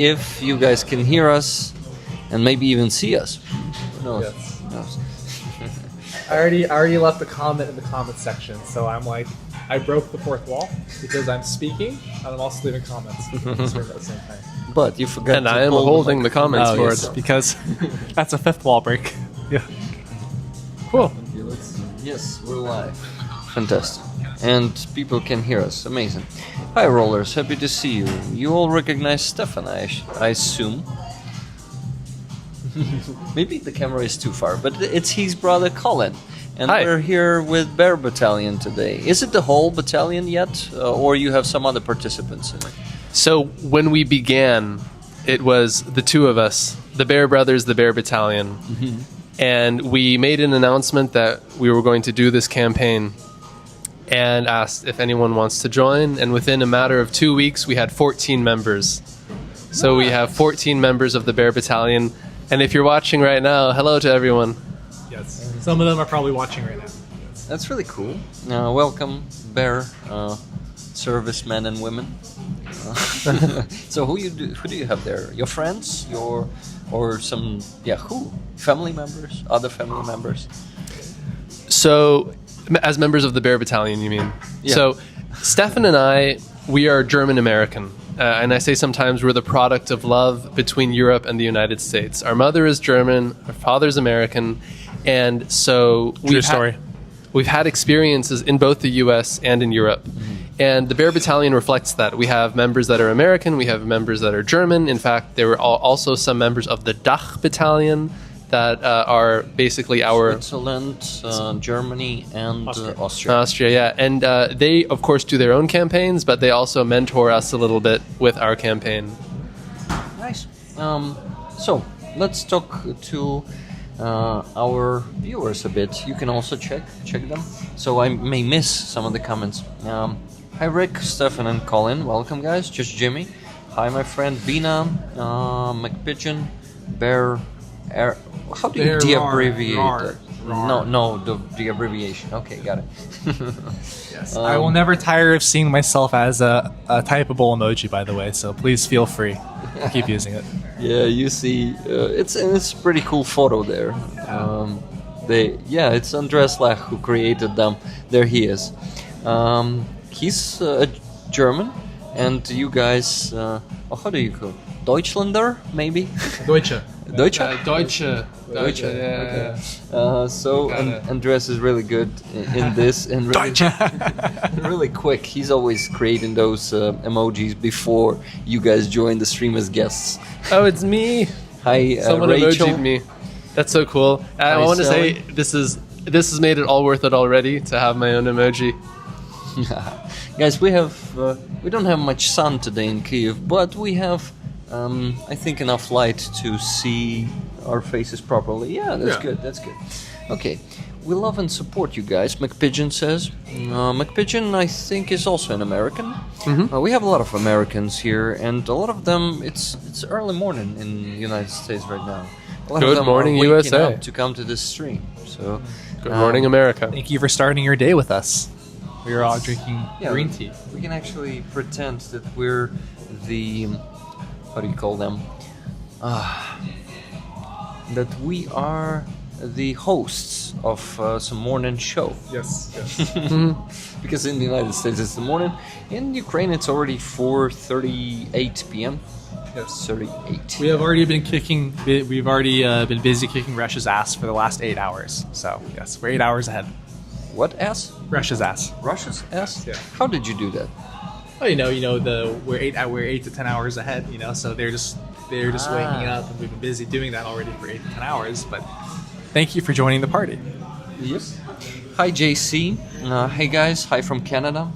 if you guys can hear us and maybe even see us. Who knows? Yes. Who knows? I already left a comment in the comment section, so I'm like, I broke the fourth wall because I'm speaking and I'm also leaving comments at the same time. But you forgot. And to I am pull holding the comments board. Yes, because that's a fifth wall break. Yeah. Cool. Yes, we're live. Fantastic. And people can hear us. Amazing. Hi, rollers. Happy to see you. You all recognize Stefan, I assume. Maybe the camera is too far, but it's his brother Colin. And Hi. We're here with Bear Battalion today. Is it the whole battalion yet? Or you have some other participants in it? So when we began, it was the two of us, the Bear Brothers, the Bear Battalion. Mm-hmm. And we made an announcement that we were going to do this campaign and asked if anyone wants to join. And within a matter of 2 weeks, we had 14 members. So we have 14 members of the Bear Battalion. And if you're watching right now, hello to everyone. Yes. Some of them are probably watching right now. That's really cool. Welcome, Bear servicemen and women. So who do you have there? Your friends? Or some who? Family members? Other family members? So, as members of the Bear Battalion, you mean? Yeah. So, Stefan and I, we are German-American. And I say sometimes we're the product of love between Europe and the United States. Our mother is German, our father's American, and so we've had experiences in both the U.S. and in Europe. Mm-hmm. And the Bear Battalion reflects that. We have members that are American, we have members that are German. In fact, there were also some members of the Dach Battalion that are basically our... Switzerland, Germany, and Austria. Austria, yeah. And they, of course, do their own campaigns, but they also mentor us a little bit with our campaign. Nice. So, let's talk to our viewers a bit. You can also check them, so I may miss some of the comments. Hi, Rick, Stefan and Colin. Welcome, guys. Just Jimmy. Hi, my friend Bina, McPigeon, Bear... How do you de-abbreviate that? No, the abbreviation. Okay, got it. Yes. I will never tire of seeing myself as a typable emoji, by the way, so please feel free. Keep using it. Yeah, you see, it's a pretty cool photo there. It's Andreas Lech who created them. There he is. He's a German, and you guys, how do you call it? Deutschlander, maybe? Deutsche. Deutsche? Deutsche, yeah. Okay. Andreas is really good in this and really, really quick. He's always creating those emojis before you guys join the stream as guests. Oh, it's me. Hi, Someone Rachel. emojied me. That's so cool. I want to say this has made it all worth it already to have my own emoji. Guys, we don't have much sun today in Kyiv, but we have I think enough light to see our faces properly. Yeah, that's good. That's good. Okay, we love and support you guys. McPigeon says. McPigeon, I think, is also an American. Mm-hmm. We have a lot of Americans here, and a lot of them. It's early morning in the United States right now. A lot Good of them morning, are waking USA. up to come to this stream. So, Good morning, America. Thank you for starting your day with us. We are all drinking green tea. We can actually pretend that we're the... How do you call them? That we are the hosts of some morning show. Yes. Because in the United States it's the morning. In Ukraine it's already 4:38 p.m. Yes. 38. We have already been We've already been busy kicking Russia's ass for the last 8 hours. So yes, we're 8 hours ahead. What ass? Russia's ass. Russia's ass? Yeah. How did you do that? Well, we're 8 to 10 hours ahead. So they're just waking up, and we've been busy doing that already for 8 to 10 hours. But thank you for joining the party. Yes. Hi, JC. Hey guys. Hi from Canada.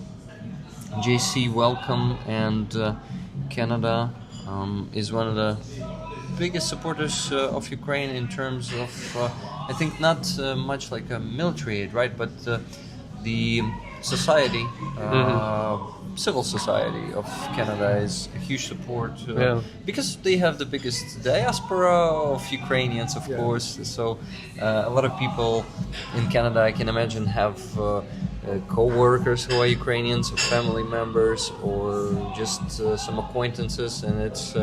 JC, welcome. And Canada is one of the biggest supporters of Ukraine in terms of, I think, not much like a military aid, right? But the society, civil society of Canada is a huge support because they have the biggest diaspora of Ukrainians, of course. So a lot of people in Canada, I can imagine, have co-workers who are Ukrainians, or family members, or just some acquaintances, and it's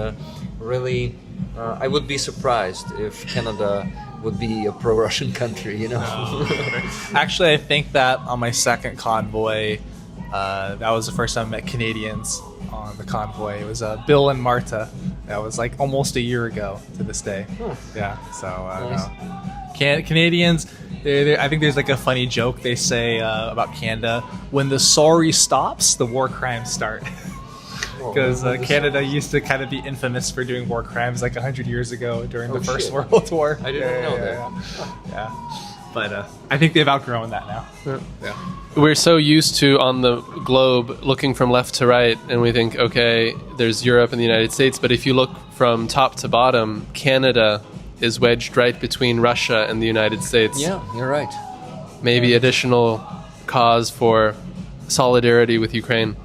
really. I would be surprised if Canada would be a pro-Russian country, you know. Actually, I think that on my second convoy, that was the first time I met Canadians on the convoy. It was Bill and Marta. That was like almost a year ago to this day. Huh. Yeah, so Nice. Canadians, I think there's like a funny joke they say about Canada. When the sorry stops, the war crimes start. Because Canada used to kind of be infamous for doing war crimes like 100 years ago during the First shit. World War. I didn't know that. Yeah. But I think they've outgrown that now. Yeah. We're so used to, on the globe, looking from left to right, and we think, okay, there's Europe and the United States, but if you look from top to bottom, Canada is wedged right between Russia and the United States. Yeah, you're right. Maybe additional cause for solidarity with Ukraine.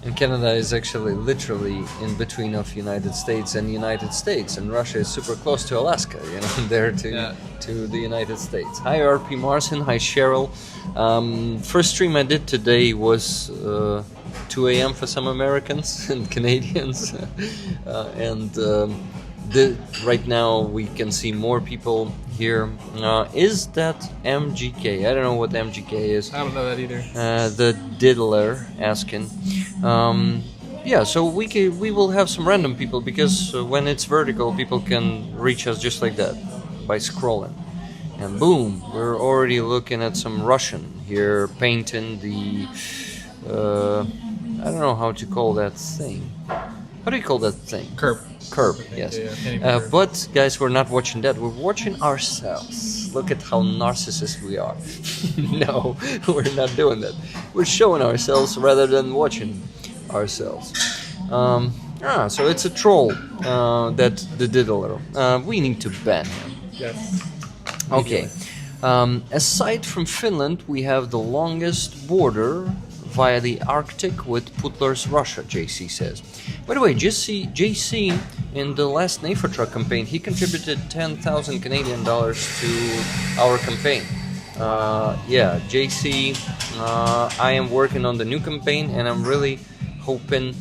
And Canada is actually literally in between of United States, and Russia is super close to Alaska, you know, there to the United States. Hi RP Marcin, hi Cheryl. First stream I did today was 2 a.m. for some Americans and Canadians, right now we can see more people here. Is that MGK? I don't know what MGK is. I don't know that either. The diddler asking. So we will have some random people, because when it's vertical, people can reach us just like that by scrolling. And boom, we're already looking at some Russian here painting the. I don't know how to call that thing. How do you call that thing? Curb, yes. Yeah, but guys, we're not watching that. We're watching ourselves. Look at how narcissist we are. No, we're not doing that. We're showing ourselves rather than watching ourselves. So it's a troll, that the diddler. We need to ban him. Yes. Okay. Aside from Finland, we have the longest border via the Arctic with Putler's Russia, JC says. By the way, JC in the last NAFA truck campaign, he contributed 10,000 Canadian dollars to our campaign. JC, I am working on the new campaign, and I'm really hoping.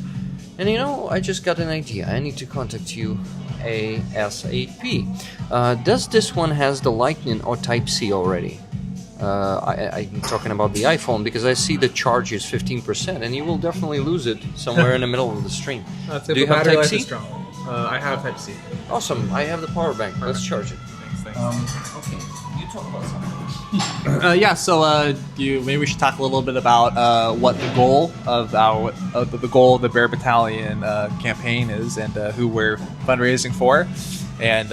And I just got an idea. I need to contact you ASAP. Does this one has the Lightning or Type-C already? I'm talking about the iPhone, because I see the charge is 15%, and you will definitely lose it somewhere in the middle of the stream. Do you have Type-C? I have Type-C. Awesome. I have the power bank. Let's charge it. Thanks. Okay. You talk about something. Maybe we should talk a little bit about what the goal of the Bear Battalion campaign is, and who we're fundraising for, and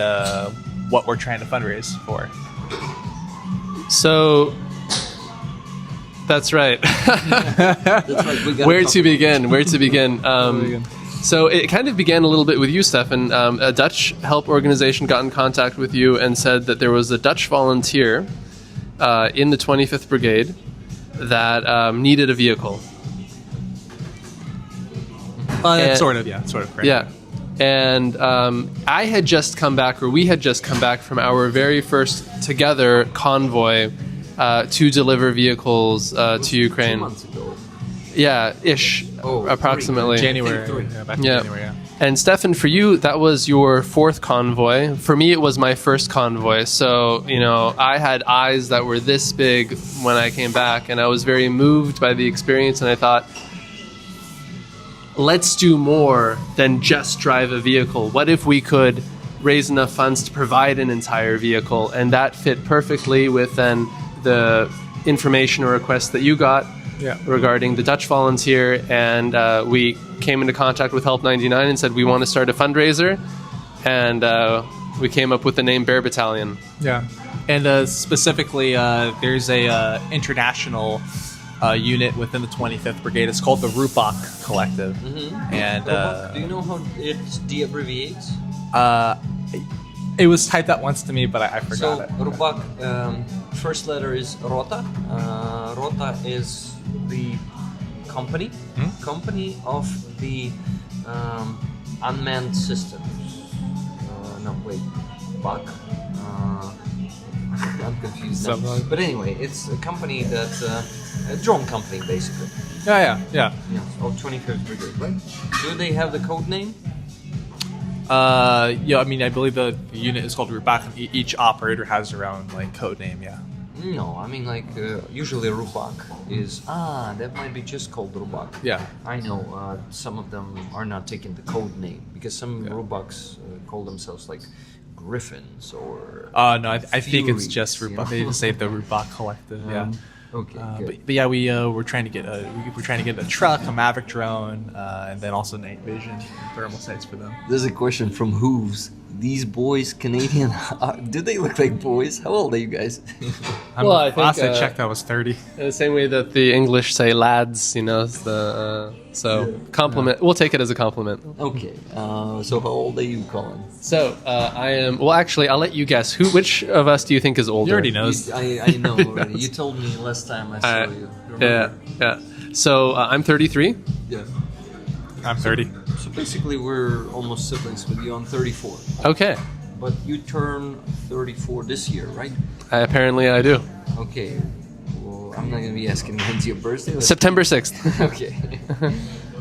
what we're trying to fundraise for. So, that's right. That's right. Where to begin? So it kind of began a little bit with you, Stefan. A Dutch help organization got in contact with you and said that there was a Dutch volunteer in the 25th Brigade that needed a vehicle. Sort of, correct. Yeah. And we had just come back from our very first together convoy to deliver vehicles to Ukraine. 2 months ago. Yeah, approximately. January. Back in January, yeah. And Stefan, for you, that was your fourth convoy. For me, it was my first convoy. So, I had eyes that were this big when I came back, and I was very moved by the experience, and I thought, let's do more than just drive a vehicle. What if we could raise enough funds to provide an entire vehicle? And that fit perfectly with then the information or request that you got regarding the Dutch volunteer. And we came into contact with Help 99 and said, we want to start a fundraiser. And we came up with the name Bear Battalion. Yeah. And specifically, there's a international unit within the 25th Brigade. It's called the Rupok Collective. Mm-hmm. And do you know how it de-abbreviates? It was typed out once to me, but I forgot it. Rupok, first letter is Rota. Rota is the company of the unmanned systems. Bak. I'm confused now. Some- But anyway, it's a company that's a drone company, basically. Yeah. Yeah. Oh, 25th Brigade, right? Do they have the code name? Yeah, I mean, I believe the unit is called Rubak, and each operator has their own like code name. Yeah. No, I mean like usually Rubak is that might be just called Rubak. Yeah. I know some of them are not taking the code name because some Rubaks call themselves like Griffins or. No, I think it's Furies, just you Rubak. know? They just say the Rubak Collective. Yeah. Okay. Good. But yeah, we're trying to get a truck, a Mavic drone, and then also night vision thermal sights for them. There's a question from Hooves. These boys, Canadian, do they look like boys? How old are you guys? Well, I think, Last I checked, I was 30. In the same way that the English say lads, you know, it's compliment. We'll take it as a compliment. Okay. So how old are you, Colin? So I am. Well, actually, I'll let you guess. Which of us do you think is older? He already knows. I know already. You told me last time I saw you. Yeah. So I'm 33. Yeah. I'm 30. So basically, we're almost siblings with you. I'm 34. Okay. But you turn 34 this year, right? Apparently, I do. Okay. Well, I'm not going to be asking when's your birthday. September 6th. Okay.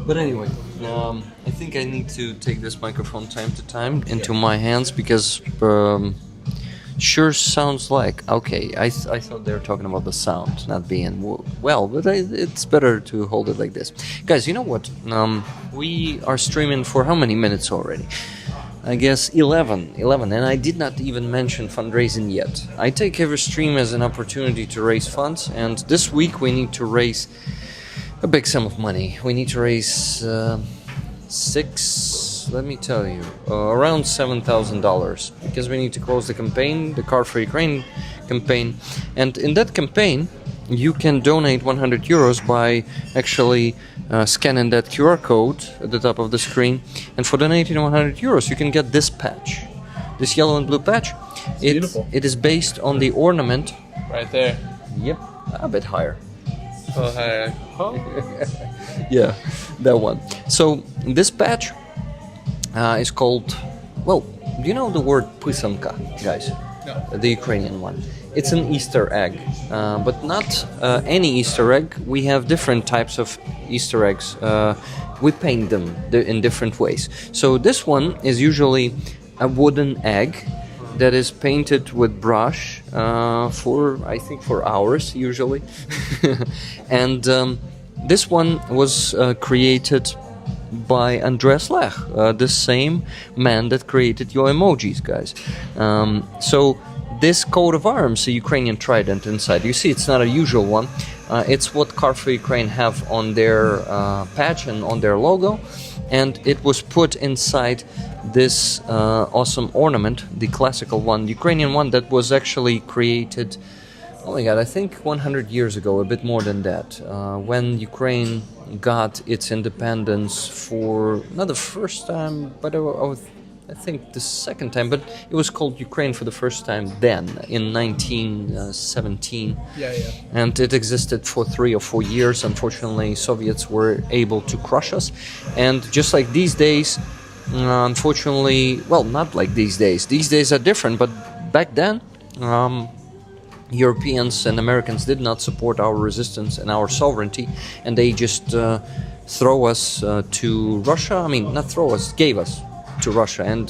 But anyway, I think I need to take this microphone time to time into my hands because sure sounds like okay. I thought they were talking about the sound not being well, but it's better to hold it like this, guys. You know what? We are streaming for how many minutes already? I guess 11, and I did not even mention fundraising yet. I take every stream as an opportunity to raise funds, and this week we need to raise a big sum of money. We need to raise around $7,000 because we need to close the campaign, the Car for Ukraine campaign, and in that campaign you can donate 100 euros by actually scanning that QR code at the top of the screen, and for donating 100 euros you can get this patch, this yellow and blue patch. Beautiful. It is based on the ornament. Right there. Yep, a bit higher. Oh, hi. Yeah, that one. So this patch is called, well, do you know the word pysanka, guys? No. The Ukrainian one. It's an Easter egg, but not any Easter egg. We have different types of Easter eggs. We paint them in different ways. So this one is usually a wooden egg that is painted with brush for hours usually. And this one was created by Andreas Lech, the same man that created your emojis, guys. So this coat of arms, a Ukrainian trident inside. You see, it's not a usual one. It's what Car for Ukraine have on their patch and on their logo, and it was put inside this awesome ornament, the classical one, Ukrainian one that was actually created. Oh my God, I think 100 years ago, a bit more than that, when Ukraine got its independence for not the first time, but I think the second time, but it was called Ukraine for the first time then, in 1917. Yeah. And it existed for 3 or 4 years. Unfortunately, Soviets were able to crush us. And just like these days, unfortunately, well, not like these days are different, but back then, Europeans and Americans did not support our resistance and our sovereignty, and they just throw us to Russia. I mean, not throw us, gave us to Russia, and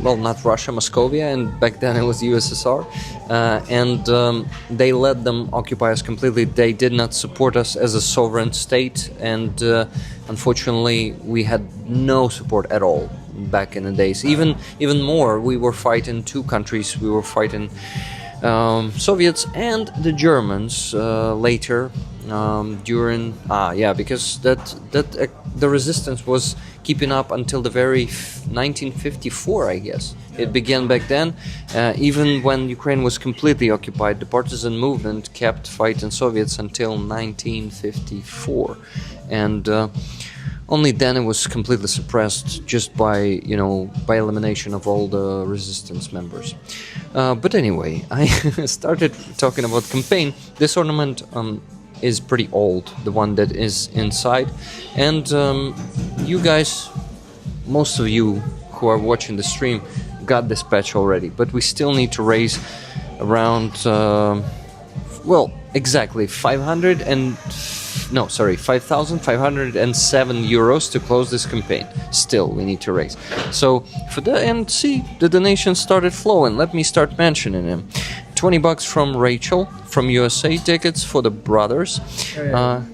well, not Russia, Moscovia, and back then it was USSR, and they let them occupy us completely. They did not support us as a sovereign state, and unfortunately, we had no support at all back in the days. Even more, we were fighting two countries. We were fighting Soviets and the Germans later during because the resistance was keeping up until the very 1954, I guess. It began back then. Even when Ukraine was completely occupied, the partisan movement kept fighting Soviets until 1954, and only then it was completely suppressed just by elimination of all the resistance members. But anyway, I started talking about campaign. This ornament is pretty old, the one that is inside, and you guys, most of you who are watching the stream, got this patch already, but we still need to raise around, well, exactly 5,507 euros to close this campaign. Still, we need to raise. So, for the and see, the donations started flowing. Let me start mentioning them. $20 from Rachel from USA, tickets for the brothers.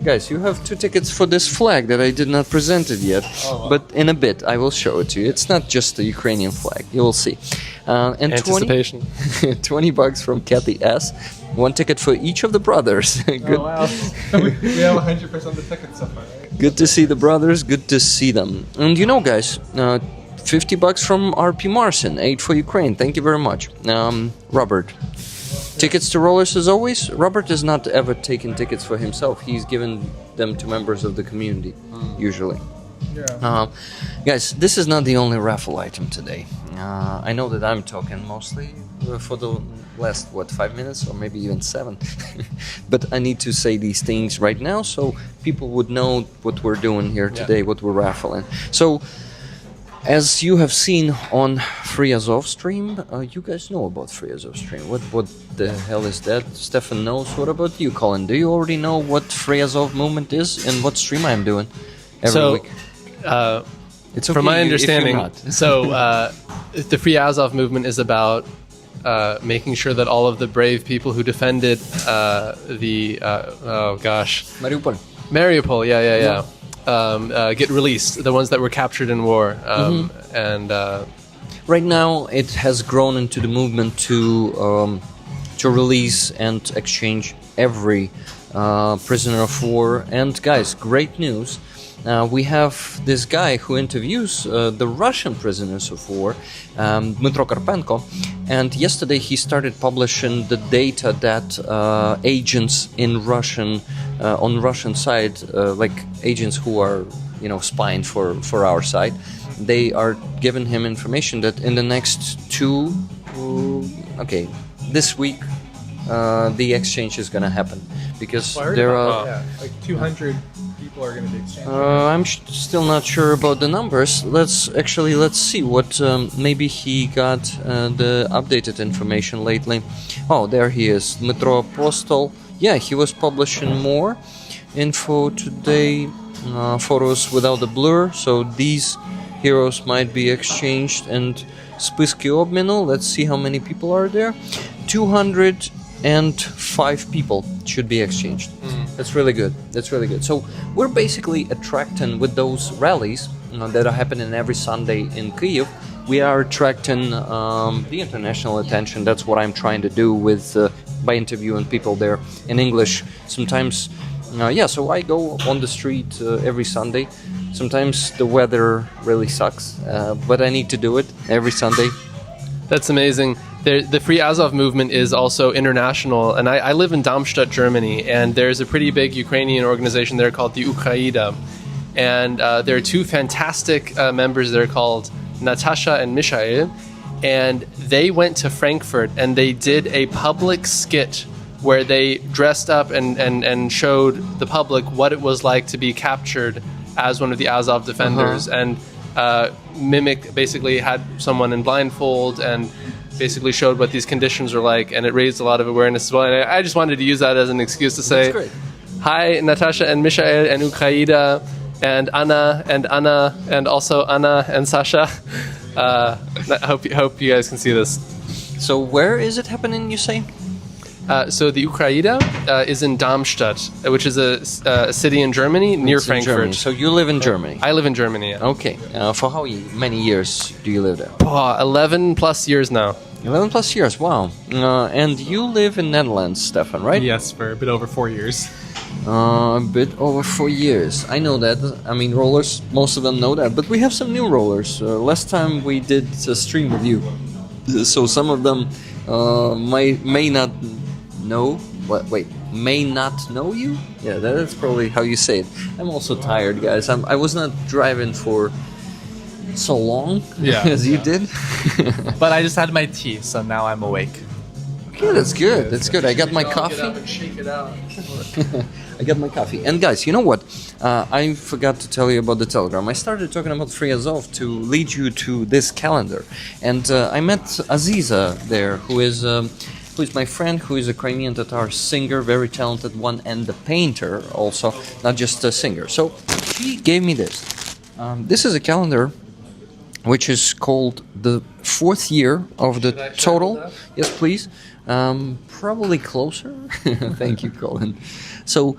Guys, you have 2 tickets for this flag that I did not present it yet, but in a bit I will show it to you. It's not just the Ukrainian flag, you will see. And Anticipation. $20 from Kathy S. 1 ticket for each of the brothers. Good. Oh, wow. we have 100% of the tickets so far, right? Good to see the brothers, good to see them. And you know, guys, $50 from RP Marcin, Aid for Ukraine. Thank you very much. Robert. Tickets to rollers as always. Robert has not ever taken tickets for himself. He's given them to members of the community, usually. Yeah. Guys, this is not the only raffle item today. I know that I'm talking mostly for the last, 5 minutes or maybe even 7. But I need to say these things right now so people would know what we're doing here today, what we're raffling. So, as you have seen on Free Azov stream, you guys know about Free Azov stream. What the hell is that? Stefan knows. What about you, Colin? Do you already know what Free Azov movement is and what stream I'm doing every week? It's okay from my if you're understanding, not. The Free Azov movement is about making sure that all of the brave people who defended Mariupol, get released. The ones that were captured in war, and right now it has grown into the movement to release and exchange every prisoner of war. And guys, great news. We have this guy who interviews the Russian prisoners of war, Dmytro Karpenko, and yesterday he started publishing the data that agents in Russian on Russian side, like agents who are spying for our side, they are giving him information that in the next this week the exchange is gonna happen because there are like 200 people are going to be exchanged. I'm still not sure about the numbers. Let's see what maybe he got the updated information lately. Oh, there he is, Dmytro Apostol. Yeah, he was publishing more info today, photos without the blur, so these heroes might be exchanged. And списки обмену, let's see how many people are there. 205 people should be exchanged. That's really good. So we're basically attracting, with those rallies that are happening every Sunday in Kyiv, we are attracting the international attention. That's what I'm trying to do with by interviewing people there in English. Sometimes, so I go on the street every Sunday. Sometimes the weather really sucks, but I need to do it every Sunday. That's amazing. The Free Azov movement is also international, and I live in Darmstadt, Germany, and there's a pretty big Ukrainian organization there called the Ukraida, and there are 2 fantastic members there called Natasha and Mishael, and they went to Frankfurt and they did a public skit where they dressed up and showed the public what it was like to be captured as one of the Azov defenders, and basically had someone in blindfold and basically showed what these conditions are like, and it raised a lot of awareness as well. And I just wanted to use that as an excuse to say, hi, Natasha and Mishael and Ukraida and Anna and also Anna and Sasha. I hope you guys can see this. So where is it happening, you say? So the Ukraida is in Darmstadt, which is a city in Germany near Frankfurt. Germany. So you live in Germany? I live in Germany, yeah. Okay. For how many years do you live there? 11 plus years now. 11 plus years, wow. And you live in Netherlands, Stefan, right? Yes, for a bit over 4 years. A bit over 4 years. I know that. I mean, rollers, most of them know that. But we have some new rollers. Last time we did a stream with you. So some of them may not know. May not know you? Yeah, that's probably how you say it. I'm also tired, guys. I was not driving for so long as you did. But I just had my tea, so now I'm awake. Okay, that's good. That's good. I got my coffee. Get up and shake it out. I got my coffee. And guys, you know what? I forgot to tell you about the Telegram. I started talking about Free Azov to lead you to this calendar. And I met Aziza there, who is who is my friend, who is a Crimean Tatar singer, very talented one, and a painter also, not just a singer. So she gave me this. This is a calendar which is called the 4th year of the total. Yes, please. Probably closer. Thank you, Colin. So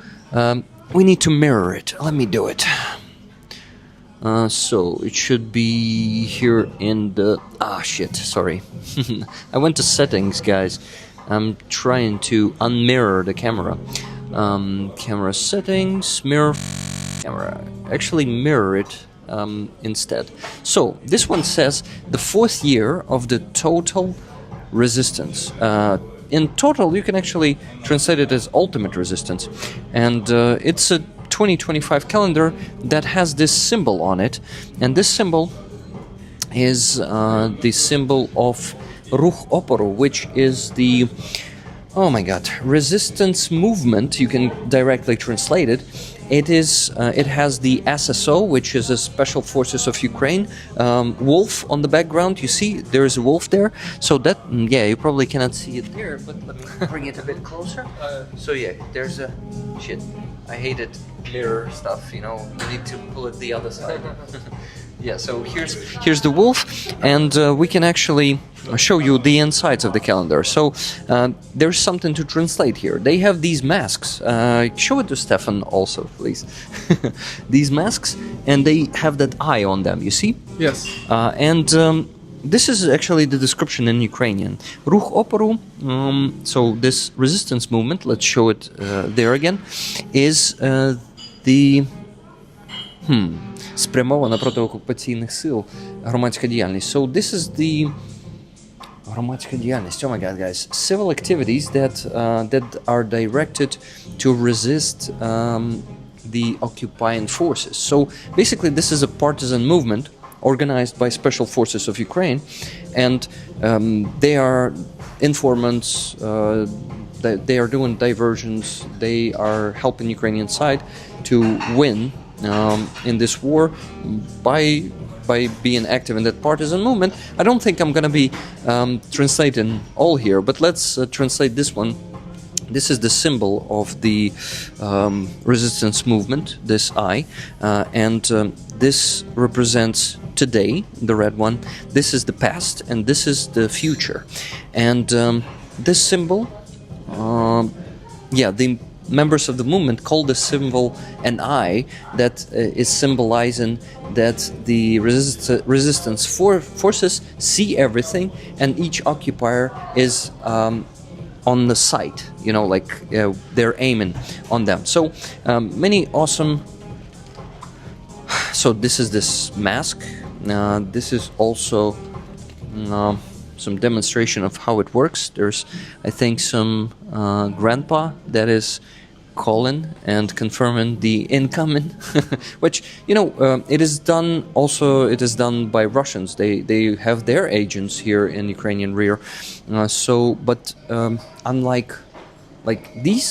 we need to mirror it. Let me do it. So it should be here in the... sorry. I went to settings, guys. I'm trying to unmirror the camera. Camera settings, mirror camera. Actually mirror it instead. So this one says the 4th year of the total resistance. In total, you can actually translate it as ultimate resistance. And it's a 2025 calendar that has this symbol on it. And this symbol is the symbol of Ruch Oporu, which is the, resistance movement. You can directly translate it. It has the SSO, which is a Special Forces of Ukraine, wolf on the background. You see, there is a wolf there. So that, you probably cannot see it there, but let me bring it a bit closer. There's a, I hated mirror stuff, you need to pull it the other side. So here's the wolf, and we can actually show you the insides of the calendar. So there's something to translate here. They have these masks. Show it to Stefan also, please. These masks, and they have that eye on them, you see? Yes. This is actually the description in Ukrainian. Ruch Oporu, so this resistance movement, let's show it there again, is the... спрямована проти окупаційних сил громадська діяльність. So this is the громадська діяльність. Oh my God, guys. Civil activities that are directed to resist the occupying forces. So basically this is a partisan movement organized by Special Forces of Ukraine, and they are informants, they are doing diversions, they are helping Ukrainian side to win in this war by being active in that partisan movement. I don't think I'm going to be translating all here, but let's translate this one. This is the symbol of the resistance movement, this eye, and this represents today, the red one. This is the past, and this is the future. And this symbol, the members of the movement call this symbol an eye that is symbolizing that the resistance forces see everything, and each occupier is on the site, they're aiming on them. So many awesome. So this is this mask. This is also some demonstration of how it works. There's, I think, some grandpa that is calling and confirming the incoming, which it is done. Also, it is done by Russians. They have their agents here in Ukrainian rear. But unlike these,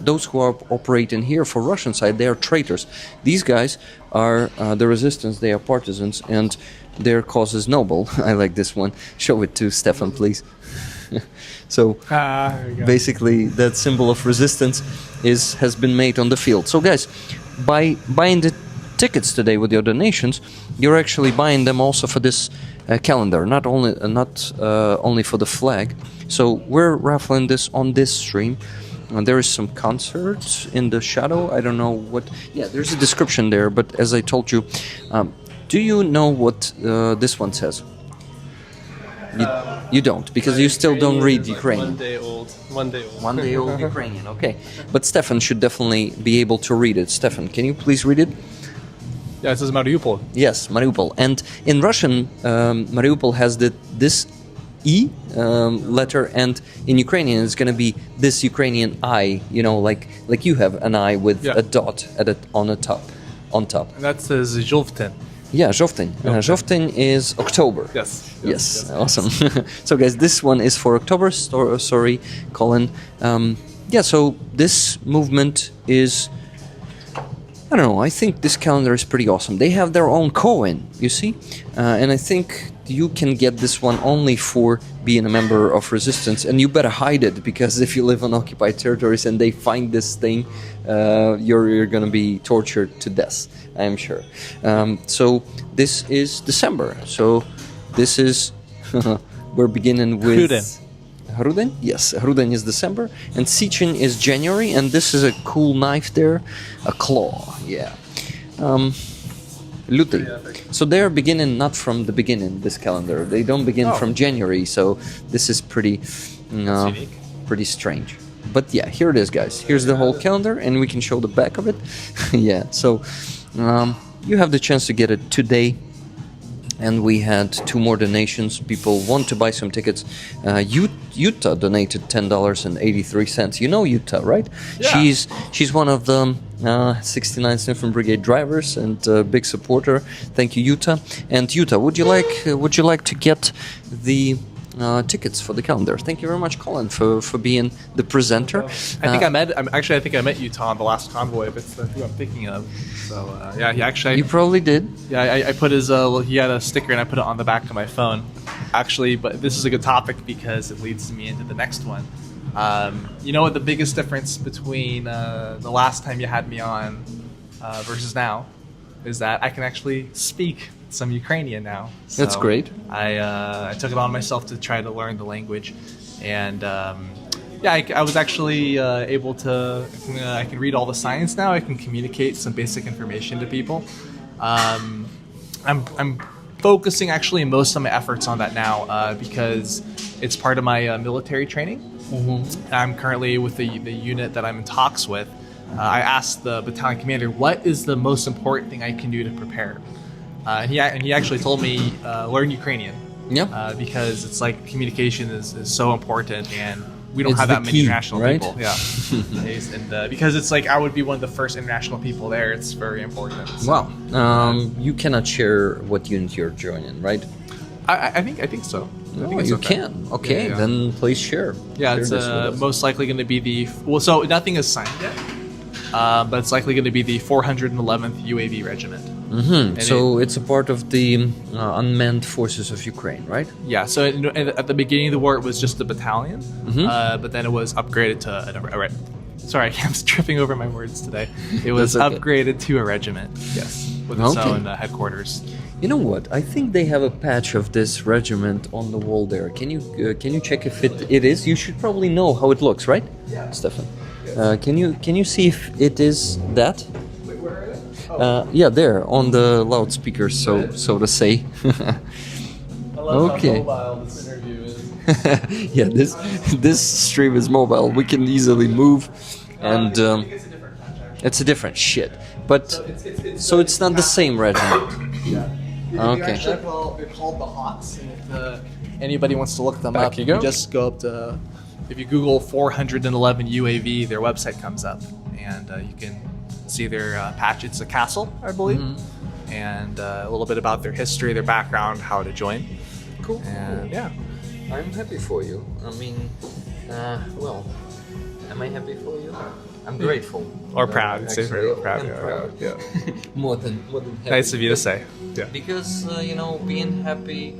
those who are operating here for Russian side, they are traitors. These guys are the resistance. They are partisans, and their cause is noble. I like this one. Show it to Stefan, please. So basically, that symbol of resistance has been made on the field. So guys, by buying the tickets today with your donations, you're actually buying them also for this calendar, not only for the flag. So we're raffling this on this stream. There is some concerts in the shadow. I don't know what. Yeah, there's a description there. But as I told you, do you know what this one says? You don't, because you still don't read Ukrainian. One day old Ukrainian, okay. But Stefan should definitely be able to read it. Stefan, can you please read it? Yeah, it says Mariupol. Yes, Mariupol. And in Russian, Mariupol has this E letter, and in Ukrainian it's going to be this Ukrainian I, like you have an I with a dot on top. And that says Zhovten. Yeah, Zhovten. Zhovten is October. Yes. Awesome. So guys, this one is for October. Sorry, Colin. So this movement is, I don't know, I think this calendar is pretty awesome. They have their own coin, you see? And I think you can get this one only for being a member of Resistance, and you better hide it, because if you live on occupied territories and they find this thing, you're going to be tortured to death, I am sure. So this is December. So this is we're beginning with Hruden. Yes, Hruden is December, and Sichin is January, and this is a cool knife there, a claw. Yeah. Luty. So they're beginning not from the beginning, this calendar. They don't begin from January, so this is pretty strange. But yeah, here it is, guys. Here's the whole calendar, and we can show the back of it. Yeah, so you have the chance to get it today. And we had 2 more donations. People want to buy some tickets. Utah donated $10.83. You know Utah, right? Yeah. She's one of the 69th Infantry Brigade drivers and a big supporter. Thank you, Utah. And Utah, would you like to get the tickets for the calendar? Thank you very much, Colin, for being the presenter. I think I met Utah on the last convoy, if it's who I'm thinking of. So yeah, he actually. You probably did. Yeah, I put his. He had a sticker, and I put it on the back of my phone. Actually, but this is a good topic because it leads me into the next one. You know what the biggest difference between the last time you had me on versus now is that I can actually speak some Ukrainian now. So that's great. I took it on myself to try to learn the language, and I was actually able to. I can read all the signs now. I can communicate some basic information to people. I'm focusing actually most of my efforts on that now because it's part of my military training. Mm-hmm. I'm currently with the unit that I'm in talks with. I asked the battalion commander, what is the most important thing I can do to prepare? And he actually told me, learn Ukrainian. Yeah. Because it's like communication is so important, and we don't have that many international people. Yeah. And because it's like I would be one of the first international people there, it's very important. So, wow. You cannot share what unit you're joining, right? I think so. I think you can. Okay, then please share. Yeah, it's most likely going to be so nothing is signed yet, but it's likely going to be the 411th UAV Regiment. Mm-hmm. So it's a part of the unmanned forces of Ukraine, right? Yeah. So at the beginning of the war, it was just a battalion, but then it was upgraded to sorry, I'm tripping over my words today. It was upgraded to a regiment. Yes, with its own headquarters. You know what? I think they have a patch of this regiment on the wall there. Can you check if it is? You should probably know how it looks, right? Yeah. Stefan. Can you see if it is that? Wait, where are they? Yeah, there on the loudspeakers, so to say. I love how mobile this interview is. Yeah, this stream is mobile. We can easily move, and it's a different shit. But so it's not the same regiment. Yeah. Okay. Actually, they're called the Hots, and if anybody wants to look them up, you just go up to. If you Google 411 UAV, their website comes up, and you can see their patch. It's a castle, I believe, and a little bit about their history, their background, how to join. Cool. And yeah, I'm happy for you. I mean, well, am I happy for you? I'm grateful. Or proud. Actually, proud. Yeah. more than happy. Nice of you to say. Yeah. Because being happy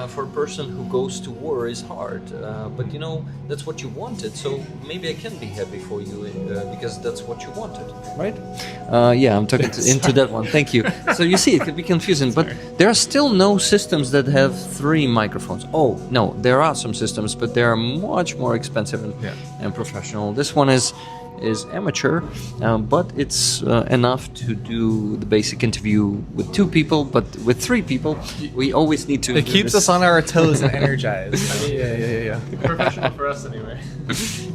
for a person who goes to war is hard. But that's what you wanted. So maybe I can be happy for you because that's what you wanted, right? Yeah, I'm talking into that one. Thank you. So you see, it could be confusing, but there are still no systems that have 3 microphones. Oh no, there are some systems, but they are much more expensive and professional. This one is amateur, but it's enough to do the basic interview with 2 people, but with 3 people, we always need to... It keeps us on our toes and energized. I mean, yeah. Professional for us anyway.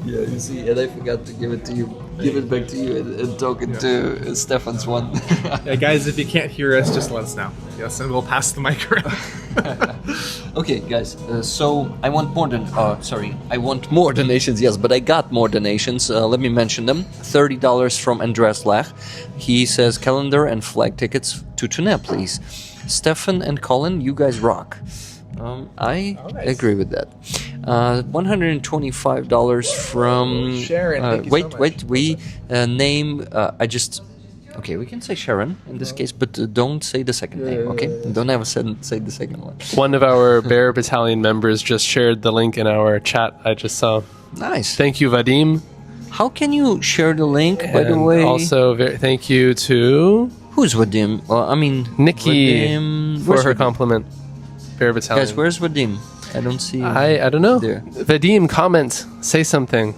Yeah, you see, and I forgot to give it to you. Give it back to you and talking to Stefan's one. Yeah, guys, if you can't hear us, just let us know. Yes, and we'll pass the mic around. Okay, guys, so I want more donations, yes, but I got more donations. Let me mention them. $30 from Andreas Lach. He says, calendar and flag tickets to Tunis, please. Stefan and Colin, you guys rock. I agree with that. $125 from... Sharon, thank you so much. We name... I just Okay, we can say Sharon in this case, but don't say the second name, okay? Don't ever say the second one. One of our Bear Battalion members just shared the link in our chat. I just saw. Nice. Thank you, Vadim. How can you share the link, by the And way? also, thank you to Who's Vadim? I mean, Nikki Vadim. for Where's her Vadim? compliment. Bear Battalion. Guys, where's Vadim? I don't see him. I don't know. There. Vadim, comment. Say something.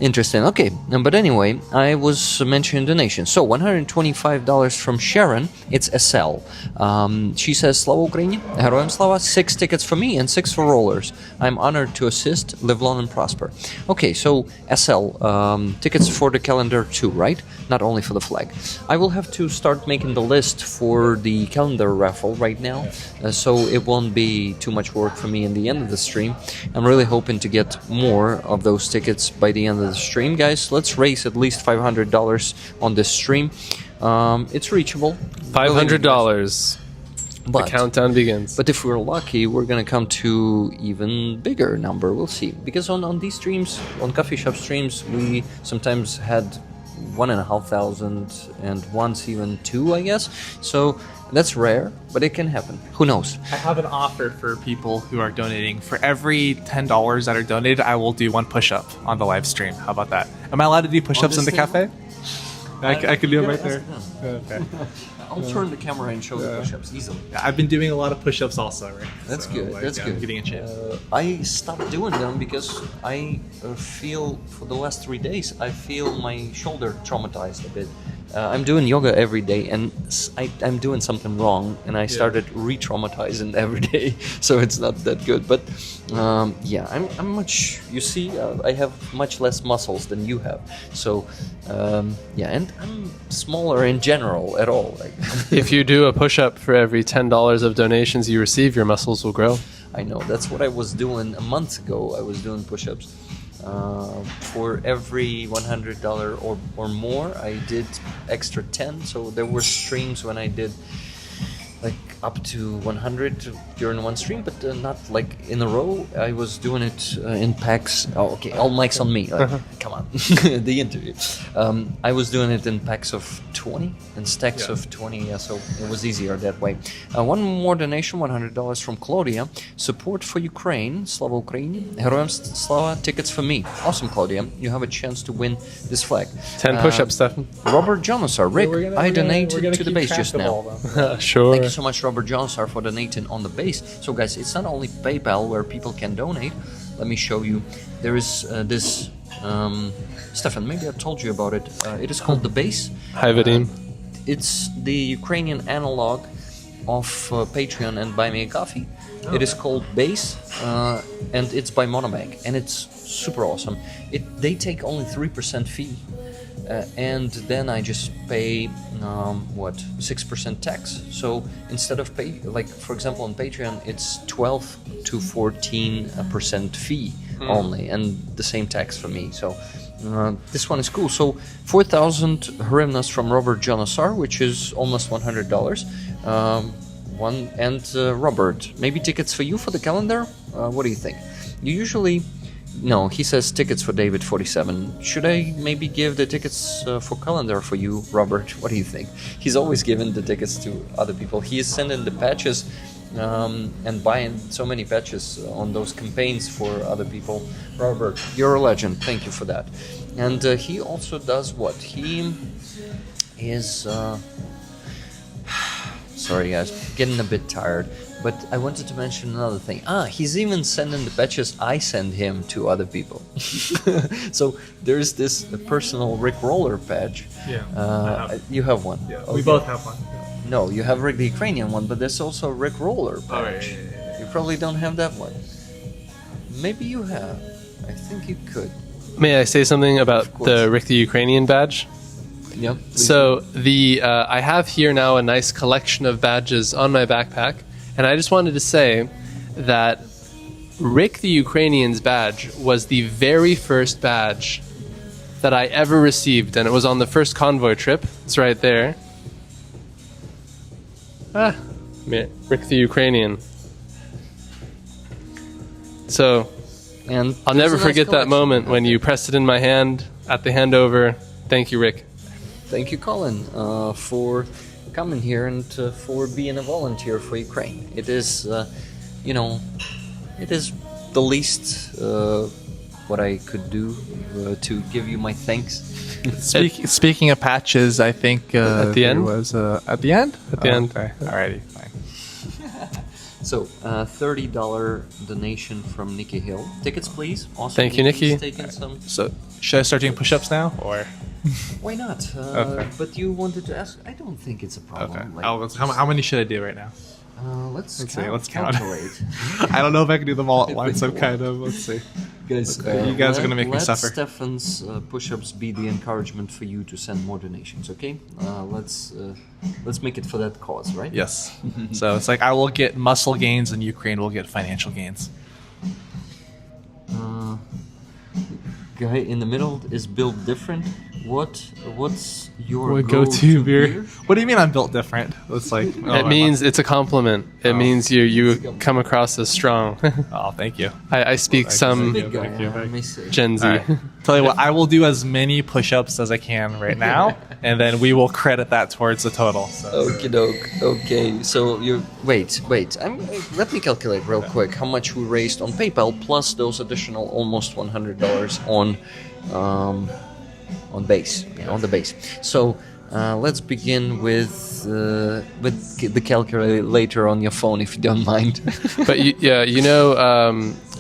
Interesting. Okay, but anyway, I was mentioning donations. So $125 from Sharon. It's SL. She says, Slava Ukraini, Героям Slava, 6 tickets for me and 6 for rollers. I'm honored to assist. Live long and prosper. Okay, so SL, tickets for the calendar too, right? Not only for the flag. I will have to start making the list for the calendar raffle right now, so it won't be too much work for me in the end of the stream. I'm really hoping to get more of those tickets by the end of the stream, guys. Let's raise at least $500 on this stream. It's reachable. $500. The But countdown begins. but if we're lucky, we're gonna come to even bigger number. We'll see. Because on these streams, on coffee shop streams, we sometimes had 1,500 and once even 2, I guess. So that's rare, but it can happen. Who knows? I have an offer for people who are donating. For every $10 that are donated, I will do 1 push-up on the live stream. How about that? Am I allowed to do push-ups in this the thing? cafe? I can do it right there. Okay. I'll turn the camera and show the push-ups easily. I've been doing a lot of push-ups also, right? That's good. That's good. I'm getting in shape. I stopped doing them because I feel for the last 3 days I feel my shoulder traumatized a bit. I'm doing yoga every day, and I'm doing something wrong, and I started re-traumatizing every day, so it's not that good. But yeah, I'm much. You see, I have much less muscles than you have, so yeah, and I'm smaller in general at all. Like, If you do a push-up for every $10 of donations you receive, your muscles will grow. I know that's what I was doing a month ago. I was doing push-ups. For every $100 or more, I did extra 10. So there were streams when I did like up to 100 during one stream, but not like in a row. I was doing it in packs. Oh, okay, all mics on me. Like, come on, the interview. I was doing it in packs of 20 and stacks of 20. Yeah, so it was easier that way. One more donation, $100 from Claudia. Support for Ukraine, Slava Ukraini, Героям Slava, tickets for me. Awesome, Claudia. You have a chance to win this flag. 10 push-ups, Stefan. Robert Johnson, Rick, I donated to the base just now. Sure. Thank you so much, Robert Johnson, for donating on the base. So, guys, it's not only PayPal where people can donate. Let me show you. There is this. Stefan, maybe I told you about it. It is called the base. Hi, Vadim. It's the Ukrainian analog of Patreon and Buy Me a Coffee. It is called Base, and it's by Monobank, and it's super awesome. They take only 3% fee. And then I just pay 6% tax. So instead of pay, like for example on Patreon, it's 12 to 14% fee only, and the same tax for me. So this one is cool. So 4,000 hryvnias from Robert Janasar, which is almost $100. Robert, maybe tickets for you for the calendar. What do you think? You usually. No, he says tickets for David 47. Should I maybe give the tickets for calendar for you, Robert? What do you think? He's always giving the tickets to other people. He is sending the patches and buying so many patches on those campaigns for other people. Robert, you're a legend. Thank you for that. And he also does what? He is... Sorry guys, getting a bit tired. But I wanted to mention another thing. He's even sending the patches I send him to other people. So there's this personal Rick Roller patch. Yeah. You have one. Yeah, Okay. we both have one. No, you have Rick the Ukrainian one, but there's also a Rick Roller patch. yeah. You probably don't have that one. Maybe you have. I think you could. May I say something about the Rick the Ukrainian badge? Yep. So I have here now a nice collection of badges on my backpack, and I just wanted to say that Rick the Ukrainian's badge was the very first badge that I ever received, and it was on the first convoy trip. It's right there. Rick the Ukrainian. So and I'll never forget that moment when you pressed it in my hand at the handover. Thank you, Rick. thank you, Colin, for coming here and for being a volunteer for Ukraine. It is, it is the least what I could do to give you my thanks. Speaking of patches, I think At the end? was at the end. At the end. Okay. Alrighty, fine. So, $30 donation from Nikki Hill. Tickets, please. Also, Thank you, Nikki. Taking some. So, should I start doing push-ups now, or? Why not? Okay. But you wanted to ask. I don't think it's a problem. Okay. Like, How many should I do right now? let's see, let's count. calculate. I don't know if I can do them all at once. I'm kind of. Let's see. Guys, You guys are gonna make me let suffer. Stefan's push-ups be the encouragement for you to send more donations. Okay, let's make it for that cause, right? Yes. So it's like I will get muscle gains, and Ukraine will get financial gains. Guy in the middle is built different. What's your What go-to beer? What do you mean I'm built different? It's like It means it's a compliment. It means you come across as strong. Oh, thank you. I speak some Big guy, Thank you. I may say. Gen Z. All right. Tell you what, I will do as many push-ups as I can right now, and then we will credit that towards the total. So. Okie doke. Okay, so you wait. Let me calculate real quick how much we raised on PayPal plus those additional almost $100 on base, on the base. So let's begin with the calculator on your phone, if you don't mind. But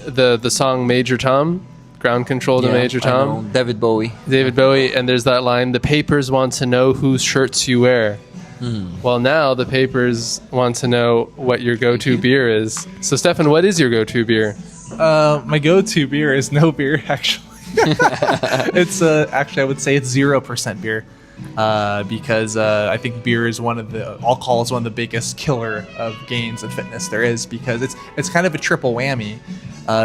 the song Major Tom, Ground Control to Yeah, Major I Tom, know, David Bowie. David Bowie, and there's that line, the papers want to know whose shirts you wear. Well, now the papers want to know what your go-to beer is. So, Stefan, what is your go-to beer? My go-to beer is no beer, actually. It's actually I would say it's 0% beer, because I think beer is alcohol is one of the biggest killer of gains and fitness there is, because it's kind of a triple whammy,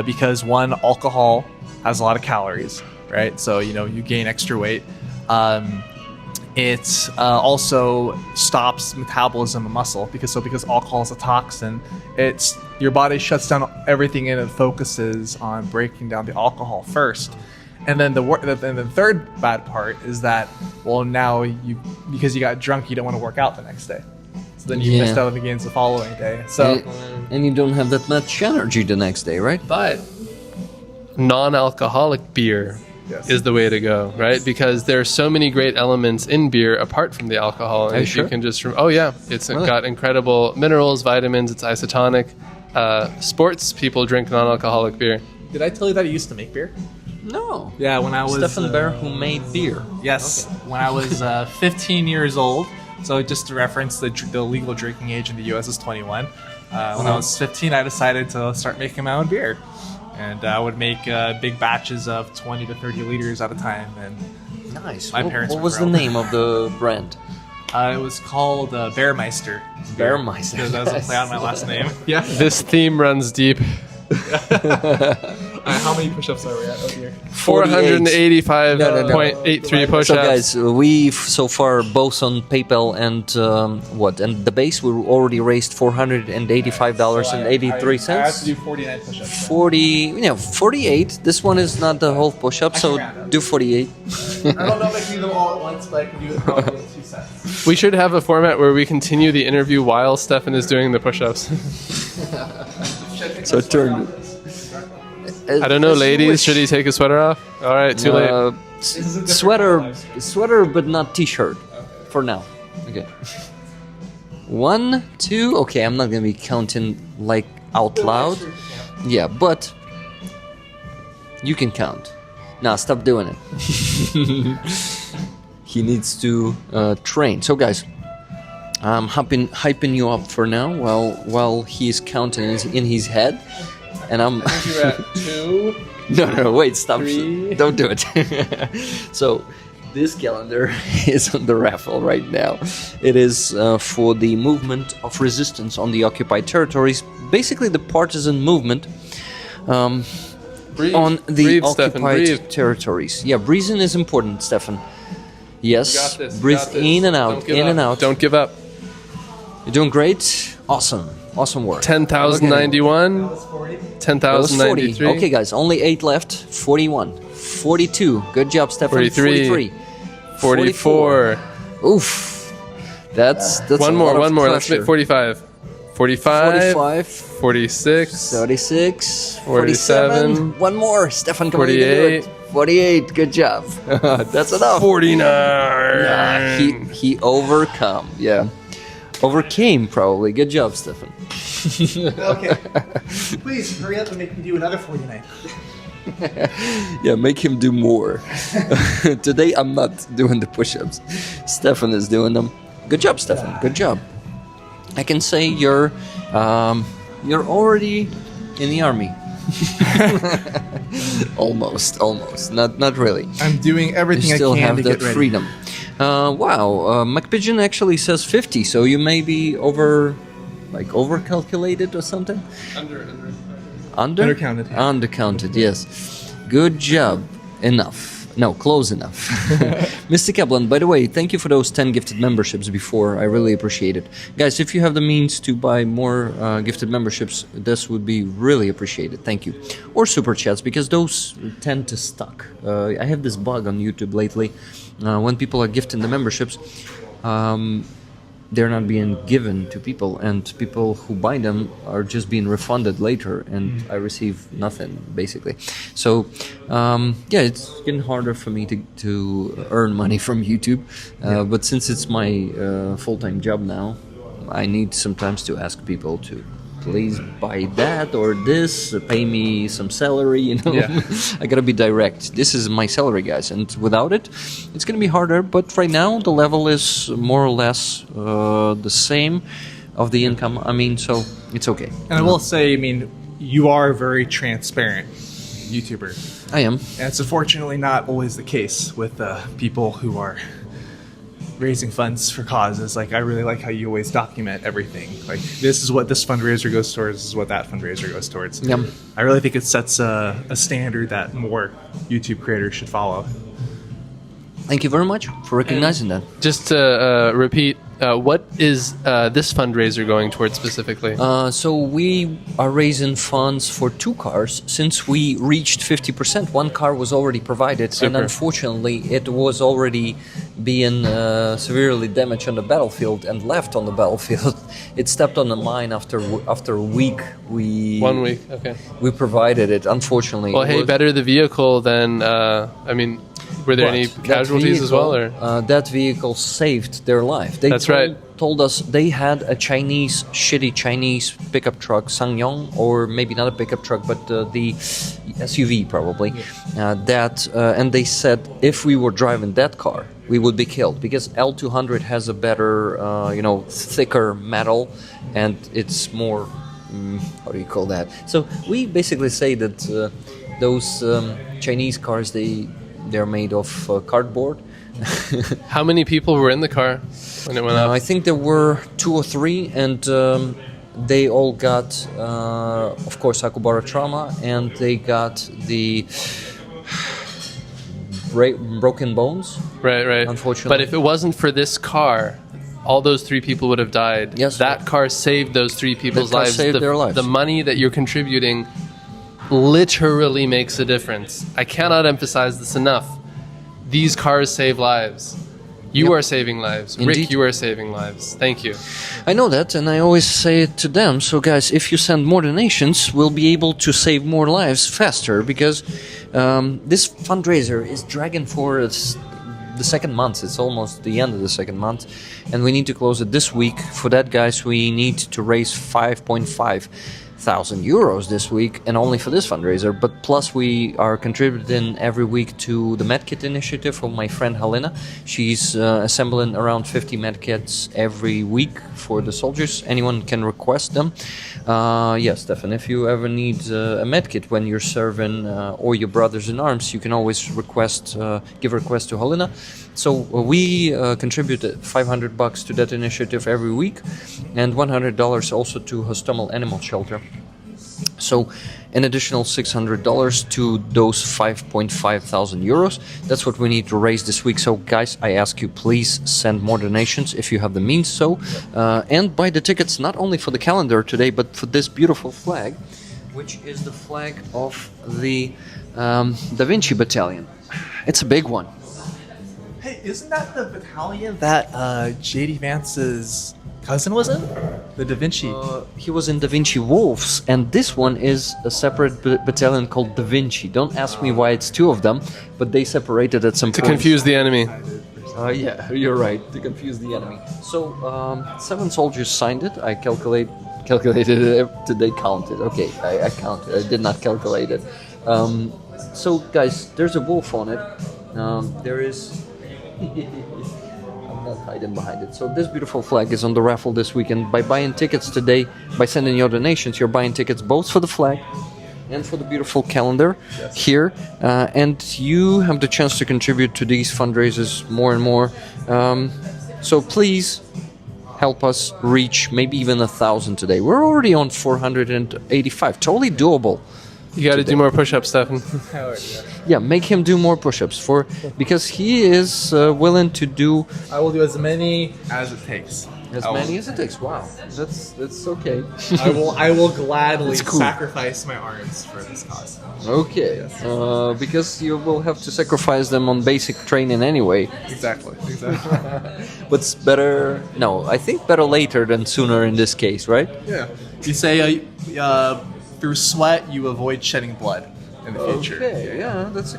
because one, alcohol has a lot of calories, right? So you gain extra weight. It also stops metabolism of muscle because alcohol is a toxin. Your body shuts down everything and it focuses on breaking down the alcohol first. And then the third bad part is that, well, now because you got drunk, you don't want to work out the next day. So then you missed out on the gains the following day. So and you don't have that much energy the next day, right? But non-alcoholic beer is the way to go, right? Because there are so many great elements in beer apart from the alcohol. And if you can just, it's got incredible minerals, vitamins, it's isotonic. Sports people drink non-alcoholic beer. Did I tell you that I used to make beer? No. Yeah, when I was Steffen Berr, who made beer. Yes, when I was 15 years old. So just to reference, the legal drinking age in the U.S. is 21. When I was 15, I decided to start making my own beer. And I would make big batches of 20 to 30 liters at a time. And Nice. My parents What were was the thrilled. name of the brand? it was called Bearmeister. Bearmeister. Because that was a play on my last name. Yeah. This theme runs deep. How many push-ups are we at? Oh dear. 485.83 push-ups. So guys, we've so far both on PayPal and and the base we already raised $485.83. I have to do 49 push-ups. 48. This one is not the whole push-up, so do 48. I don't know if I can do them all at once, but I can do it probably in 2 sets. We should have a format where we continue the interview while Stefan is doing the push-ups. So turn. I don't know, ladies. Should he take his sweater off? All right, too late. Sweater, but not t-shirt for now. Okay. 1, 2. Okay, I'm not gonna be counting like out loud. Yeah, but you can count. Nah, stop doing it. He needs to train. So, guys, I'm hyping you up for now while he's counting in his head. And I'm. You're at 2. No, wait, stop. 3. Don't do it. So, this calendar is on the raffle right now. It is for the movement of resistance on the occupied territories, basically the partisan movement on the occupied territories. Yeah, breathing is important, Stefan. Yes, You got this. breathe You got this. in and out, Don't give in up. and out. Don't give up. You're doing great. Awesome work. 10,091. That was 40. 10,093. Okay, guys, only 8 left. 41. 42. Good job, Stefan. 43. 43. 44. Oof. That's one a more, lot of one more. Let's pressure. make 45. 45. 45. 46. 36. 47. 47. One more. Stefan, come on, you can do it. 48. Good job. That's enough. 49. Yeah, he overcome. Yeah. Overcame, probably. Good job, Stefan. Okay. Please hurry up and make me do another 49. Yeah, make him do more. Today I'm not doing the push-ups. Stefan is doing them. Good job, Stefan. Good job. I can say you're already in the army. almost. Not really. I'm doing everything You I still can have to that get ready. freedom. Wow, McPigeon actually says 50, so you may be overcalculated or something. Undercounted, yeah. Undercounted, yes. Good job. Enough. No, close enough. Mr. Kaplan, by the way, thank you for those 10 gifted memberships before. I really appreciate it. Guys, if you have the means to buy more gifted memberships, this would be really appreciated. Thank you. Or super chats, because those tend to stuck. I have this bug on YouTube lately. When people are gifting the memberships, they're not being given to people, and people who buy them are just being refunded later, and I receive nothing, basically. So, yeah, it's getting harder for me to earn money from YouTube, but since it's my full-time job now, I need sometimes to ask people to please buy that or this, pay me some salary, you know. Yeah. I gotta be direct. This is my salary, guys, and without it, it's gonna be harder. But right now, the level is more or less the same of the income. I mean, so it's okay. And I will say, I mean, you are a very transparent YouTuber. I am. And it's unfortunately not always the case with people who are raising funds for causes. Like, I really like how you always document everything. Like, this is what this fundraiser goes towards, this is what that fundraiser goes towards. Yep. I really think it sets a standard that more YouTube creators should follow. Thank you very much for recognizing that. Just to repeat, what is this fundraiser going towards specifically? So we are raising funds for 2 cars. Since we reached 50%, 1 car was already provided, and Super. unfortunately it was already being severely damaged on the battlefield and left on the battlefield. It stepped on the mine after a week. 1 week, okay. We provided it. Unfortunately, Well, it hey, was- better the vehicle than, were there any But casualties as well? Or? That vehicle saved their life. They That's right. told us they had a shitty Chinese pickup truck, SsangYong, or maybe not a pickup truck, but the SUV probably. And they said if we were driving that car, we would be killed, because L200 has a better, thicker metal, and it's more, how do you call that? So we basically say that those Chinese cars, they're made of cardboard. How many people were in the car when it went up? I think there were 2 or 3, and they all got, of course, Akubara trauma, and they got the broken bones. Right. Unfortunately. But if it wasn't for this car, all those 3 people would have died. Yes. That car saved those 3 people's That car lives. saved their lives. The money that you're contributing literally makes a difference. I cannot emphasize this enough. These cars save lives. You Yep. are saving lives. Indeed. Rick, you are saving lives. Thank you. I know that, and I always say it to them. So, guys, if you send more donations, we'll be able to save more lives faster, because this fundraiser is dragging for the second month. It's almost the end of the second month, and we need to close it this week. For that, guys, we need to raise 5,500 euros this week, and only for this fundraiser. But plus, we are contributing every week to the medkit initiative of my friend Helena. She's assembling around 50 medkits every week for the soldiers. Anyone can request them. Yes, Stefan, if you ever need a medkit when you're serving or your brothers in arms, you can always give a request to Helena. So we contribute $500 to that initiative every week, and $100 also to Hostomel Animal Shelter. So an additional $600 to those 5,500 euros. That's what we need to raise this week. So guys, I ask you, please send more donations if you have the means so. And buy the tickets not only for the calendar today, but for this beautiful flag, which is the flag of the Vinci Battalion. It's a big one. Hey, isn't that the battalion that J.D. Vance's cousin was in? The Da Vinci. He was in Da Vinci Wolves, and this one is a separate battalion called Da Vinci. Don't ask me why it's two of them, but they separated at some To point. confuse the enemy. Yeah, you're right. To confuse the enemy. So 7 soldiers signed it. I calculated it. Did they count it? Okay, I counted. I did not calculate it. So guys, there's a wolf on it. There is. I'm not hiding behind it. So this beautiful flag is on the raffle this weekend. By buying tickets today, by sending your donations, you're buying tickets both for the flag and for the beautiful calendar here, and you have the chance to contribute to these fundraisers more and more. So please help us reach maybe even 1,000 today. We're already on 485. Totally doable. You got to do more push-ups, Stefan. Yeah, make him do more push-ups because he is willing to do I will do as many as it takes. as many as it takes. Wow, that's okay. I will gladly It's cool. sacrifice my arms for this cause. Okay, because you will have to sacrifice them on basic training anyway. Exactly. What's better? No, I think better later than sooner in this case, right? Yeah. You say through sweat you avoid shedding blood in the future. Okay, yeah, that's a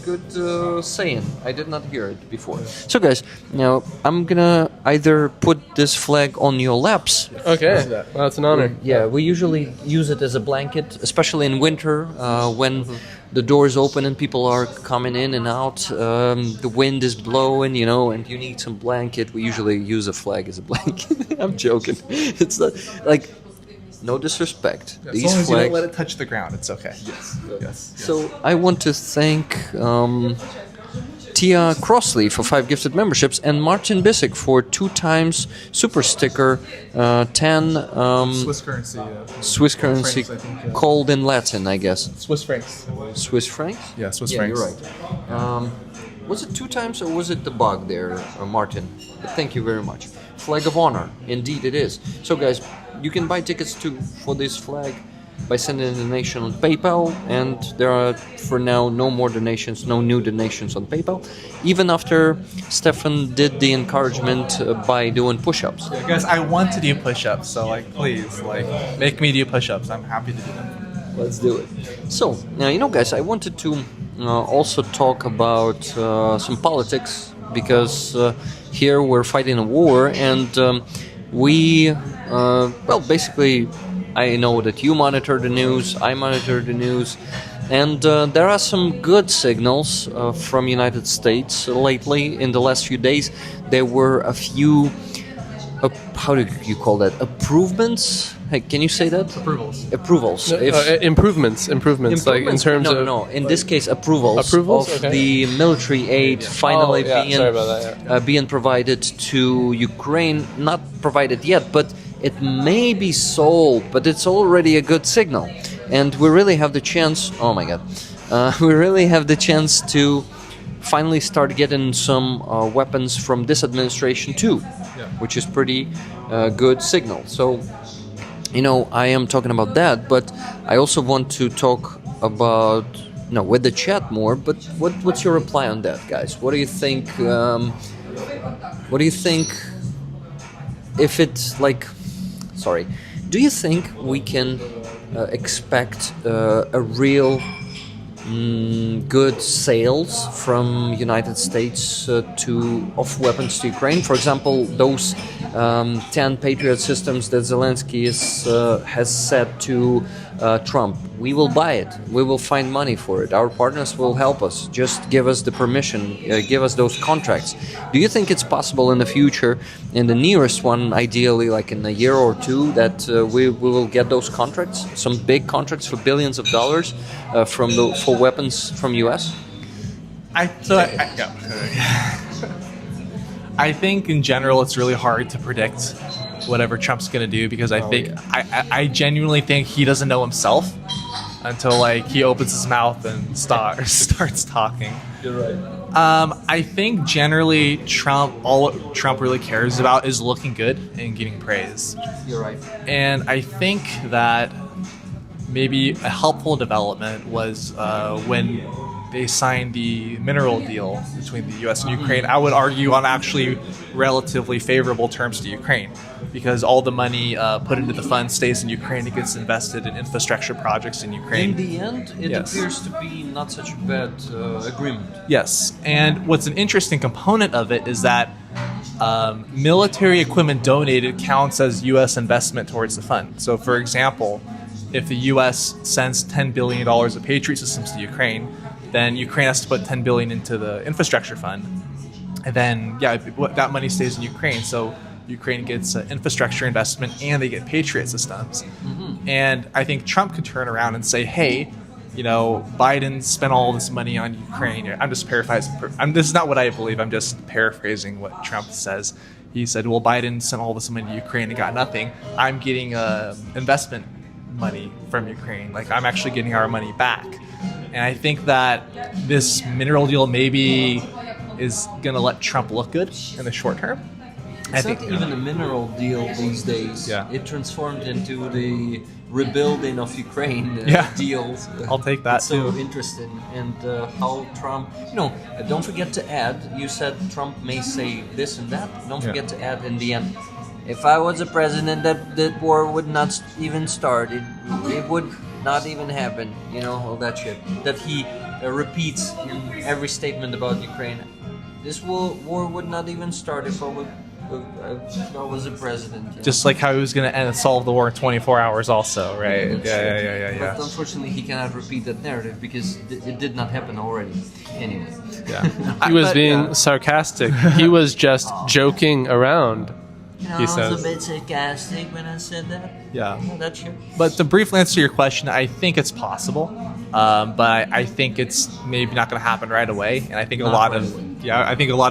good saying. I did not hear it before. So guys, now I'm gonna either put this flag on your laps. Okay. Well, that's an honor. Yeah, we usually use it as a blanket, especially in winter when the doors open and people are coming in and out. The wind is blowing, and you need some blanket. We usually use a flag as a blanket. I'm joking. It's not like. No disrespect. As These long as you flags. don't let it touch the ground, it's okay. Yes. So I want to thank Tia Crossley for 5 gifted memberships and Martin Bissek for 2 times super sticker 10 Swiss currency. Swiss currency francs, I think, called in Latin, I guess. Swiss francs. Swiss francs? Yeah, Swiss Yeah, francs. you're right. Was it 2 times or was it the bug there, Martin? Thank you very much. Flag of honor. Indeed it is. So guys, you can buy tickets for this flag by sending a donation on PayPal, and there are for now no more donations, no new donations on PayPal, even after Stefan did the encouragement by doing push-ups. Yeah, guys, I want to do push-ups, so please, make me do push-ups. I'm happy to do them. Let's do it. So, now, guys, I wanted to also talk about some politics, because here we're fighting a war, and basically, I know that you monitor the news, I monitor the news, and there are some good signals from United States lately. In the last few days, there were a few, how do you call that, improvements? Hey, can you say that? Approvals. Improvements, like in terms of... No, in this case, approvals of Okay. the military aid finally sorry about that, being provided to Ukraine. Not provided yet, but it may be sold, but it's already a good signal. And we really have the chance, oh my god, we really have the chance to finally start getting some weapons from this administration too, which is pretty good signal. So, I am talking about that, but I also want to talk about, with the chat more, but what's your reply on that, guys? What do you think, if it's do you think we can expect a real good sales from United States of weapons to Ukraine? For example, those 10 Patriot systems that Zelenskyy has said to Trump. We will buy it. We will find money for it. Our partners will help us. Just give us the permission. Give us those contracts. Do you think it's possible in the future, in the nearest one, ideally like in a year or two, that we will get those contracts? Some big contracts for billions of dollars for weapons from US? I think in general it's really hard to predict whatever Trump's going to do, because I genuinely think he doesn't know himself until he opens his mouth and starts talking. You're right. I think generally all Trump really cares about is looking good and getting praise. You're right. And I think that maybe a helpful development was when they signed the mineral deal between the U.S. and Ukraine, I would argue on actually relatively favorable terms to Ukraine, because all the money put into the fund stays in Ukraine. It gets invested in infrastructure projects in Ukraine. In the end, it appears to be not such a bad agreement. Yes, and what's an interesting component of it is that military equipment donated counts as U.S. investment towards the fund. So, for example, if the U.S. sends $10 billion of Patriot systems to Ukraine, then Ukraine has to put $10 billion into the infrastructure fund. And then, that money stays in Ukraine. So Ukraine gets infrastructure investment and they get Patriot systems. Mm-hmm. And I think Trump could turn around and say, hey, Biden spent all this money on Ukraine. I'm just paraphrasing. This is not what I believe. I'm just paraphrasing what Trump says. He said, well, Biden sent all this money to Ukraine and got nothing. I'm getting investment money from Ukraine. Like, I'm actually getting our money back. And I think that this mineral deal maybe is going to let Trump look good in the short term. It's not even a mineral deal these days. Yeah. It transformed into the rebuilding of Ukraine deals. I'll take that too. So interesting. And how Trump, don't forget to add, you said Trump may say this and that. Don't forget to add in the end, if I was a president, that war would not even start. It would not even happen. All that shit that he repeats in every statement about Ukraine. This war would not even start if I was a president. Just like how he was going to solve the war in 24 hours also, right? Yeah. But unfortunately, he cannot repeat that narrative because it did not happen already. Anyway. Yeah. He was being sarcastic. He was just joking around. I was a bit sarcastic when I said that. Yeah. That's true. But to briefly answer your question, I think it's possible. But I think it's maybe not going to happen right away. And I think a lot of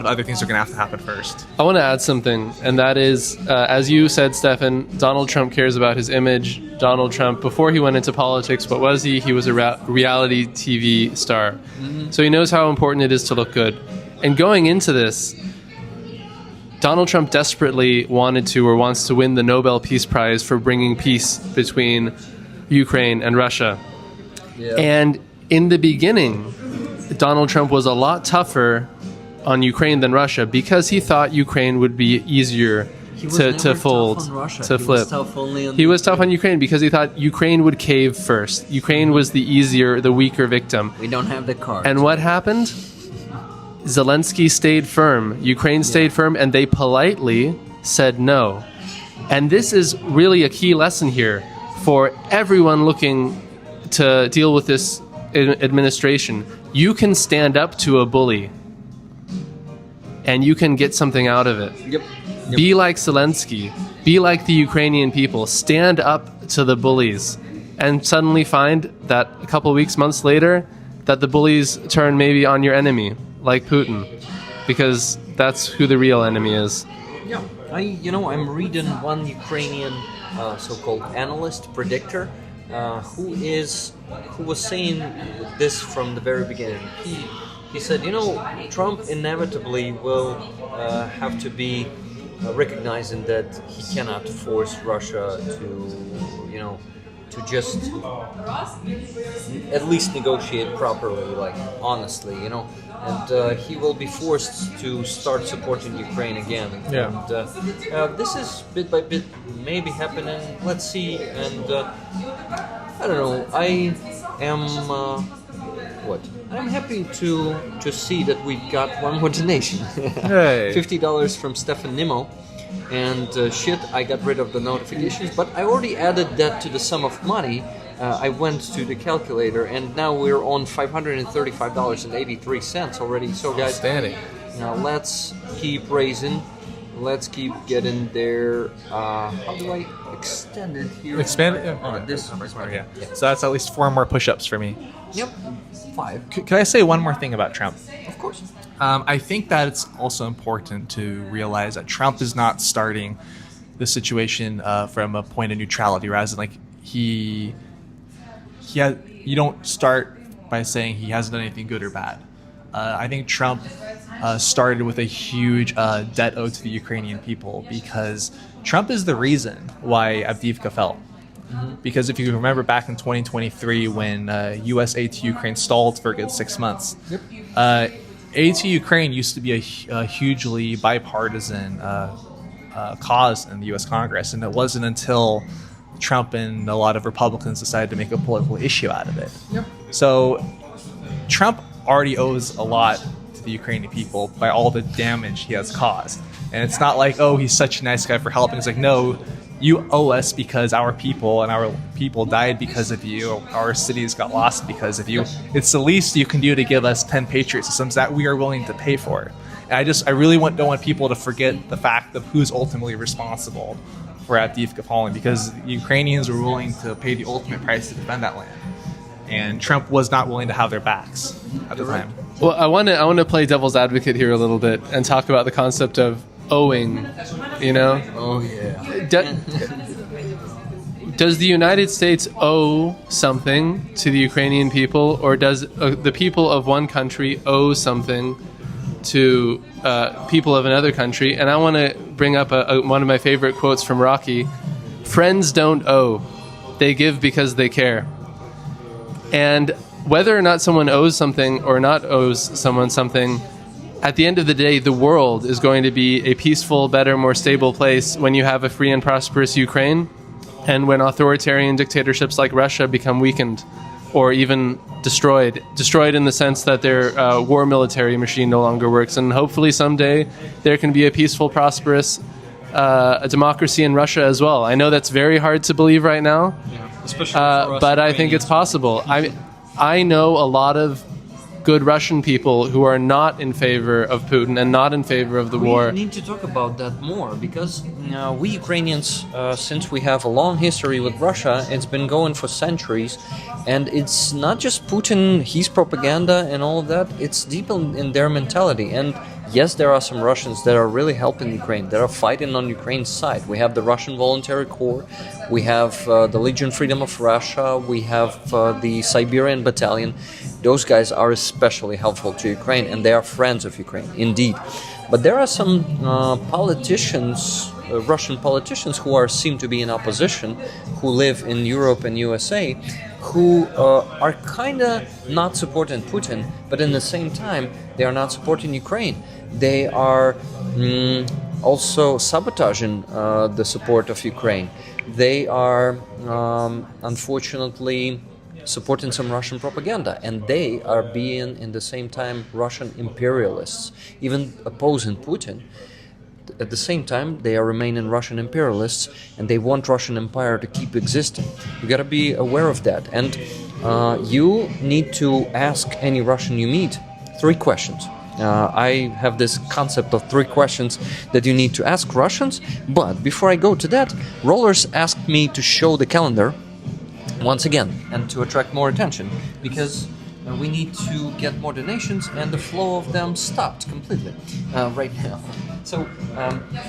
other things are going to have to happen first. I want to add something, and that is, as you said, Stefan, Donald Trump cares about his image. Donald Trump, before he went into politics, what was he? He was a reality TV star. Mm-hmm. So he knows how important it is to look good. And going into this, Donald Trump desperately wants to win the Nobel Peace Prize for bringing peace between Ukraine and Russia. Yeah. And in the beginning, Donald Trump was a lot tougher on Ukraine than Russia because he thought Ukraine would be easier to fold, to flip. He was tough on Ukraine because he thought Ukraine would cave first. Ukraine was the weaker victim. We don't have the cards. And what happened? Zelenskyy stayed firm, Ukraine stayed firm, and they politely said no. And this is really a key lesson here for everyone looking to deal with this administration. You can stand up to a bully, and you can get something out of it. Yep. Be like Zelenskyy. Be like the Ukrainian people. Stand up to the bullies, and suddenly find that a couple weeks, months later, that the bullies turn maybe on your enemy, like Putin, because that's who the real enemy is. Yeah, I'm reading one Ukrainian so-called analyst predictor who was saying this from the very beginning. He said, Trump inevitably will have to be recognizing that he cannot force Russia to just at least negotiate properly, like honestly, and he will be forced to start supporting Ukraine again. Yeah. And this is bit by bit maybe happening. Let's see. And I don't know. I am I'm happy to see that we got one more donation. Hey. $50 from Stefan Nimo. And I got rid of the notifications, but I already added that to the sum of money. I went to the calculator, and now we're on $535.83 already. So, guys, outstanding. Now let's keep raising. Let's keep getting there. How do I extend it here? Expand it? Yeah. This. Yeah. So that's at least 4 more push-ups for me. Yep. 5. Can I say one more thing about Trump? Of course. I think that it's also important to realize that Trump is not starting the situation from a point of neutrality, rather than you don't start by saying he hasn't done anything good or bad. I think Trump started with a huge debt owed to the Ukrainian people because Trump is the reason why Avdiivka fell. Because if you remember back in 2023 when U.S. aid to Ukraine stalled for a good 6 months, aid to Ukraine used to be a hugely bipartisan cause in the U.S. Congress, and it wasn't until Trump and a lot of Republicans decided to make a political issue out of it. So Trump already owes a lot to the Ukrainian people by all the damage he has caused. And it's not like, oh, he's such a nice guy for helping. It's like, no, you owe us because our people died because of you. Our cities got lost because of you. It's the least you can do to give us 10 Patriot systems that we are willing to pay for. And I really don't want people to forget the fact of who's ultimately responsible for Avdiivka falling, because the Ukrainians were willing to pay the ultimate price to defend that land. And Trump was not willing to have their backs at the time. Well, I want to play devil's advocate here a little bit and talk about the concept of owing, you know? Oh, yeah. Does the United States owe something to the Ukrainian people, or does the people of one country owe something to people of another country? And I want to bring up one of my favorite quotes from Rocky: "Friends don't owe, they give because they care." And whether or not someone owes something or not owes someone something, at the end of the day, the world is going to be a peaceful, better, more stable place when you have a free and prosperous Ukraine, and when authoritarian dictatorships like Russia become weakened or even destroyed in the sense that their war military machine no longer works. And hopefully someday there can be a peaceful, prosperous a democracy in Russia as well. I know that's very hard to believe right now, Especially for us but I think it's possible. I know a lot of good Russian people who are not in favor of Putin and not in favor of the war. We need to talk about that more, because we Ukrainians, since we have a long history with Russia, it's been going for centuries, and it's not just Putin, his propaganda and all of that, it's deep in their mentality. And yes, there are some Russians that are really helping Ukraine, that are fighting on Ukraine's side. We have the Russian Voluntary Corps, we have the Legion Freedom of Russia, we have the Siberian Battalion. Those guys are especially helpful to Ukraine, and they are friends of Ukraine, indeed. But there are some politicians, Russian politicians, who seem to be in opposition, who live in Europe and USA, who are kind of not supporting Putin, but in the same time, they are not supporting Ukraine. They are also sabotaging the support of Ukraine. They are, unfortunately, supporting some Russian propaganda, and they are being, in the same time, Russian imperialists, even opposing Putin. At the same time, they are remaining Russian imperialists, and they want Russian Empire to keep existing. You gotta be aware of that, and you need to ask any Russian you meet 3 questions. I have this concept of 3 questions that you need to ask Russians, but before I go to that, Rollers asked me to show the calendar once again, and to attract more attention, because we need to get more donations, and the flow of them stopped completely right now. So,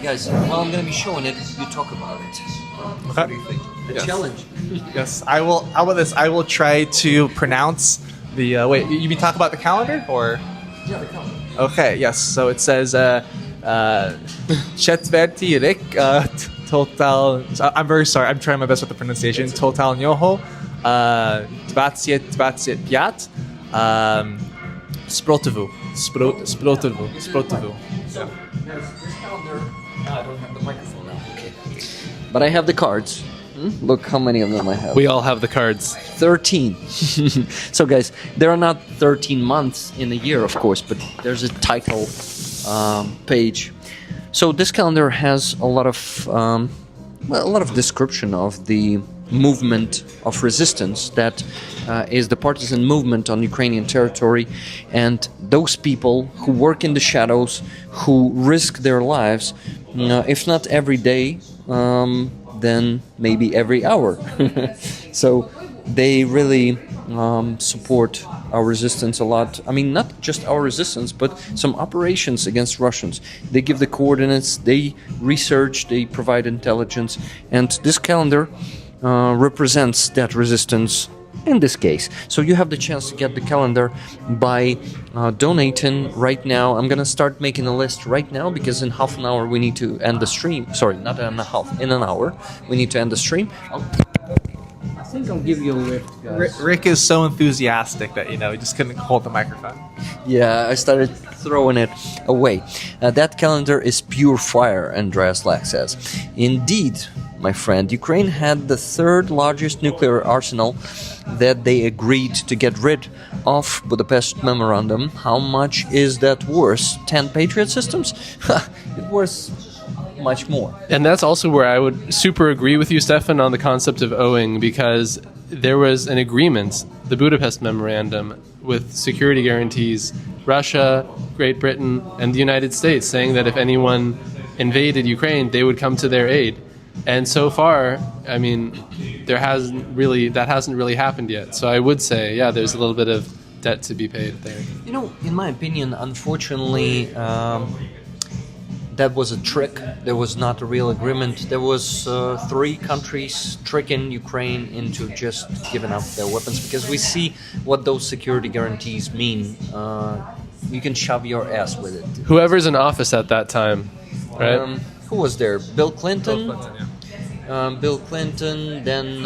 guys, while I'm going to be showing it, you talk about it. What do you think? The challenge. Yes, I will. How about this? I will try to pronounce the. Wait, you mean talk about the calendar or? Yeah, the calendar. Okay. Yes. So it says Четвертый рік, total. I'm very sorry. I'm trying my best with the pronunciation. Total нього 20-25 спротиву. So, this calendar. I don't have the microphone now. Okay. But I have the cards. Look how many of them I have. We all have the cards. 13. So, guys, there are not 13 months in a year, of course, but there's a title page. So this calendar has a lot of description of the movement of resistance that is the partisan movement on Ukrainian territory, and those people who work in the shadows, who risk their lives, if not every day, then maybe every hour. So they really support our resistance a lot. I mean, not just our resistance, but some operations against Russians. They give the coordinates, they research, they provide intelligence, and this calendar represents that resistance in this case. So you have the chance to get the calendar by donating right now. I'm gonna start making a list right now, because in half an hour we need to end the stream. Sorry, not in a half, in an hour we need to end the stream. think I'll give you a lift, guys. Rick is so enthusiastic that, he just couldn't hold the microphone. Yeah, I started throwing it away. That calendar is pure fire, Andreas Lack says. Indeed, my friend, Ukraine had the third largest nuclear arsenal that they agreed to get rid of Budapest Memorandum. How much is that worth? 10 Patriot systems? It worth much more. And that's also where I would super agree with you, Stefan, on the concept of owing, because there was an agreement, the Budapest Memorandum, with security guarantees, Russia, Great Britain, and the United States, saying that if anyone invaded Ukraine, they would come to their aid. And so far, I mean, that hasn't really happened yet. So I would say, yeah, there's a little bit of debt to be paid there. In my opinion, unfortunately, that was a trick. There was not a real agreement. There was 3 countries tricking Ukraine into just giving up their weapons, because we see what those security guarantees mean. You can shove your ass with it. Whoever's in office at that time, right? Who was there? Bill Clinton? Bill Clinton, yeah. Bill Clinton, then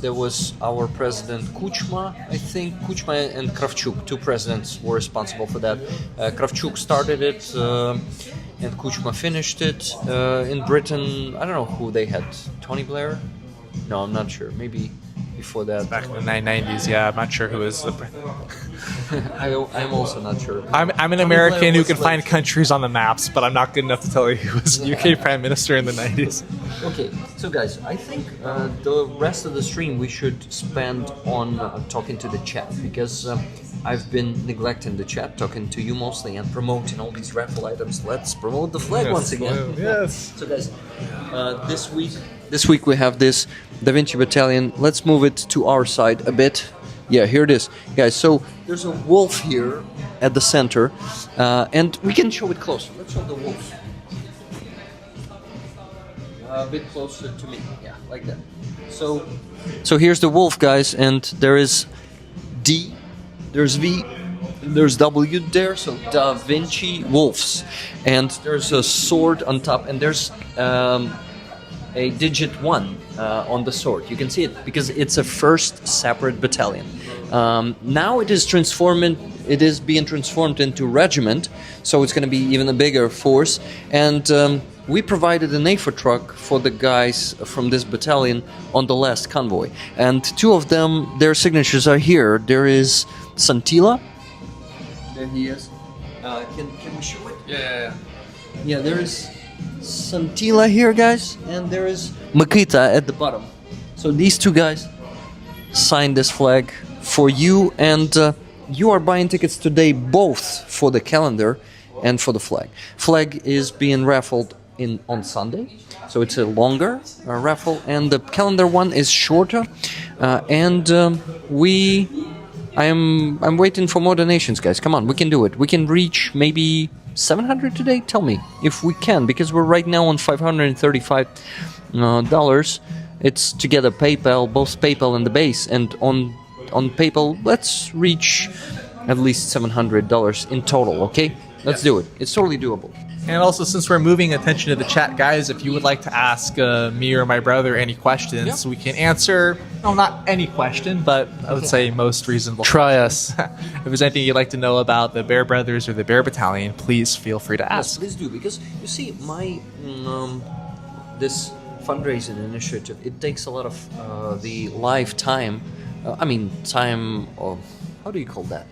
there was our president Kuchma, I think. Kuchma and Kravchuk, 2 presidents were responsible for that. Kravchuk started it, and Kuchma finished it. In Britain, I don't know who they had. Tony Blair? No, I'm not sure. Maybe before that. Back in the 1990s, yeah, I'm not sure who was the... I'm also not sure. I'm an American who can find countries on the maps, but I'm not good enough to tell you who was the UK Prime Minister in the 90s. Okay, so guys, I think the rest of the stream we should spend on talking to the chat, because I've been neglecting the chat, talking to you mostly, and promoting all these raffle items. Let's promote the flag once again. Yes. So guys, this week we have this Da Vinci Battalion. Let's move it to our side a bit. Yeah, here it is. Guys, so there's a wolf here at the center, and we can show it closer. Let's show the wolf. A bit closer to me. Yeah, like that. So here's the wolf, guys, and there is D, there's V, there's W there, so Da Vinci Wolves. And there's a sword on top, and there's a digit 1 on the sword. You can see it because it's a first separate battalion. Now it is being transformed into regiment, so it's going to be even a bigger force. And we provided an AFA truck for the guys from this battalion on the last convoy. And 2 of them, their signatures are here. There is Santila. There he is. Can we show it? Yeah. Yeah, there is Santila here, guys, and there is Makita at the bottom. So these 2 guys signed this flag for you, and you are buying tickets today both for the calendar and for the flag. Flag is being raffled on Sunday, so it's a longer raffle, and the calendar one is shorter. I'm waiting for more donations, guys. Come on, we can do it. We can reach maybe 700 today. Tell me if we can, because we're right now on $535. It's together PayPal, both PayPal and the base, and on PayPal, let's reach at least $700 in total. Okay, let's do it. It's totally doable. And also, since we're moving attention to the chat, guys, if you would like to ask me or my brother any questions, we can answer, well, not any question, but I would say most reasonable. Try us. If there's anything you'd like to know about the Bear Brothers or the Bear Battalion, please feel free to ask. Yes, please do, because you see, my this fundraising initiative, it takes a lot of the lifetime. Time of, how do you call that?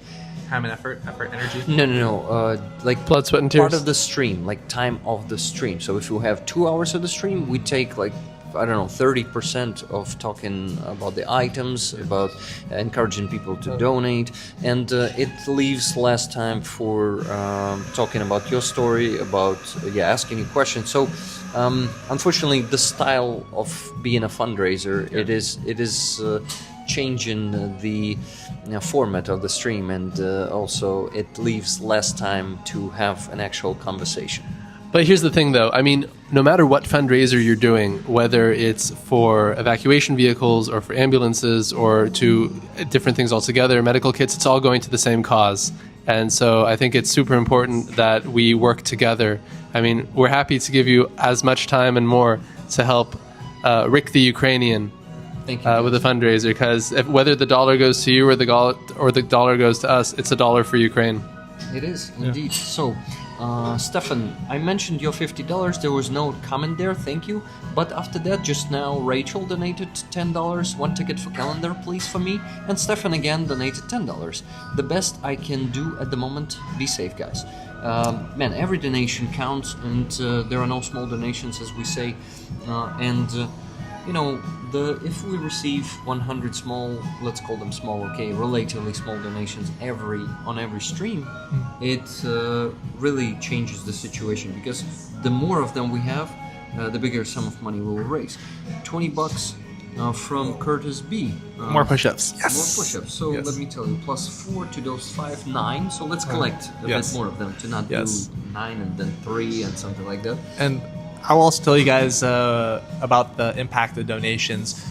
Time and effort, energy? No. Like blood, sweat, and tears. Part of the stream, like time of the stream. So if you have 2 hours of the stream, we take 30% of talking about the items, about encouraging people to donate, and it leaves less time for talking about your story, about asking you questions. So unfortunately, the style of being a fundraiser, it is changing the format of the stream, and also it leaves less time to have an actual conversation. But here's the thing, though. I mean, no matter what fundraiser you're doing, whether it's for evacuation vehicles or for ambulances or to different things altogether, medical kits, it's all going to the same cause. And so I think it's super important that we work together. I mean, we're happy to give you as much time and more to help Rick the Ukrainian Thank you, with the fundraiser, because whether the dollar goes to you or the dollar goes to us, it's a dollar for Ukraine. It is indeed. So, Stefan, I mentioned your $50. There was no comment there. Thank you. But after that, just now, Rachel donated $10. One ticket for calendar, please, for me. And Stefan again donated $10. The best I can do at the moment. Be safe, guys. Man, every donation counts, and there are no small donations, as we say. You know, if we receive 100 small, let's call them small, okay, relatively small donations on every stream, it really changes the situation, because the more of them we have, the bigger sum of money we will raise. $20 from Curtis B. More push-ups. Yes. More push-ups. So let me tell you, +4 to those 5, 9. So let's collect a bit more of them to not do 9 and then 3 and something like that. And I will also tell you guys about the impact of donations.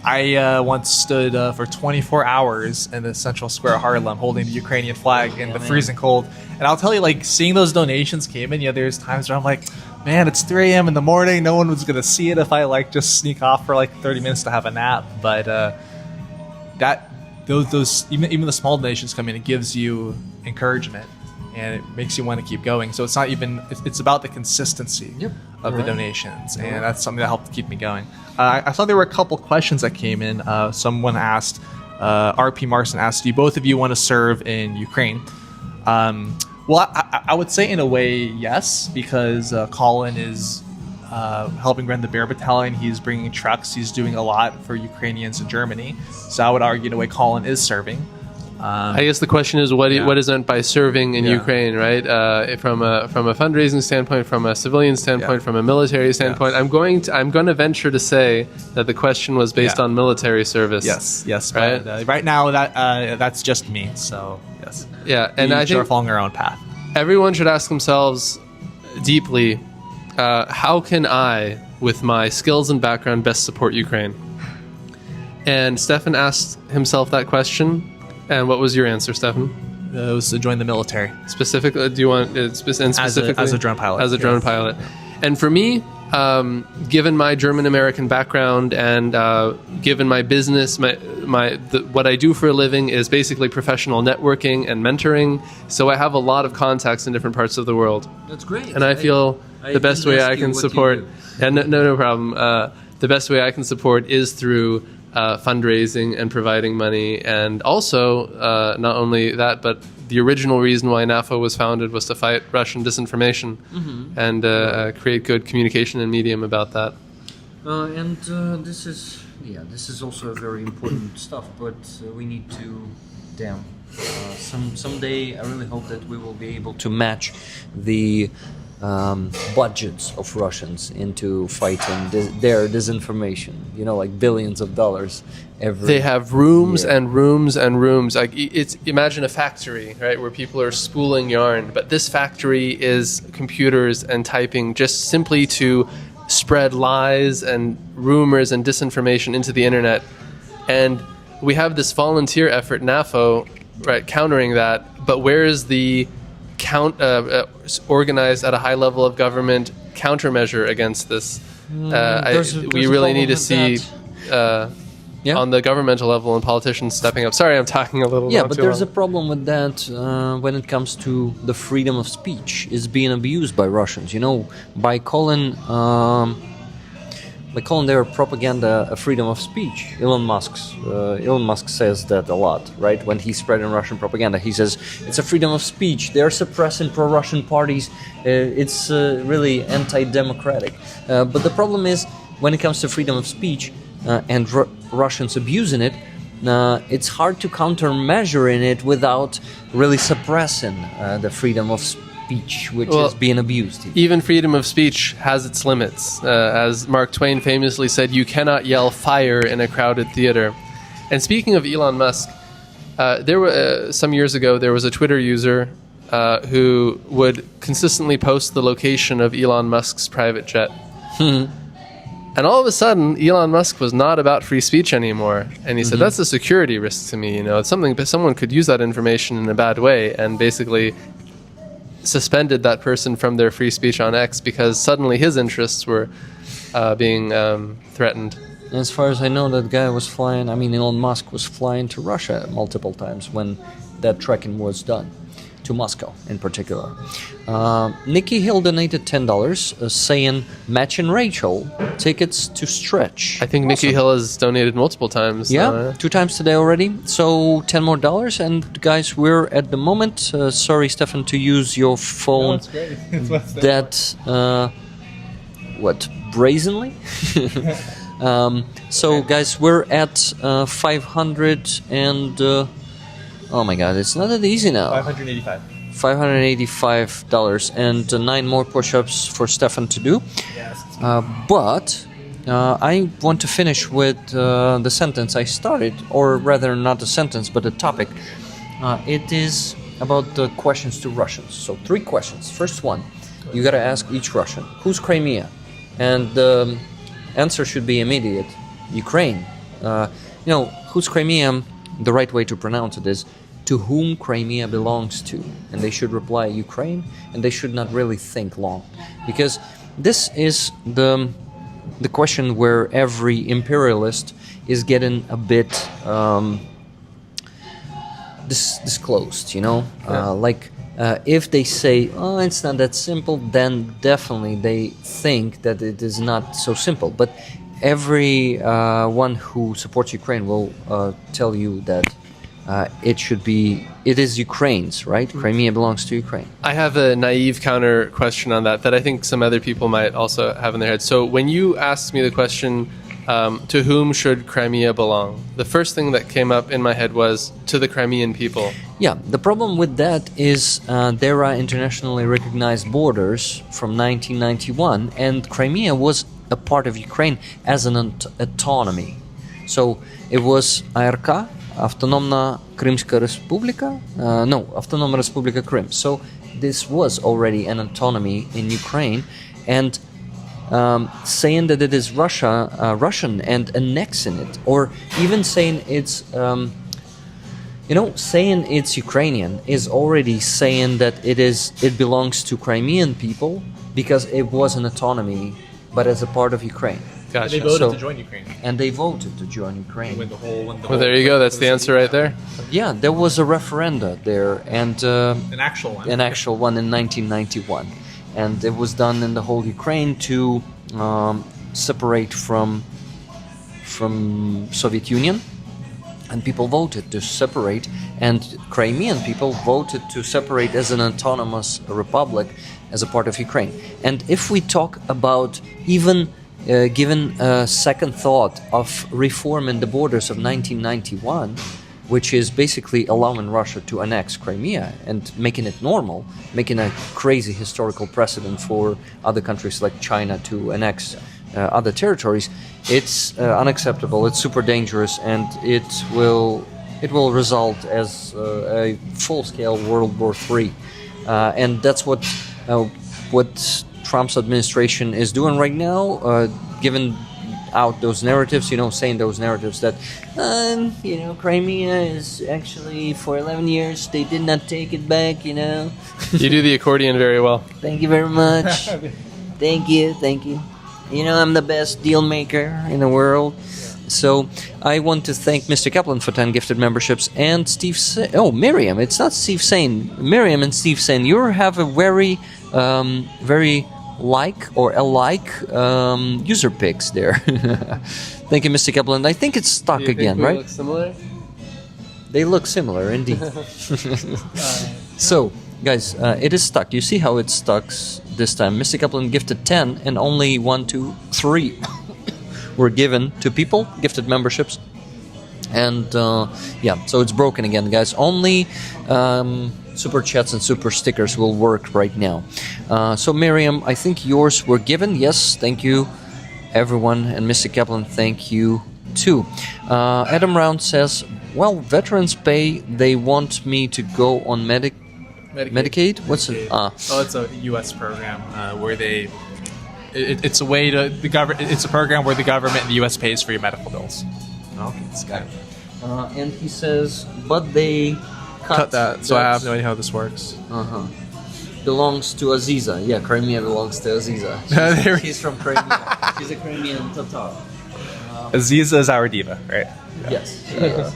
I once stood for 24 hours in the central square of Harlem holding the Ukrainian flag in the freezing cold. And I'll tell you, like, seeing those donations came in, there's times where I'm like, man, it's 3 a.m. in the morning. No one was going to see it if I, like, just sneak off for, like, 30 minutes to have a nap. But those even the small donations come in, it gives you encouragement. And it makes you want to keep going. So it's not even, it's about the consistency of the donations. And that's something that helped keep me going. I saw there were a couple questions that came in. Someone asked, RP Marson asked, do both of you want to serve in Ukraine? Well, I would say in a way, yes, because Colin is helping run the Bear Battalion. He's bringing trucks. He's doing a lot for Ukrainians in Germany. So I would argue in a way Colin is serving. I guess the question is what is meant by serving in Ukraine, right? From a fundraising standpoint, from a civilian standpoint, from a military standpoint. I'm going to venture to say that the question was based on military service. Yes. Right. But, right now, that's just me. So yes. Yeah, and I think we're following our own path. Everyone should ask themselves deeply, how can I, with my skills and background, best support Ukraine? And Stefan asked himself that question. And what was your answer, Stefan? It was to join the military. Specifically, do you want specifically as a drone pilot? As a drone pilot. And for me, given my German American background and given my business, what I do for a living is basically professional networking and mentoring. So I have a lot of contacts in different parts of the world. That's great. And I feel the best way I can support. And no problem. The best way I can support is through fundraising and providing money, and also not only that, but the original reason why NAFO was founded was to fight Russian disinformation and create good communication and medium about that. This is also a very important stuff, but we need to someday I really hope that we will be able to match the budgets of Russians into fighting their disinformation, like billions of dollars every They have rooms year. and rooms and rooms. Like imagine a factory, right, where people are spooling yarn, but this factory is computers and typing just simply to spread lies and rumors and disinformation into the internet. And we have this volunteer effort, NAFO, right, countering that, but where is the organized at a high level of government countermeasure against this? We really need to see on the governmental level and politicians stepping up. Sorry, I'm talking a little. Yeah, but there's a problem with that when it comes to the freedom of speech is being abused by Russians. By calling their propaganda a freedom of speech. Elon Musk says that a lot, right? When he's spreading Russian propaganda, he says it's a freedom of speech. They're suppressing pro-Russian parties. It's really anti-democratic. But the problem is when it comes to freedom of speech and Russians abusing it, it's hard to countermeasure in it without really suppressing the freedom of speech, which is being abused. Even freedom of speech has its limits. As Mark Twain famously said, you cannot yell fire in a crowded theater. And speaking of Elon Musk, there were some years ago, there was a Twitter user who would consistently post the location of Elon Musk's private jet. And all of a sudden, Elon Musk was not about free speech anymore. And he said, that's a security risk to me. It's something, but someone could use that information in a bad way, and basically suspended that person from their free speech on X because suddenly his interests were being threatened. As far as I know, that guy was flying. I mean, Elon Musk was flying to Russia multiple times when that trekking was done, to Moscow in particular. Nikki Hill donated $10, saying matching Rachel tickets to Stretch. I think Nikki Hill has donated multiple times. Yeah, 2 times today already. So $10 more. And guys, we're at the moment. Sorry, Stefan, to use your phone. No, it's great. It's what's there. That brazenly. So guys, we're at 500 and oh my god, it's not that easy now. $585 and 9 more push-ups for Stefan to do. Yes. But I want to finish with the sentence I started, or rather not the sentence but the topic. It is about the questions to Russians. So 3 questions. First one, you gotta ask each Russian, who's Crimea? And the answer should be immediate. Ukraine. Who's Crimea? The right way to pronounce it is to whom Crimea belongs to. And they should reply Ukraine, and they should not really think long. Because this is the question where every imperialist is getting a bit disclosed, if they say, oh, it's not that simple, then definitely they think that it is not so simple. But every one who supports Ukraine will tell you that it is Ukraine's, right? Crimea belongs to Ukraine. I have a naive counter question on that I think some other people might also have in their head. So when you asked me the question, to whom should Crimea belong? The first thing that came up in my head was to the Crimean people. Yeah, the problem with that is there are internationally recognized borders from 1991, and Crimea was a part of Ukraine as an autonomy. So it was ARK, Автономная Крымская Республика, Автономная Республика Крым. So this was already an autonomy in Ukraine, and saying that it is Russian and annexing it, or even saying it's saying it's Ukrainian is already saying that it belongs to Crimean people because it was an autonomy, but as a part of Ukraine. Gotcha. They voted to join Ukraine. And they voted to join Ukraine. Well, there you go. That's the answer right there. Yeah, there was a referenda there, and an actual one in 1991, and it was done in the whole Ukraine to separate from Soviet Union, and people voted to separate, and Crimean people voted to separate as an autonomous republic as a part of Ukraine. And if we talk about even given a second thought of reforming the borders of 1991, which is basically allowing Russia to annex Crimea and making it normal, making a crazy historical precedent for other countries like China to annex other territories, it's unacceptable, it's super dangerous, and it will result as a full-scale World War III. And that's what Trump's administration is doing right now, giving out those narratives, saying those narratives that, Crimea is actually for 11 years, they did not take it back, You do the accordion very well. Thank you very much. Thank you. I'm the best deal maker in the world. So I want to thank Mr. Kaplan for 10 gifted memberships, and Miriam. It's not Steve Sane. Miriam and Steve Sane, you have a very, very alike user picks there. Thank you, Mr. Kaplan. I think it's stuck again, right? Look similar? They look similar, indeed. So, guys, it is stuck. You see how it stuck this time. Mr. Kaplan gifted 10, and only 1, 2, 3 were given to people, gifted memberships. And so it's broken again, guys. Only super chats and super stickers will work right now. So Miriam, I think yours were given. Yes, thank you, everyone. And Mr. Kaplan, thank you too. Adam Round says, well, veterans pay, they want me to go on Medicaid? What's it? It's a U.S. program where it's a way to it's a program where the government and the U.S. pays for your medical bills. Okay, this guy. And he says, but they cut that. So I have no idea how this works. Belongs to Aziza. Yeah, Crimea belongs to Aziza. She's from Crimea. She's a Crimean Tatar. Aziza is our diva, right? Yes, she is.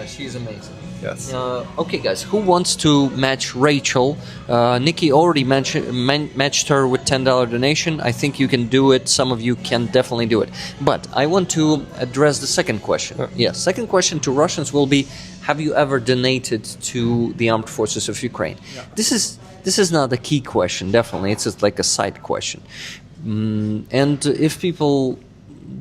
She's amazing. Yes. Okay, guys, who wants to match Rachel? Nikki already matched her with $10 donation. I think you can do it. Some of you can definitely do it. But I want to address the second question. Yes, second question to Russians will be, have you ever donated to the armed forces of Ukraine? Yeah. This is not a key question, definitely. It's just like a side question. And if people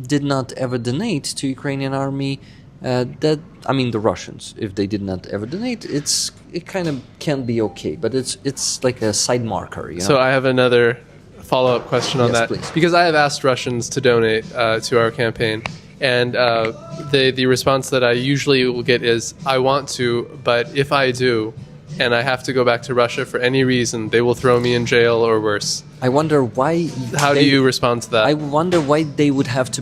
did not ever donate to Ukrainian army, the Russians, if they did not ever donate, it kind of can be okay, but it's like a side marker. You know? So I have another follow-up question on that, please. Because I have asked Russians to donate to our campaign, and the response that I usually will get is, I want to, but if I do, and I have to go back to Russia for any reason, they will throw me in jail or worse. I wonder why. How do you respond to that? I wonder why they would have to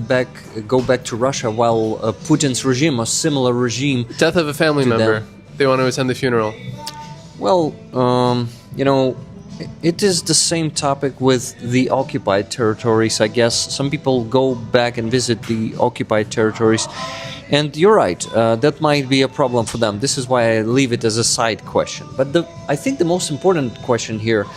go back to Russia while Putin's regime, a similar regime, death of a family member. They want to attend the funeral. Well, it is the same topic with the occupied territories. I guess some people go back and visit the occupied territories. And you're right, that might be a problem for them. This is why I leave it as a side question. But I think the most important question here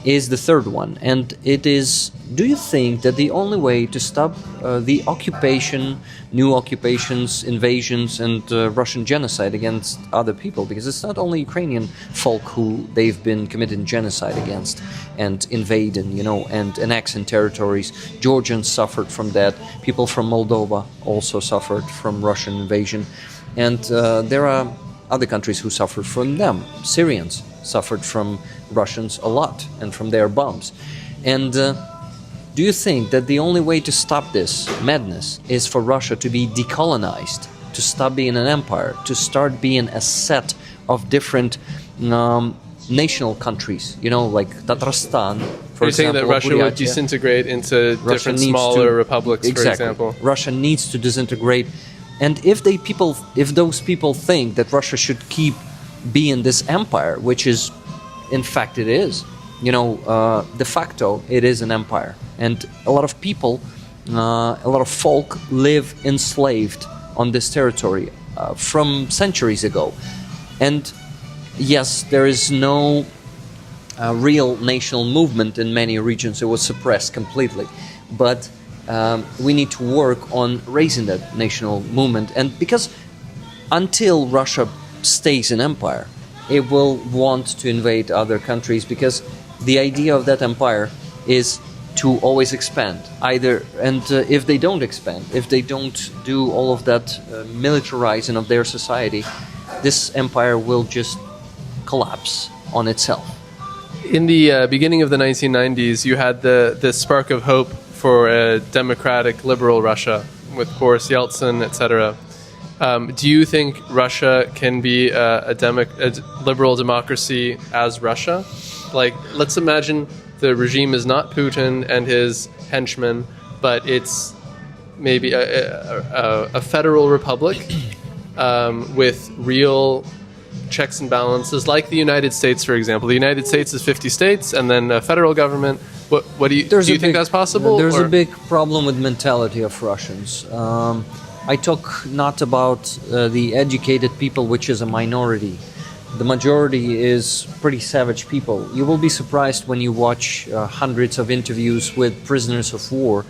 is the third one. And it is, do you think that the only way to stop the occupation, new occupations, invasions, and Russian genocide against other people, because it's not only Ukrainian folk who they've been committing genocide against and invading, and annexing territories. Georgians suffered from that. People from Moldova also suffered from Russian invasion. And there are other countries who suffered from them. Syrians suffered from Russians a lot and from their bombs. And do you think that the only way to stop this madness is for Russia to be decolonized, to stop being an empire, to start being a set of different national countries, like Tatarstan, for example? You're saying that Russia would disintegrate into different smaller republics, for example? Russia needs to disintegrate. And if those people think that Russia should keep being this empire, which is, in fact, it is, de facto, it is an empire. And a lot of people, a lot of folk live enslaved on this territory from centuries ago. And yes, there is no real national movement in many regions. It was suppressed completely. But we need to work on raising that national movement. And because until Russia stays an empire, it will want to invade other countries, because the idea of that empire is to always expand. If they don't expand, if they don't do all of that militarizing of their society, this empire will just collapse on itself. In the beginning of the 1990s, you had the spark of hope for a democratic, liberal Russia with Boris Yeltsin, etc. Do you think Russia can be a liberal democracy as Russia? Like, let's imagine the regime is not Putin and his henchmen, but it's maybe a federal republic with real checks and balances, like the United States, for example. The United States is 50 states, and then a federal government. What do you think that's possible? There's a big problem with mentality of Russians. I talk not about the educated people, which is a minority. The majority is pretty savage people. You will be surprised when you watch hundreds of interviews with prisoners of war,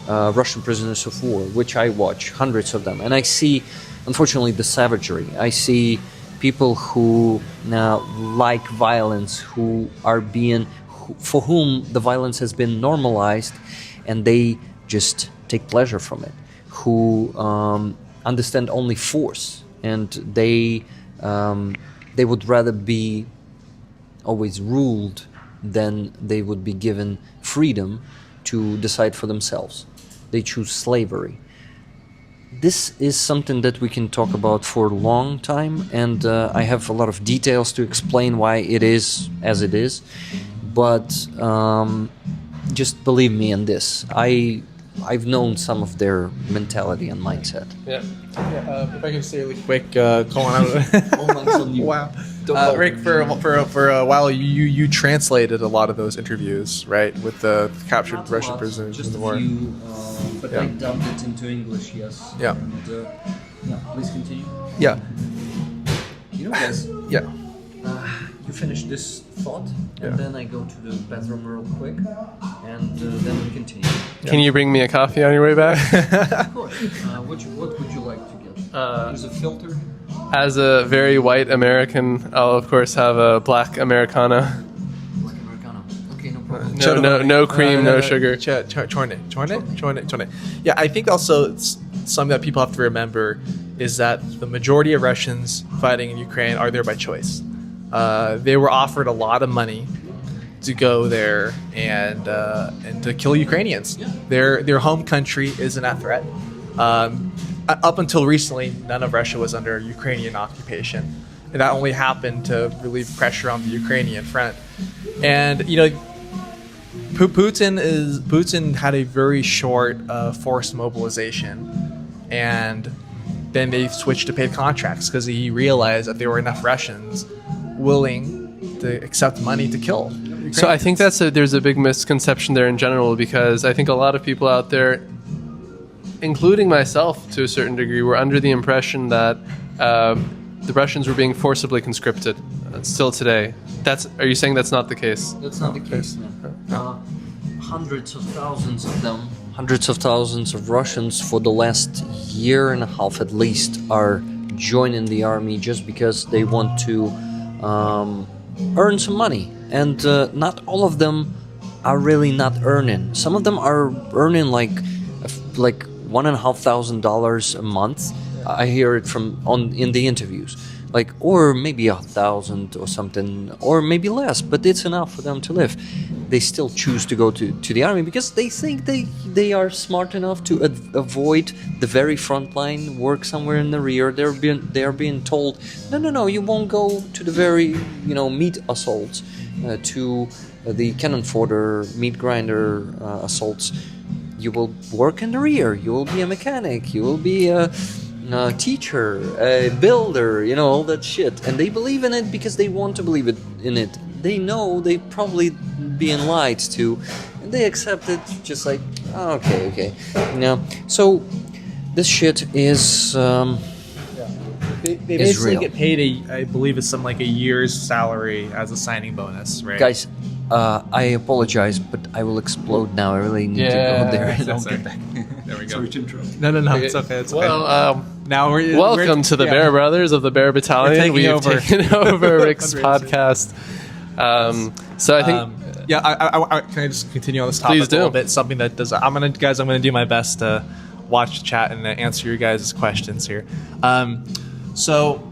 Russian prisoners of war, which I watch, hundreds of them. And I see, unfortunately, the savagery. I see people who like violence, for whom the violence has been normalized, and they just take pleasure from it, who understand only force, and they would rather be always ruled than they would be given freedom to decide for themselves. They choose slavery. This is something that we can talk about for a long time, and I have a lot of details to explain why it is as it is, but just believe me in this. I've known some of their mentality and mindset. Yeah. If I can say really quick, Colin, Wow. Rick, for a while, you translated a lot of those interviews, right, with the captured Russian prisoners in the war. But I dubbed it into English, yes. Yeah. And, please continue. Yeah. You know, guys, Yeah. you finish this thought, and Yeah. then I go to the bathroom real quick, and then we continue. Can you bring me a coffee on your way back? Of course. What would you like to get? There's a filter. As a very white American, I'll of course have a black Americana. Black Americano. Okay, no problem. No cream, no sugar. Chorne. Yeah, I think also it's something that people have to remember is that the majority of Russians fighting in Ukraine are there by choice. They were offered a lot of money to go there and to kill Ukrainians. Their home country isn't at threat. Up until recently, none of Russia was under Ukrainian occupation, and that only happened to relieve pressure on the Ukrainian front. And you know, Putin had a very short forced mobilization, and then they switched to paid contracts because he realized that there were enough Russians willing to accept money to kill Ukrainians. So I think there's a big misconception there in general, because I think a lot of people out there, including myself to a certain degree, were under the impression that the Russians were being forcibly conscripted. Still today. Are you saying that's not the case? That's not the case. No. Hundreds of thousands of them, hundreds of thousands of Russians for the last year and a half at least are joining the army just because they want to earn some money. And not all of them are really not earning. Some of them are earning like $1,500 a month. I hear it in the interviews, or maybe 1,000 or something, or maybe less, but it's enough for them to live. They still choose to go to the army because they think they are smart enough to avoid the very front line, work somewhere in the rear. They're being told, no, you won't go to the very meat assaults, to the cannon fodder, meat grinder assaults. You will work in the rear. You will be a mechanic. You will be a teacher, a builder, all that shit. And they believe in it because they want to believe in it. They know they probably being lied to, and they accept it just like, okay. So this shit is They basically get paid I believe it's something like a year's salary as a signing bonus, right? Guys, I apologize, but I will explode now. I really need to go there. That's Get back. There we go. Sorry to interrupt. No, it's okay. It's okay. Well, now welcome to the Bear Brothers of the Bear Battalion. We've taken over Rick's podcast. So I think... I can I just continue on this topic Please do. a little bit? Something that does. I'm gonna do my best to watch the chat and answer your guys' questions here. So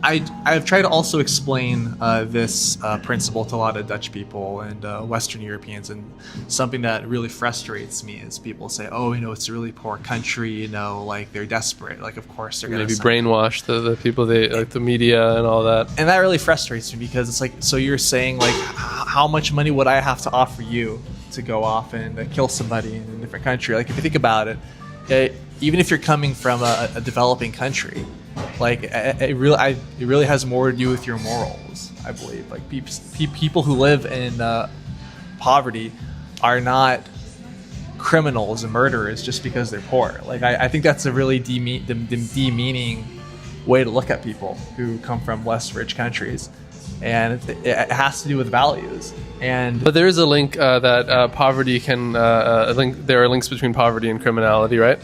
I've tried to also explain this principle to a lot of Dutch people and Western Europeans, and something that really frustrates me is people say, it's a really poor country, they're desperate, of course they're maybe brainwash the people, the media and all that. And that really frustrates me because it's so you're saying how much money would I have to offer you to go off and kill somebody in a different country? If you think about it, even if you're coming from a developing country, it really has more to do with your morals, I believe. People who live in poverty are not criminals and murderers just because they're poor. I think that's a really demeaning way to look at people who come from less rich countries, and it has to do with values. But there is a link that poverty can there are links between poverty and criminality, right?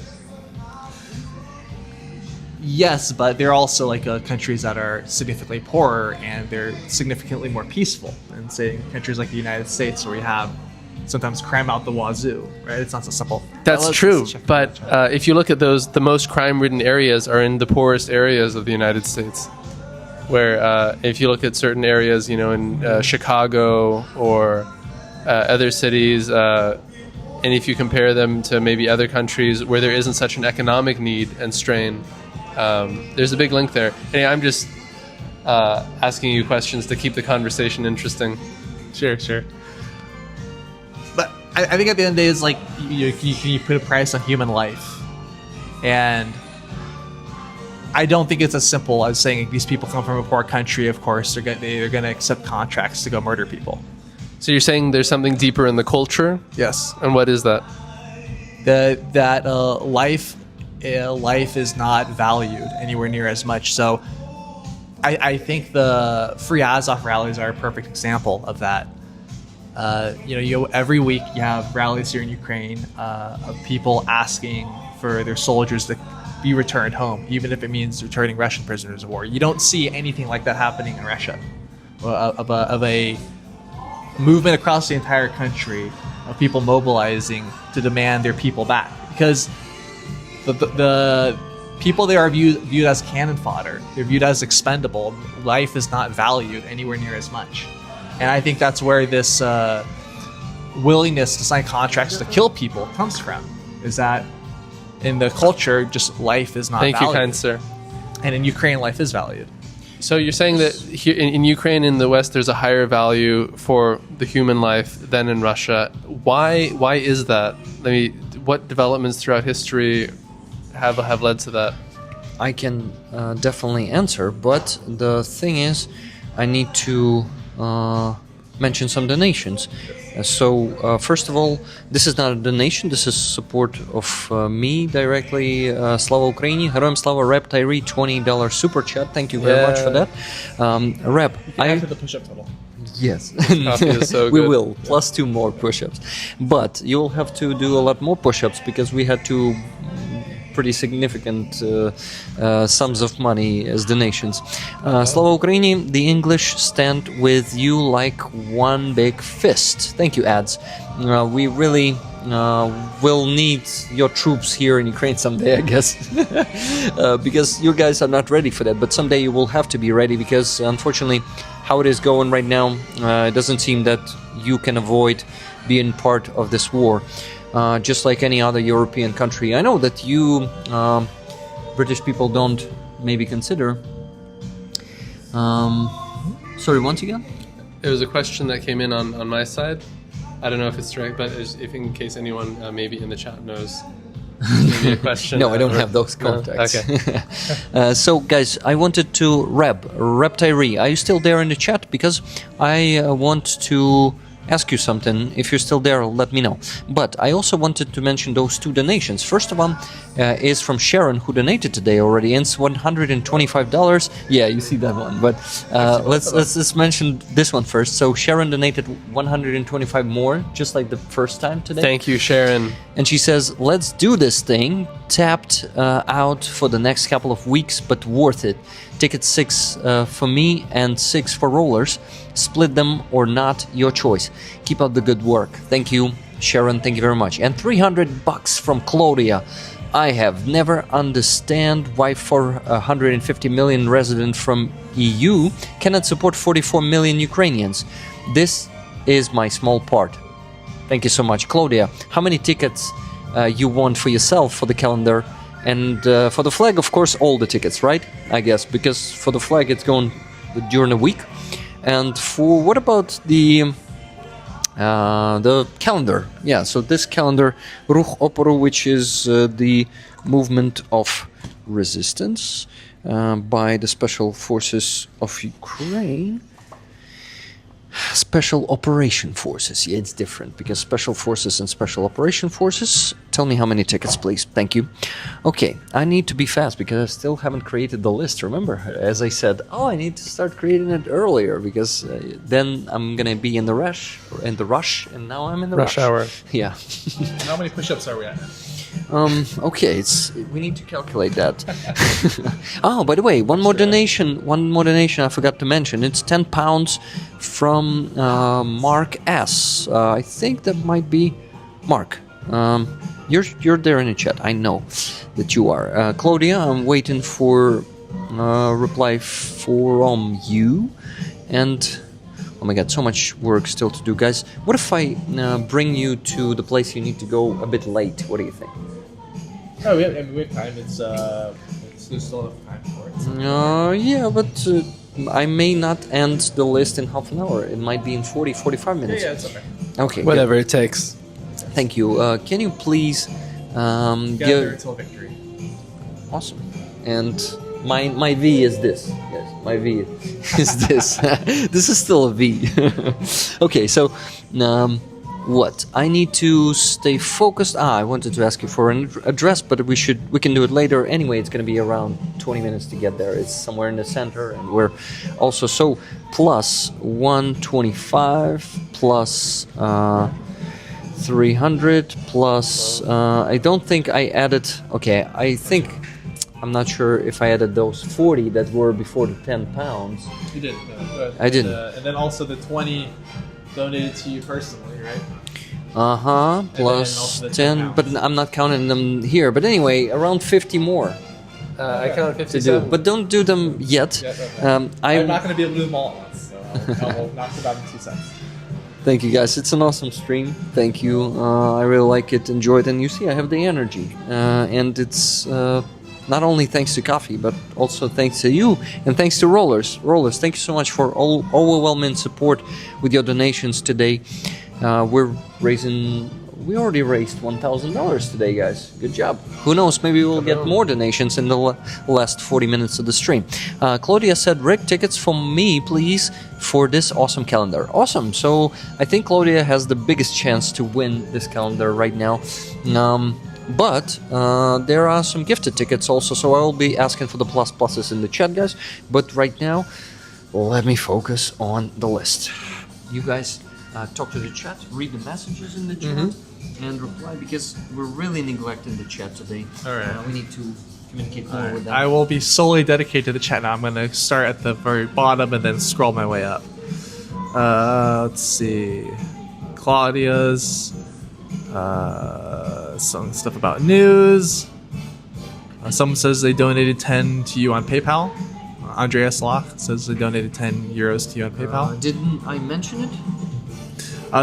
Yes, but there are also countries that are significantly poorer and they're significantly more peaceful than, say, countries like the United States, where we have sometimes crime out the wazoo, right? It's not so simple. That's true, but if you look at the most crime-ridden areas are in the poorest areas of the United States, where if you look at certain areas, in Chicago or other cities, and if you compare them to maybe other countries where there isn't such an economic need and strain, there's a big link there. Hey, I'm just asking you questions to keep the conversation interesting. Sure. But I think at the end of the day, it's can you put a price on human life? And I don't think it's as simple as saying these people come from a poor country. Of course, they're going to accept contracts to go murder people. So you're saying there's something deeper in the culture? Yes, And what is that? that life is not valued anywhere near as much. So I think the Free Azov rallies are a perfect example of that. Every week you have rallies here in Ukraine of people asking for their soldiers to be returned home, even if it means returning Russian prisoners of war. You don't see anything like that happening in Russia, of a movement across the entire country of people mobilizing to demand their people back, because the people there are viewed as cannon fodder. They're viewed as expendable. Life is not valued anywhere near as much. And I think that's where this willingness to sign contracts to kill people comes from, is that in the culture, just life is not valued. Thank you, kind sir. And in Ukraine, life is valued. So you're saying that here in Ukraine, in the West, there's a higher value for the human life than in Russia. Why is that? What developments throughout history have led to that? I can definitely answer, but the thing is, I need to mention some donations. First of all, this is not a donation, this is support of me directly. Slava Ukraini, Heroям Slava, Rep Tyree, $20 super chat. Thank you very much for that. Rep, After the push-up total. Yes, Coffee is so we good. will, plus 2 more push-ups. But you'll have to do a lot more push-ups because we had to pretty significant sums of money as donations. Slava Ukraini, the English stand with you like one big fist. Thank you, ads. We really will need your troops here in Ukraine someday, I guess. Because you guys are not ready for that. But someday you will have to be ready, because unfortunately, how it is going right now, it doesn't seem that you can avoid being part of this war. Just like any other European country. I know that you British people don't maybe consider. Sorry, once again? It was a question that came in on my side. I don't know if it's direct, but if in case anyone maybe in the chat knows, maybe a question. No, I don't have those contacts. No? Okay. So, guys, I wanted to Rep Tyree. Are you still there in the chat? Because I want to ask you something. If you're still there, let me know. But I also wanted to mention those 2 donations. First of all is from Sharon, who donated today already, and it's $125. Yeah, you see that one. But let's mention this one first. So Sharon donated $125 more, just like the first time today. Thank you, Sharon. And she says, let's do this thing. Tapped out for the next couple of weeks, but worth it. Ticket 6 for me and 6 for rollers. Split them or not, your choice. Keep up the good work. Thank you, Sharon. Thank you very much. And $300 from Claudia. I have never understand why 450 million resident from EU cannot support 44 million Ukrainians. This is my small part. Thank you so much, Claudia. How many tickets you want for yourself for the calendar? And for the flag, of course, all the tickets, right? I guess, because for the flag it's going during a week. And for what about the calendar? Yeah, so this calendar, Ruch Oporu, which is the movement of resistance by the Special Forces of Ukraine. Special Operation Forces. Yeah, it's different because Special Forces and Special Operation Forces. Tell me how many tickets, please. Thank you. Okay, I need to be fast because I still haven't created the list. Remember, as I said, I need to start creating it earlier because then I'm gonna be in the rush, and now I'm in the rush hour. Yeah. How many push-ups are we at? Okay, we need to calculate that. Oh, by the way, one more donation I forgot to mention. It's £10 from Mark S. I think that might be Mark. You're there in the chat. I know that you are. Claudia, I'm waiting for reply from you. And oh my god, so much work still to do, guys. What if I bring you to the place you need to go a bit late? What do you think? Oh, we have time. There's still enough time for it. Yeah, but I may not end the list in half an hour. It might be in 45 minutes. Yeah, it's okay. Okay. Whatever it takes. Thank you. Can you please Gather until victory. Awesome. And My V is this. Yes, my V is this. This is still a V. Okay, so what? I need to stay focused. I wanted to ask you for an address, but we can do it later. Anyway, it's going to be around 20 minutes to get there. It's somewhere in the center, and we're also so plus 125 plus 300 plus. I don't think I added. Okay, I'm not sure if I added those 40 that were before the 10 pounds. You did. I didn't. And then also the 20 donated to you personally, right? Plus 10, but I'm not counting them here. But anyway, around 50 more. I counted 57. But don't do them yet. Yeah, okay. I'm not going to be able to do them all at once, so I'll knock it out in 2 cents. Thank you, guys. It's an awesome stream. Thank you. I really like it, enjoy it, and you see I have the energy. And it's not only thanks to coffee, but also thanks to you, and thanks to Rollers. Rollers, thank you so much for all overwhelming support with your donations today. We already raised $1,000 today, guys. Good job. Who knows, maybe we'll get more donations in the last 40 minutes of the stream. Claudia said, Rick, tickets from me, please, for this awesome calendar. Awesome. So I think Claudia has the biggest chance to win this calendar right now. But there are some gifted tickets also, so I will be asking for the pluses in the chat, guys. But right now, let me focus on the list. You guys talk to the chat, read the messages in the chat, and reply, because we're really neglecting the chat today. All right. We need to communicate more with them. I will be solely dedicated to the chat now. I'm going to start at the very bottom and then scroll my way up. Let's see. Claudia's. Some stuff about news. Someone says they donated 10 to you on PayPal. Andreas Lach says they donated 10 euros to you on PayPal. Didn't I mention it?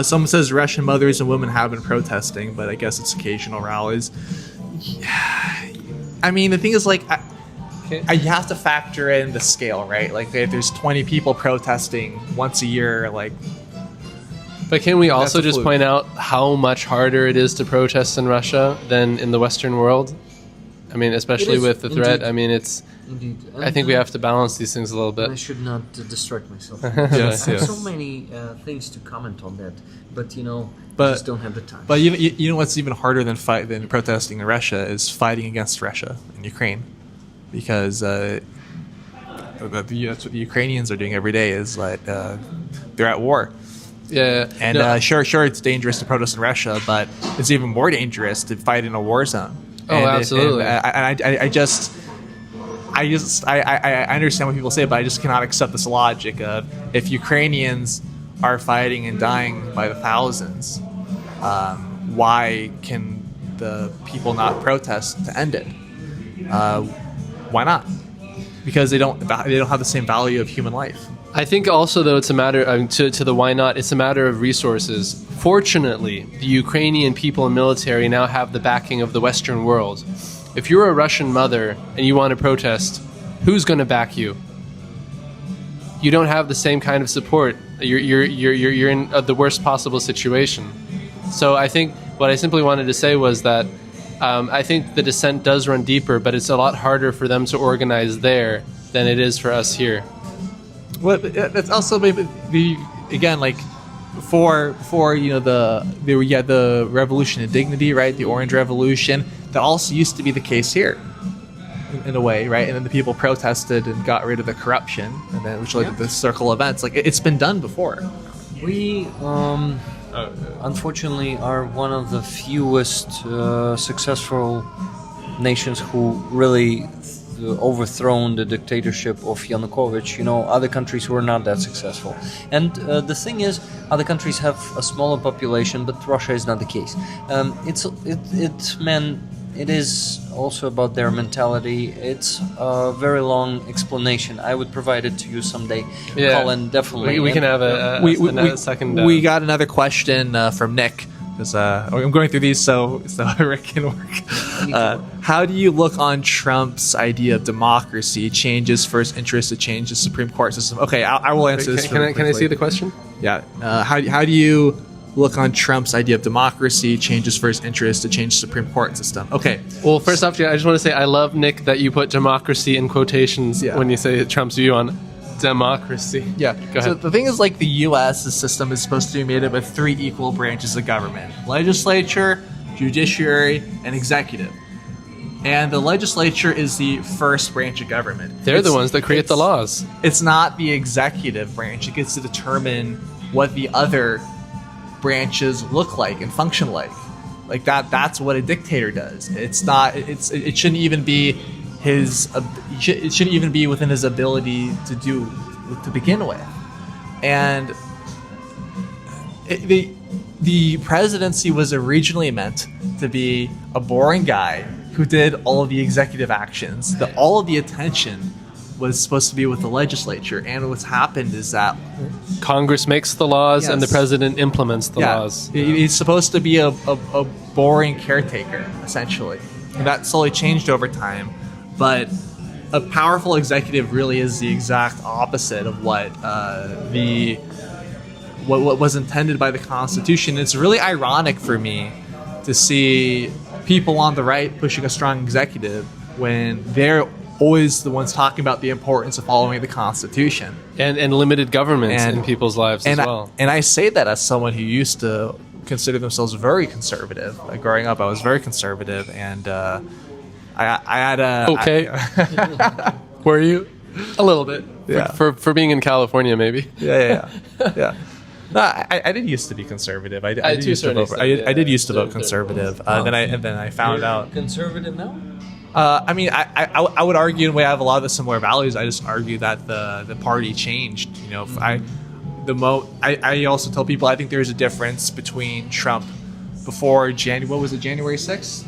Someone says Russian mothers and women have been protesting, but I guess it's occasional rallies. I mean, the thing is, like, you have to factor in the scale, right? Like, if there's 20 people protesting once a year, like... But can we also just point out how much harder it is to protest in Russia than in the Western world? I mean, especially with the threat. Indeed. I mean, it's... Indeed. I think we have to balance these things a little bit. I should not distract myself. Yes, I have so many things to comment on that, but I just don't have the time. But you know what's even harder than protesting in Russia is fighting against Russia in Ukraine, because that's what the Ukrainians are doing every day. Is like they're at war. Yeah, and sure, it's dangerous to protest in Russia, but it's even more dangerous to fight in a war zone. Absolutely. I understand what people say, but I just cannot accept this logic of, if Ukrainians are fighting and dying by the thousands, why can the people not protest to end it? Why not? Because they don't have the same value of human life. I think also, though, it's a matter to the why not. It's a matter of resources. Fortunately, the Ukrainian people and military now have the backing of the Western world. If you're a Russian mother and you want to protest, who's going to back you? You don't have the same kind of support. You're in the worst possible situation. So I think what I simply wanted to say was that I think the dissent does run deeper, but it's a lot harder for them to organize there than it is for us here. Well, that's also maybe again, like for the Revolution of Dignity, right? The Orange Revolution. That also used to be the case here, in a way, right? And then the people protested and got rid of the corruption, and then which led to the circle events. Like, it's been done before. We unfortunately are one of the fewest successful nations who really overthrown the dictatorship of Yanukovych. Other countries who are not that successful. And the thing is, other countries have a smaller population, but Russia is not the case. It is also about their mentality. It's a very long explanation. I would provide it to you someday. Yeah. Colin, definitely. We can have a second... we got another question from Nick. I'm going through these so Rick can work. How do you look on Trump's idea of democracy, changes first interest to change the Supreme Court system? Okay, I will answer this. Can I see the question? Yeah. How do you look on Trump's idea of democracy, changes first interest to change the Supreme Court system. Okay. Well, first off, I just want to say I love, Nick, that you put democracy in quotations when you say Trump's view on democracy. Yeah. Go ahead. So the thing is, like, the U.S. system is supposed to be made up of 3 equal branches of government: legislature, judiciary, and executive. And the legislature is the first branch of government. They're the ones that create the laws. It's not the executive branch. It gets to determine what the other branches look like and function like. Like that's what a dictator does. It's not. It shouldn't even be his. It shouldn't even be within his ability to do to begin with. And the presidency was originally meant to be a boring guy who did all of the executive actions. All of the attention was supposed to be with the legislature, and what's happened is that Congress makes the laws and the president implements the laws. He's supposed to be a boring caretaker, essentially. And that slowly changed over time, but a powerful executive really is the exact opposite of what what was intended by the Constitution. It's really ironic for me to see people on the right pushing a strong executive when they're always the ones talking about the importance of following the Constitution. And limited governments in people's lives as well. And I say that as someone who used to consider themselves very conservative. Like, growing up, I was very conservative, and I had a... Okay. Were you? A little bit. Yeah. For being in California, maybe. Yeah. No, I did used to be conservative. I did used to vote. I did used to vote conservative. Then I found out. Conservative now? I mean, I would argue in a way I have a lot of the similar values. I just argue that the party changed. You know, I also tell people I think there's a difference between Trump before January. What was it? January 6th.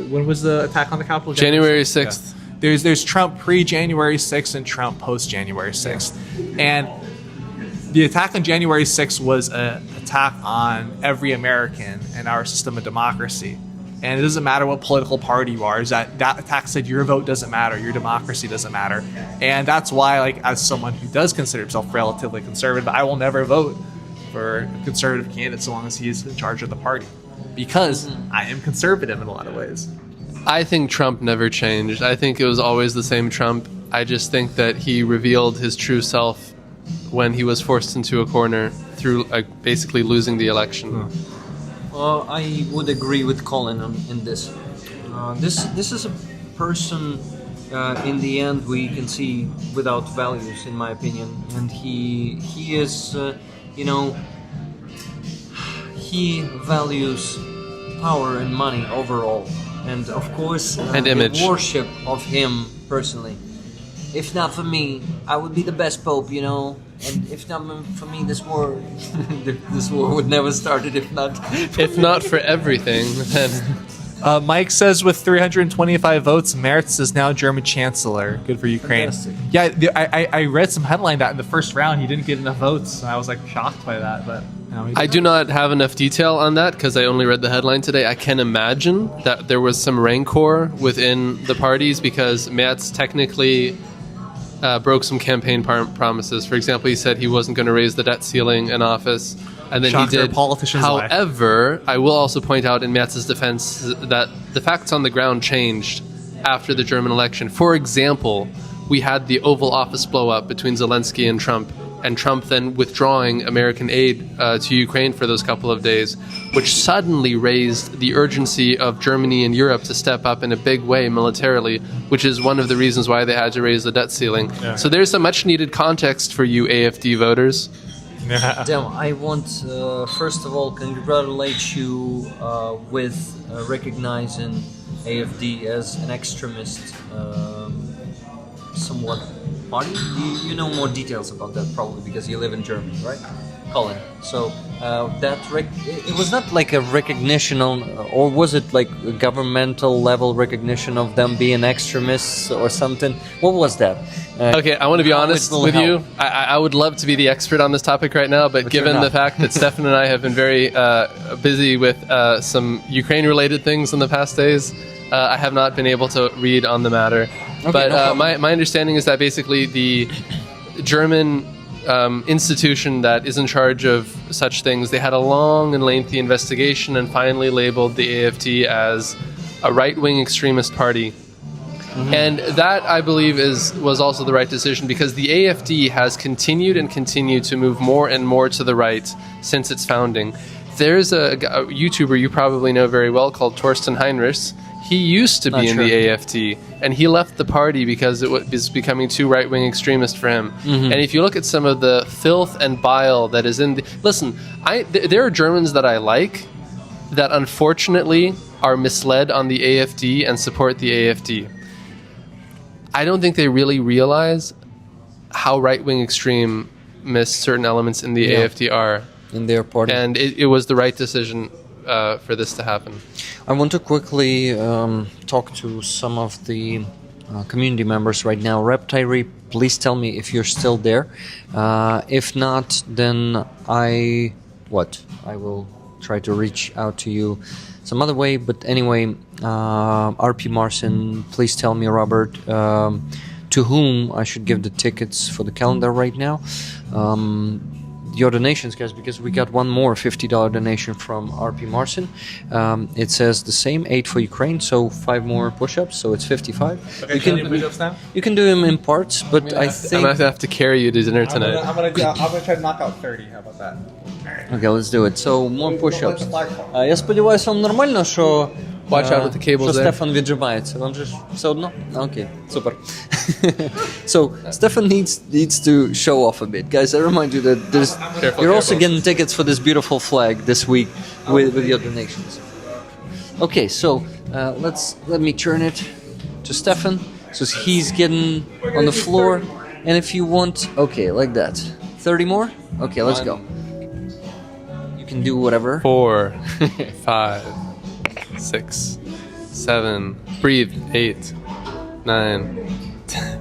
When was the attack on the Capitol? January 6th. Yeah. There's Trump pre-January 6th and Trump post-January 6th, and the attack on January 6th was an attack on every American and our system of democracy. And it doesn't matter what political party you are. That attack said your vote doesn't matter, your democracy doesn't matter. And that's why, like, as someone who does consider himself relatively conservative, I will never vote for a conservative candidate so long as he's in charge of the party. Because I am conservative in a lot of ways. I think Trump never changed. I think it was always the same Trump. I just think that he revealed his true self when he was forced into a corner through basically losing the election. Well, I would agree with Colin in this. This is a person, in the end, we can see without values, in my opinion, and he is, he values power and money overall, and of course, and image. The worship of him personally. If not for me, I would be the best pope, And if not for me, this war would never started. If not for everything, then. Mike says with 325 votes, Merz is now German Chancellor. Good for Ukraine. Fantastic. Yeah, I read some headline that in the first round he didn't get enough votes, and I was shocked by that. But I do not have enough detail on that because I only read the headline today. I can imagine that there was some rancor within the parties because Merz technically broke some campaign promises. For example, he said he wasn't going to raise the debt ceiling in office, and then he did. However, I will also point out in Merz's defense that the facts on the ground changed after the German election. For example, we had the Oval Office blow up between Zelenskyy and Trump then withdrawing American aid to Ukraine for those couple of days, which suddenly raised the urgency of Germany and Europe to step up in a big way militarily, which is one of the reasons why they had to raise the debt ceiling. Yeah. So there's some much needed context for you AFD voters. Dem, I want, first of all, congratulate you with recognizing AFD as an extremist somewhat party. You know more details about that probably because you live in Germany, right, Colin? So it was not like a recognition or was it like a governmental level recognition of them being extremists or something? What was that? Okay, I want to be honest with you. I would love to be the expert on this topic right now, but given the fact that Stefan and I have been very busy with some Ukraine-related things in the past days, I have not been able to read on the matter. Okay, but my understanding is that basically the German institution that is in charge of such things, they had a long and lengthy investigation and finally labeled the AFD as a right-wing extremist party. And that, I believe, was also the right decision, because the AFD has continued to move more and more to the right since its founding. There's a YouTuber you probably know very well called Torsten Heinrichs. He used to be in the AFD, and he left the party because it was becoming too right-wing extremist for him. And if you look at some of the filth and bile that is in listen, there are Germans that I like that unfortunately are misled on the AFD and support the AFD. I don't think they really realize how right-wing extremist certain elements in the AFD are. In their party. And it was the right decision for this to happen. I want to quickly talk to some of the community members right now. Reptile, please tell me if you're still there. If not, then I will try to reach out to you some other way. But anyway, RP Marcin, please tell me, Robert, to whom I should give the tickets for the calendar right now. Your donations, guys, because we got one more $50 donation from RP Marcin. It says the same, 8 for Ukraine, so 5 more push-ups, so it's 55. Okay, you can do push-ups now? You can do them in parts, but I think... I'm going to have to carry you to dinner tonight. I'm gonna try to knock out 30, how about that? Okay, let's do it. So, more push-ups. Я сподіваюся, вам нормально, що... Watch out with the cables there. Stefan віджимається. Вам же ж все одно? Okay, super. So, Stefan needs to show off a bit. Guys, I remind you that you're also getting tickets for this beautiful flag this week with your donations. Okay, so let me turn it to Stefan. So he's getting on the floor. And if you want, okay, like that. 30 more? Okay, let's go. You can do whatever. 4, 5, 6, 7, breathe, 8, 9, 10,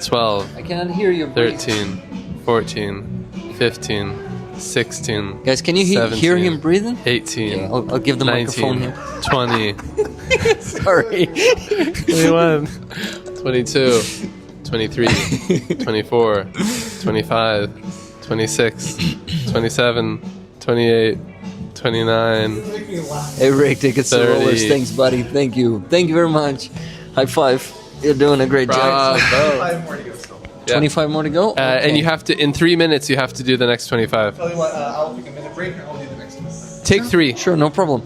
12, I cannot hear you. 13, 14, 15, 16. Guys, can you hear him breathing? 18. Yeah, I'll give the 19, microphone here. 20. Sorry. 21, 22, 23, 24, 25, 26, 27, 28, 29. Hey Rick, tickets to rollers. Thanks, buddy. Thank you very much. High five. You're doing a great job. 25 more to go still. 25 more to go. Okay. And you have to, in 3 minutes, you have to do the next 25. Tell you what, I'll take a minute break and I'll do the next one. Take 3. Sure, no problem.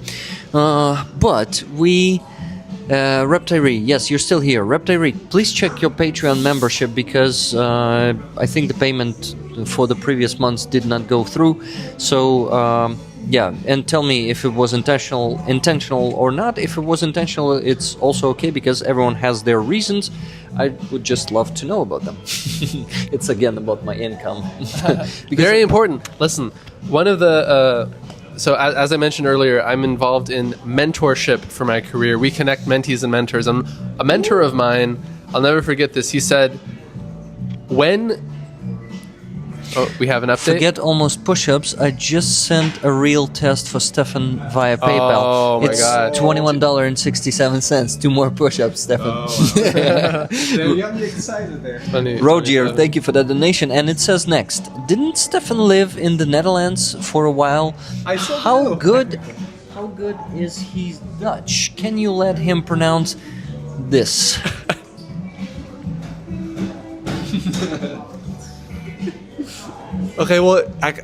But we, Reptile, yes, you're still here. Reptile, please check your Patreon membership, because I think the payment for the previous months did not go through. So yeah, and tell me if it was intentional or not. If it was intentional, it's also okay, because everyone has their reasons. I would just love to know about them. It's again about my income. Very important. Listen, one of the so as I mentioned earlier, I'm involved in mentorship for my career. We connect mentees and mentors. And a mentor of mine, I'll never forget this. He said, we have an update. Forget almost push-ups. I just sent a real test for Stefan via PayPal. Oh my God. It's $21.67. 2 more push-ups, Stefan. You got me excited there. Rogier, thank you for that donation. And it says next, didn't Stefan live in the Netherlands for a while? How good is he Dutch? Can you let him pronounce this? Okay, well, I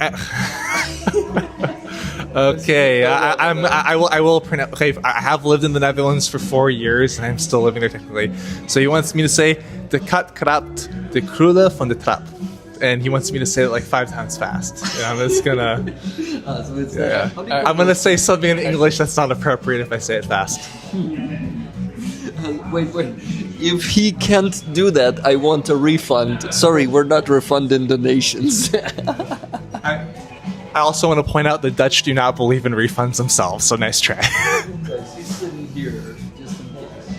will pronounce. Okay, I have lived in the Netherlands for 4 years, and I'm still living there technically. So he wants me to say de kat krabt de krullen van de trap, and he wants me to say it like 5 times fast. And I'm just gonna. I'm gonna say something in English that's not appropriate if I say it fast. Wait. If he can't do that, I want a refund. Sorry, we're not refunding donations. I also want to point out the Dutch do not believe in refunds themselves, so nice try. He's sitting here.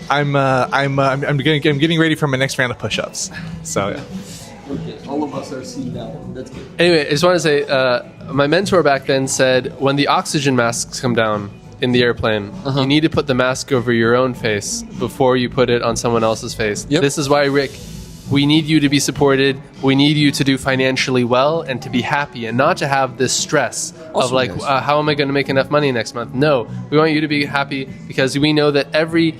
I'm getting ready for my next round of push-ups. So yeah. Okay, all of us are seen now. That's good. Anyway, I just want to say, my mentor back then said, when the oxygen masks come down in the airplane, you need to put the mask over your own face before you put it on someone else's face. Yep. This is why, Rick, we need you to be supported. We need you to do financially well and to be happy and not to have this stress of Awesome, like, guys. how am I going to make enough money next month? No, we want you to be happy because we know that every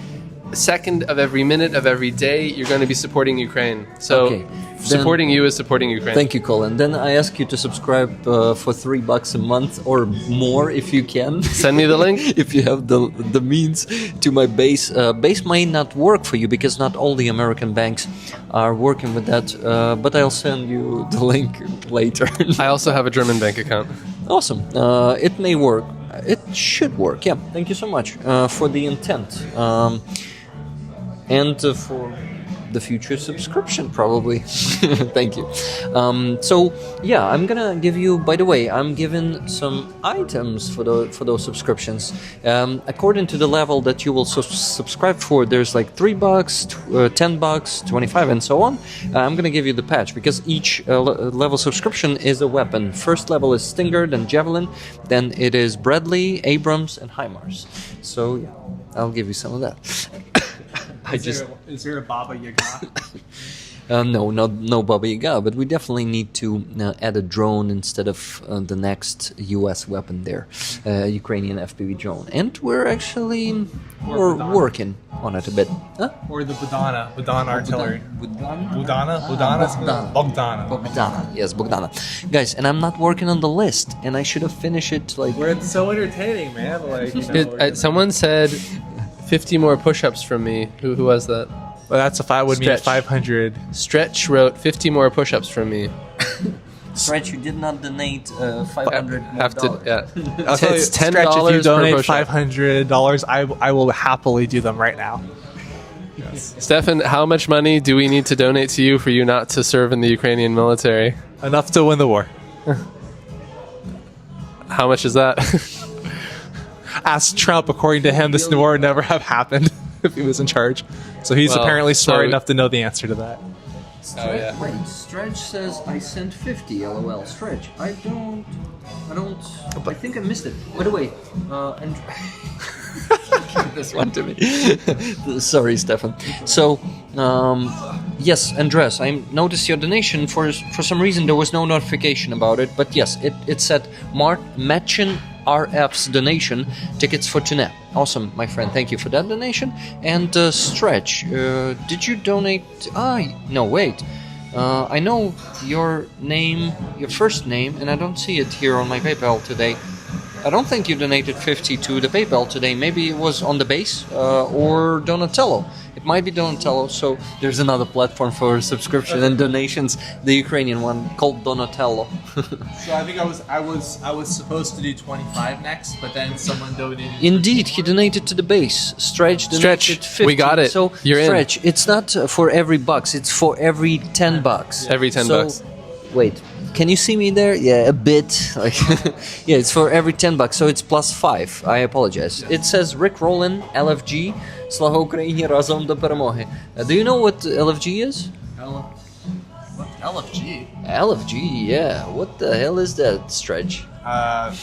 second of every minute of every day you're going to be supporting Ukraine. So Okay. supporting you is supporting Ukraine. Thank you, Colin. Then I ask you to subscribe for $3 a month or more if you can. Send me the link. If you have the means to my base. Base might not work for you because not all the American banks are working with that. But I'll send you the link later. I also have a German bank account. Awesome. It may work. It should work. Yeah. Thank you so much for the intent. And for the future subscription, probably. Thank you. So yeah, I'm gonna give you. By the way, I'm giving some items for those subscriptions. According to the level that you will subscribe for, there's like $3, $10, 25, and so on. I'm gonna give you the patch because each level subscription is a weapon. First level is Stinger, then Javelin, then it is Bradley, Abrams, and HIMARS. So yeah, I'll give you some of that. Is there a Baba Yaga? No Baba Yaga, but we definitely need to add a drone instead of the next U.S. weapon there, Ukrainian FPV drone, and we're working on it a bit. Huh? Or the Budana artillery. Bogdana. Bogdana. Yes, Bogdana. Guys, and I'm not working on the list, and I should have finished it like. Where it's so entertaining, man. Like, you know, Someone said 50 more push-ups from me. Who was that? well, that's if I would mean Stretch. 500. Stretch wrote 50 more push-ups from me. Stretch, you did not donate 500 more Have to, dollars. yeah. I'll tell you, It's $10 Stretch, if you per donate push-up. $500, I will happily do them right now. Stefan, how much money do we need to donate to you for you not to serve in the Ukrainian military? Enough to win the war. How much is that? Ask Trump. According to him, this war would never have happened if he was in charge. So he's Well, apparently smart so- enough to know the answer to that. Oh, yeah. Wait, Stretch says I sent 50, lol. Stretch, I think I missed it. By the way, and give this one to me. Sorry, Stefan. So, yes, Andres, I noticed your donation. For some reason, there was no notification about it, but yes, it said Matchin RF's donation, tickets for tonight. Awesome, my friend. Thank you for that donation. And Stretch, did you donate? No, wait. I know your name, your first name, and I don't see it here on my PayPal today. I don't think you donated 50 to the PayPal today. Maybe it was on the base or Donatello. It might be Donatello. So there's another platform for subscription and donations, the Ukrainian one called Donatello. So I think I was supposed to do 25 next, but then someone donated. Indeed, he donated to the base. Stretch donated Stretch, 50. we got it. So You're in. Stretch, it's not for every bucks. It's for every $10. Every 10 So, bucks. Wait, can you see me there? Yeah, a bit. Like, yeah, it's for every $10, so it's plus 5. I apologize. It says Rick Rowland, LFG, Slava Ukraini, razom do перемоги. Do you know what LFG is? What? LFG? LFG, yeah. What the hell is that, Stretch? I'm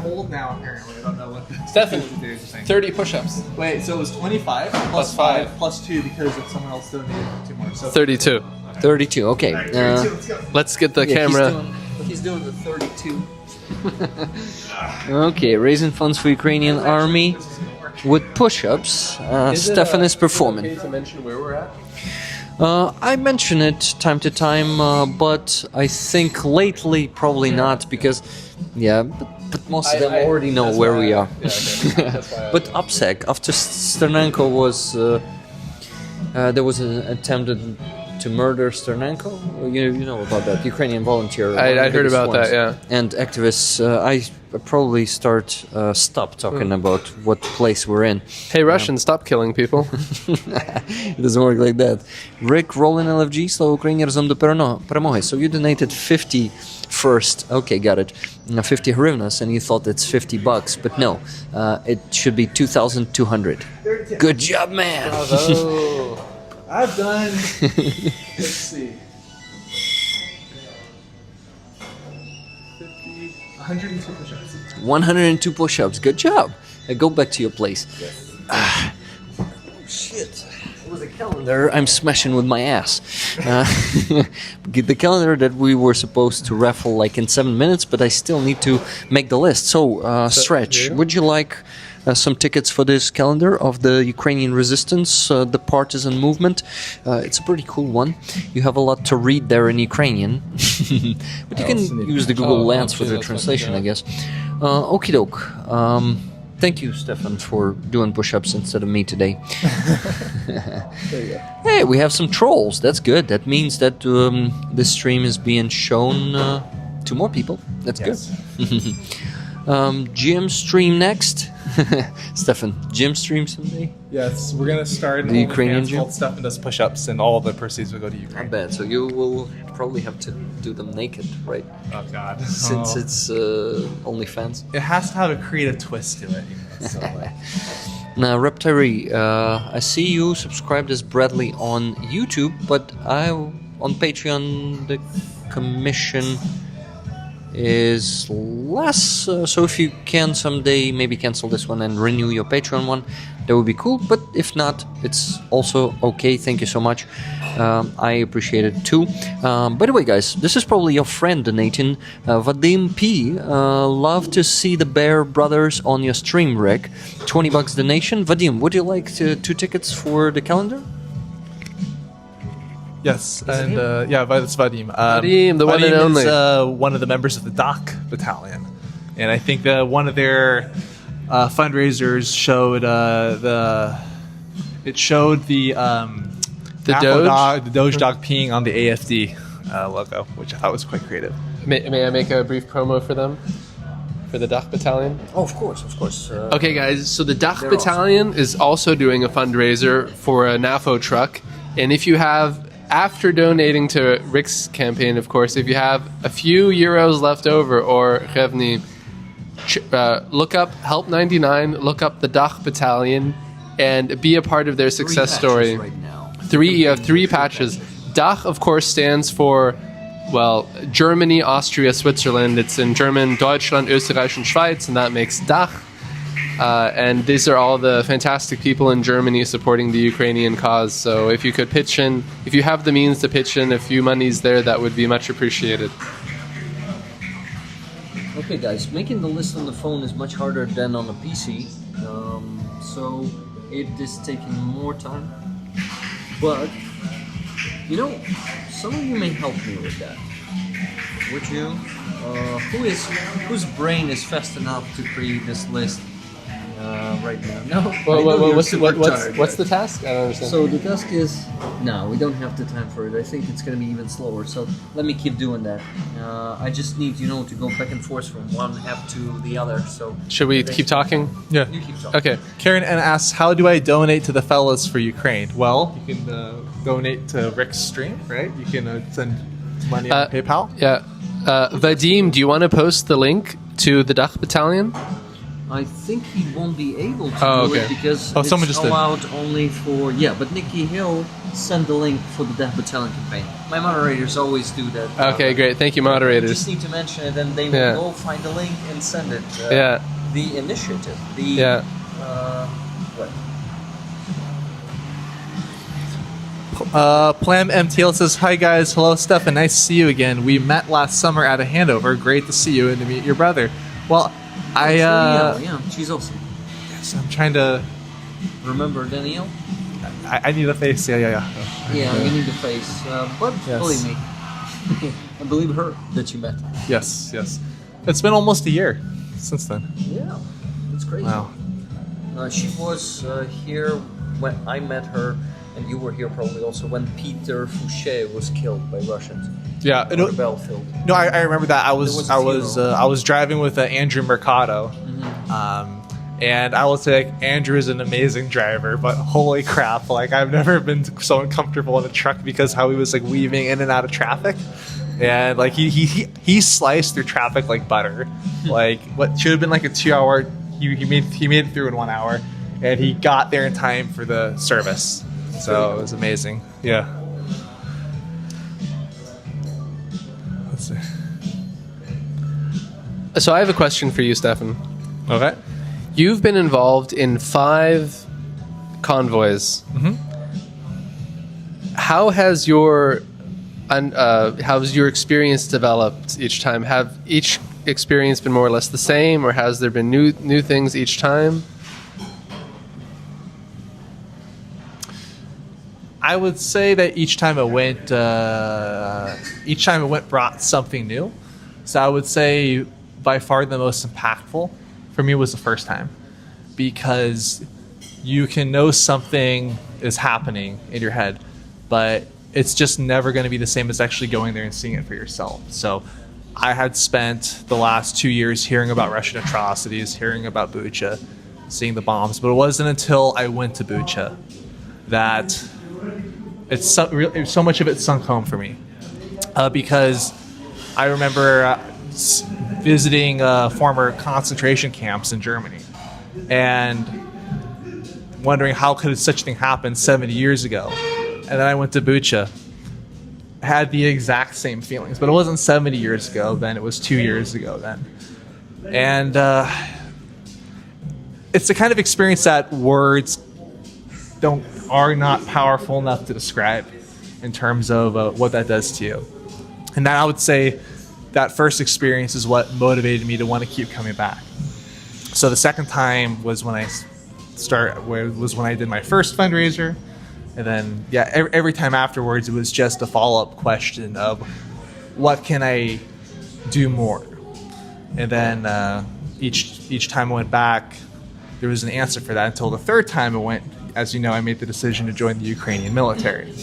old now, apparently. I don't know what the Stefan, days are saying. 30 push-ups. Wait, so it was 25 Plus five. plus 2 because if someone else donated 2 more. So 32. 32, okay. 32, let's go. Let's get the Yeah, camera. He's doing the 32. Okay, raising funds for Ukrainian army with push-ups. Stefan is performing. Okay to mention where we're at? I mention it time to time, but I think lately probably not because, yeah, but most of them already know that's where why we are. Yeah, okay. That's why But UPSEC, after Sternenko was, there was an attempt to murder Sternenko. You know about that, Ukrainian volunteer. one of the I heard biggest about that, ones. yeah. And activists, I probably stop talking about what place we're in. Hey, Russians, stop killing people. It doesn't work like that. Rick Rowland, LFG, Slava Ukraini, razom do перемоги. So you donated 50 first. Okay, got it. 50 hryvnias, and you thought it's $50, but no, it should be 2,200. Good job, man. Bravo. I've done, let's see, 102 push-ups. 102 push-ups. Good job. Go back to your place. Shit. It was the calendar I'm smashing with my ass. The calendar that we were supposed to raffle like in 7 minutes, but I still need to make the list. So, Stretch, would you like some tickets for this calendar of the Ukrainian resistance, the partisan movement? It's a pretty cool one. You have a lot to read there in Ukrainian, but you can use the Google Lens for the translation, I guess. Okie doke. Thank you, Stefan, for doing push-ups instead of me today. Hey, we have some trolls. That's good. That means that this stream is being shown to more people. That's good. Gym stream next. Stefan, gym stream someday? Yes, we're gonna start the Ukrainian gym. Stefan does push-ups, and all the proceeds will go to Ukraine. I bet. So you will probably have to do them naked, right? Oh God! Since it's OnlyFans. It has to have a creative twist to it. So, Now, Reptiri, I see you subscribed as Bradley on YouTube, but on Patreon the commission is less. So if you can someday maybe cancel this one and renew your Patreon one, that would be cool. But if not, it's also okay. Thank you so much. I appreciate it too. By the way, guys, this is probably your friend donating. Vadim P. Love to see the Bear Brothers on your stream, Rick. $20 donation. Vadim, would you like 2 tickets for the calendar? Yes, and it's Vadim. Vadim, the one and only. Is one of the members of the Doc Battalion, and I think that one of their fundraisers showed the Doge dog peeing on the AFD logo, which I thought was quite creative. May I make a brief promo for them? For the Dach Battalion? Oh, of course. Okay, guys, so the Dach Battalion is also doing a fundraiser for a NAFO truck, and if you have, after donating to Rick's campaign, of course, if you have a few euros left over, or Revni, look up Help 99, look up the Dach Battalion, and be a part of their success story. Right now. You have 3 patches. Dach, of course, stands for, well, Germany, Austria, Switzerland. It's in German, Deutschland, Österreich, and Schweiz, and that makes Dach. And these are all the fantastic people in Germany supporting the Ukrainian cause. So if you could pitch in, if you have the means to pitch in a few monies there, that would be much appreciated. Okay, guys, making the list on the phone is much harder than on a PC. So it is taking more time. But, some of you may help me with that. Would you? Whose brain is fast enough to create this list right now? No. What's the task? I don't understand. So the task is we don't have the time for it. I think it's going to be even slower. So let me keep doing that. I just need to go back and forth from one app to the other. So should we keep talking? Yeah. You keep talking. Okay. Karen asks, how do I donate to the fellas for Ukraine? Well, you can donate to Rick's stream, right? You can send money on PayPal. Yeah. Vadim, do you want to post the link to the Dach Battalion? I think he won't be able to do it because it's someone just allowed only for... Yeah, but Nikki Hill sent the link for the Death Battalion campaign. My moderators always do that. Okay, great. Thank you, moderators. You just need to mention it and they will go find the link and send it. The initiative. Plam MTL says, hi guys, hello Stefan, nice to see you again. We met last summer at a handover. Great to see you and to meet your brother. Well, she's awesome. Yes, I'm trying to remember Danielle. I need a face. Yeah, you need a face. But believe me, I believe her that you met. Yes. It's been almost a year since then. Yeah, that's crazy. Wow. She was here when I met her. And you were here probably also when Peter Fouché was killed by Russians. Yeah, on the battlefield. No, I remember that. I was driving with Andrew Mercado, and I will say Andrew is an amazing driver. But holy crap! Like I've never been so uncomfortable in a truck because how he was like weaving in and out of traffic, and like he sliced through traffic like butter. Like what should have been like a 2-hour, he made it through in 1 hour, and he got there in time for the service. So it was amazing. Yeah. Let's see. So I have a question for you, Stefan. Okay. You've been involved in 5 convoys. How has your experience developed each time? Have each experience been more or less the same, or has there been new things each time? I would say that each time it went brought something new. So I would say by far the most impactful for me was the first time, because you can know something is happening in your head, but it's just never going to be the same as actually going there and seeing it for yourself. So I had spent the last 2 years hearing about Russian atrocities, hearing about Bucha, seeing the bombs, but it wasn't until I went to Bucha that so much of it sunk home for me, because I remember visiting former concentration camps in Germany and wondering how could such a thing happen 70 years ago. And then I went to Bucha, had the exact same feelings, but it wasn't 70 years ago then, it was 2 years ago then. And it's the kind of experience that words are not powerful enough to describe in terms of what that does to you. And that, I would say, that first experience is what motivated me to want to keep coming back. So the second time was when I did my first fundraiser, and then every time afterwards it was just a follow-up question of what can I do more. And then each time I went back, there was an answer for that until the third time I went. As you know, I made the decision to join the Ukrainian military.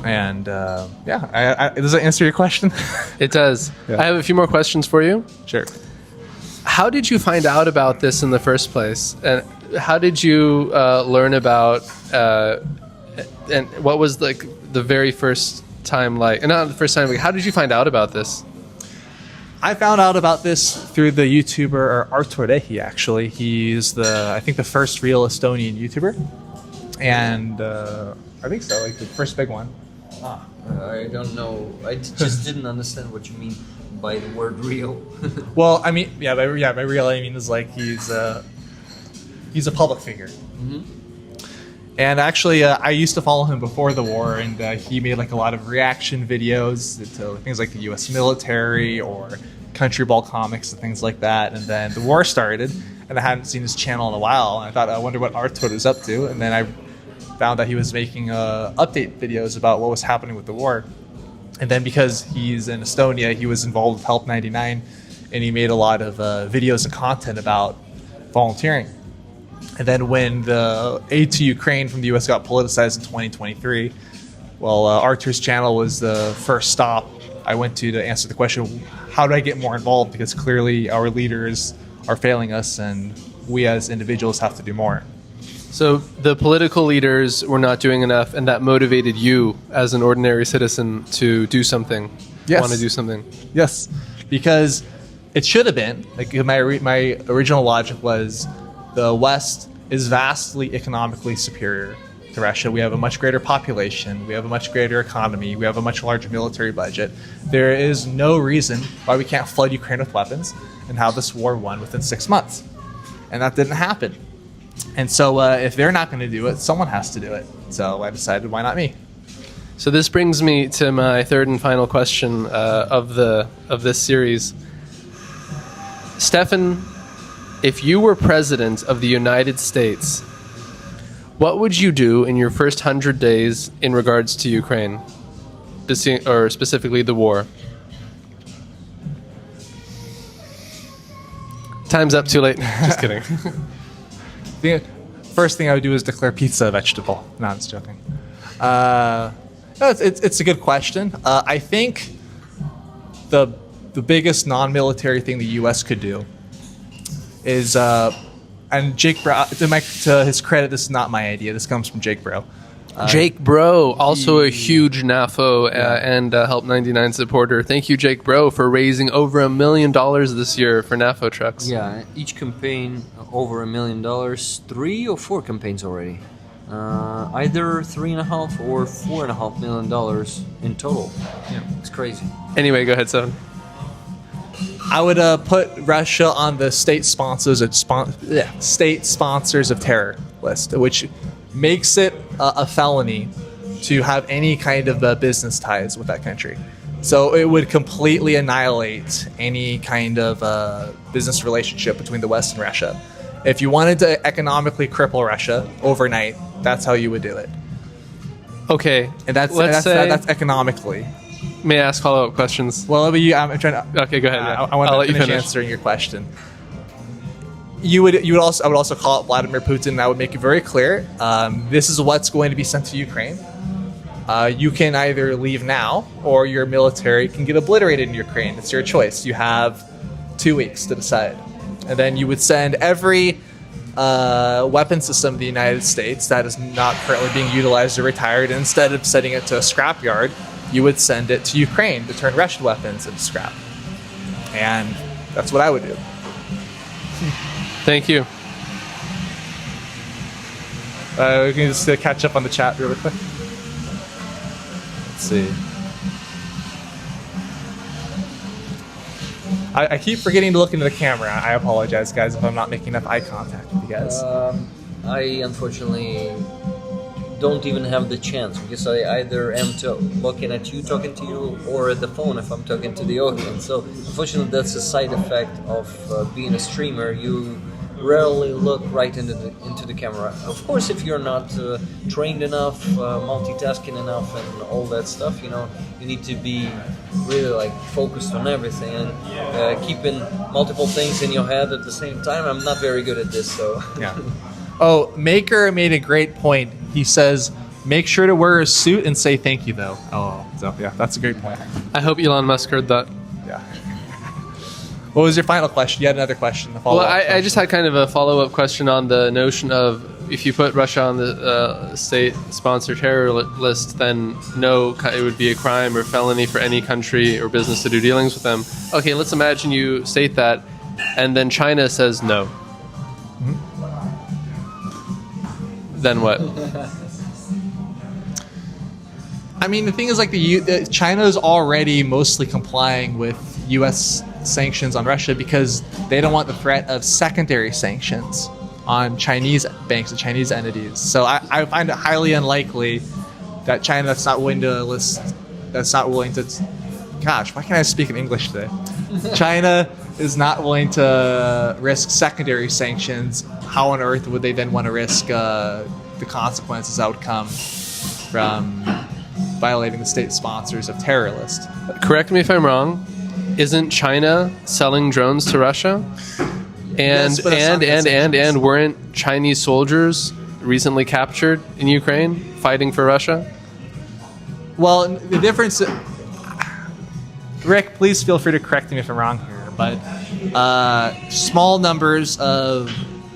And does that answer your question? It does. Yeah. I have a few more questions for you. Sure. How did you find out about this in the first place? And how did you learn about, and what was like the very first time like, and not the first time, like, how did you find out about this? I found out about this through the YouTuber Artur Dehi, actually. He's I think the first real Estonian YouTuber. And I think so, like the first big one. I don't know. I just didn't understand what you mean by the word real. Well, I mean, by real I mean is like he's a public figure. Mm-hmm. And actually, I used to follow him before the war, and he made like a lot of reaction videos to things like the U.S. military or country ball comics and things like that. And then the war started, and I hadn't seen his channel in a while. And I thought, I wonder what Artur was up to. And then I found that he was making update videos about what was happening with the war. And then because he's in Estonia, he was involved with Help 99, and he made a lot of videos and content about volunteering. And then when the aid to Ukraine from the U.S. got politicized in 2023, well, Artur's channel was the first stop I went to answer the question, how do I get more involved? Because clearly our leaders are failing us, and we as individuals have to do more. So the political leaders were not doing enough, and that motivated you as an ordinary citizen to do something. Yes. Want to do something. Yes, because it should have been, like my original logic was, the West is vastly economically superior to Russia. We have a much greater population. We have a much greater economy. We have a much larger military budget. There is no reason why we can't flood Ukraine with weapons and have this war won within 6 months. And that didn't happen. And so if they're not going to do it, someone has to do it. So I decided, why not me? So this brings me to my third and final question of this series. Stefan, if you were president of the United States, what would you do in your first 100 days in regards to Ukraine, or specifically the war? Time's up, too late. Just kidding. The first thing I would do is declare pizza a vegetable. No, I'm just joking. It's a good question. I think the biggest non-military thing the U.S. could do is, and Jake Bro, to his credit, this is not my idea. This comes from Jake Bro. Jake Bro, also a huge NAFO and Help 99 supporter. Thank you, Jake Bro, for raising over $1 million this year for NAFO trucks. Yeah, each campaign over $1 million. 3 or 4 campaigns already. Either $3.5 or $4.5 million in total. Yeah, it's crazy. Anyway, go ahead, Stefan. I would put Russia on the state sponsors of terror list, which makes it a felony to have any kind of business ties with that country. So it would completely annihilate any kind of business relationship between the West and Russia. If you wanted to economically cripple Russia overnight, that's how you would do it. Okay, And that's economically. May I ask follow-up questions? Well, I'm trying to. Okay, go ahead. I want I'll to let you finish finish. answering your question. I would also call it Vladimir Putin. I would make it very clear. This is what's going to be sent to Ukraine. You can either leave now, or your military can get obliterated in Ukraine. It's your choice. You have 2 weeks to decide, and then you would send every weapon system of the United States that is not currently being utilized or retired. And instead of sending it to a scrapyard, you would send it to Ukraine to turn Russian weapons into scrap. And that's what I would do. Thank you. We can just catch up on the chat really quick. Let's see. I keep forgetting to look into the camera. I apologize, guys, if I'm not making enough eye contact with you guys. I unfortunately don't even have the chance, because I either am looking at you, talking to you, or at the phone if I'm talking to the audience. So unfortunately, that's a side effect of being a streamer. You rarely look right into the camera. Of course, if you're not trained enough, multitasking enough, and all that stuff, you need to be really focused on everything and keeping multiple things in your head at the same time. I'm not very good at this, so. Yeah. Oh, Maker made a great point. He says, make sure to wear a suit and say thank you, though. Oh, so yeah, that's a great point. I hope Elon Musk heard that. Yeah. What was your final question? You had another question. Well, I just had kind of a follow-up question on the notion of if you put Russia on the state-sponsored terror list, then no, it would be a crime or felony for any country or business to do dealings with them. Okay, let's imagine you state that, and then China says no. Mm-hmm. Then what? I mean, the thing is, China's already mostly complying with U.S. sanctions on Russia because they don't want the threat of secondary sanctions on Chinese banks and Chinese entities. So I find it highly unlikely that China that's not willing to gosh, why can't I speak in English today? China is not willing to risk secondary sanctions. How on earth would they then want to risk the consequences that would come from violating the state sponsors of terror list? Correct me if I'm wrong. Isn't China selling drones to Russia? And Yes, but and weren't Chinese soldiers recently captured in Ukraine fighting for Russia? Well, the difference... Rick, please feel free to correct me if I'm wrong here, but small numbers of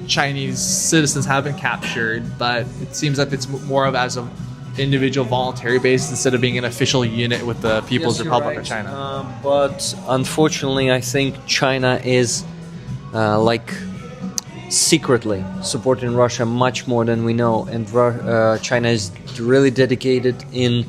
Chinese citizens have been captured, but it seems like it's more of as an individual voluntary basis instead of being an official unit with the People's Republic of China. But unfortunately, I think China is secretly supporting Russia much more than we know, and China is really dedicated in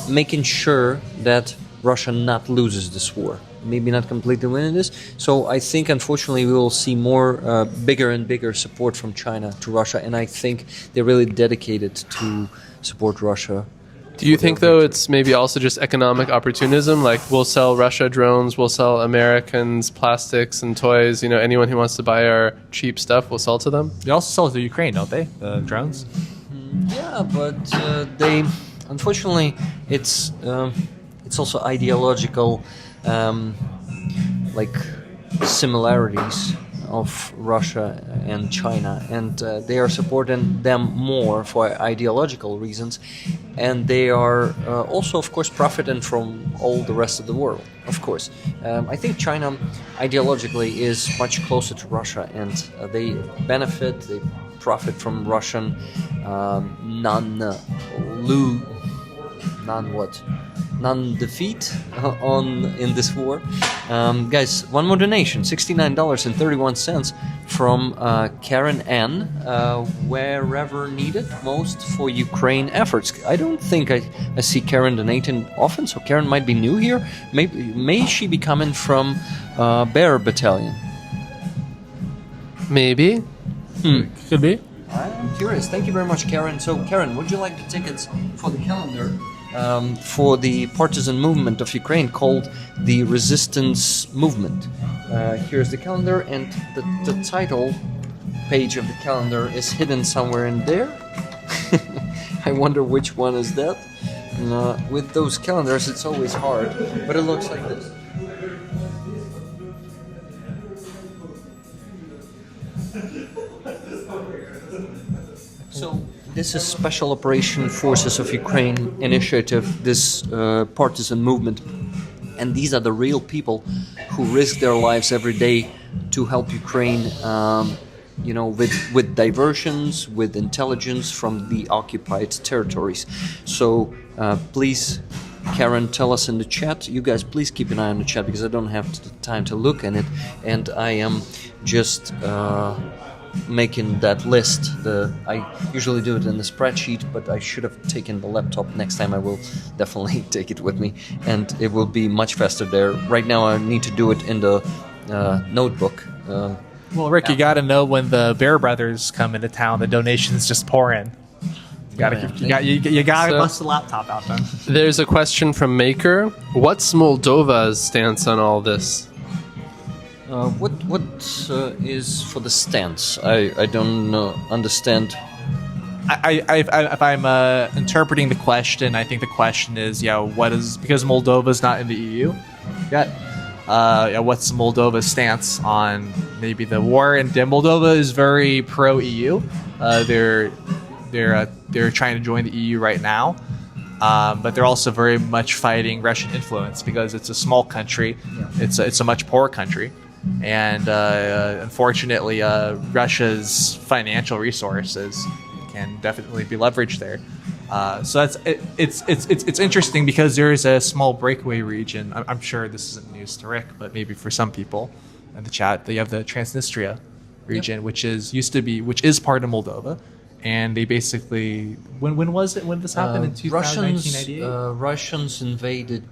making sure that Russia not loses this war. Maybe not completely winning this. So I think, unfortunately, we will see more bigger and bigger support from China to Russia, and I think they're really dedicated to support Russia. Do you think, though, it's maybe also just economic opportunism? Like, we'll sell Russia drones, we'll sell Americans plastics and toys. Anyone who wants to buy our cheap stuff, we'll sell to them? They also sell it to Ukraine, don't they? The drones? Yeah, but they, unfortunately, it's also ideological, similarities of Russia and China, and they are supporting them more for ideological reasons, and they are also, of course, profiting from all the rest of the world. Of course, I think China ideologically is much closer to Russia, and they profit from Russian non-defeat in this war. Guys, one more donation, $69.31 from Karen N. Wherever needed most for Ukraine efforts. I don't think I see Karen donating often, so Karen might be new here. May she be coming from Bear Battalion? Maybe. Could be. I'm curious. Thank you very much, Karen. So, Karen, would you like the tickets for the calendar for the partisan movement of Ukraine called the Resistance Movement? Here's the calendar, and the title page of the calendar is hidden somewhere in there. I wonder which one is that. With those calendars, it's always hard, but it looks like this. So this is Special Operation Forces of Ukraine initiative, this partisan movement. And these are the real people who risk their lives every day to help Ukraine, with diversions, with intelligence from the occupied territories. So please, Karen, tell us in the chat. You guys, please keep an eye on the chat because I don't have the time to look in it. And I am just making that list. I usually do it in the spreadsheet, but I should have taken the laptop. Next time I will definitely take it with me, and it will be much faster there. Right now I need to do it in the notebook. Well, Rick, you got to know when the Bear Brothers come into town, the donations just pour in. You got to bust the laptop out then. There's a question from Maker. What's Moldova's stance on all this? What is for the stance? I don't understand. If I'm interpreting the question, I think the question is, what is, because Moldova's not in the EU yet, what's Moldova's stance on maybe the war? And Moldova is very pro-EU. They're trying to join the EU right now, but they're also very much fighting Russian influence because it's a small country. Yeah. It's a much poorer country. And unfortunately, Russia's financial resources can definitely be leveraged there. So it's interesting because there is a small breakaway region. I'm sure this isn't news to Rick, but maybe for some people in the chat, they have the Transnistria region, which is part of Moldova. And they basically, when was it? When this happened in 1998? Russians invaded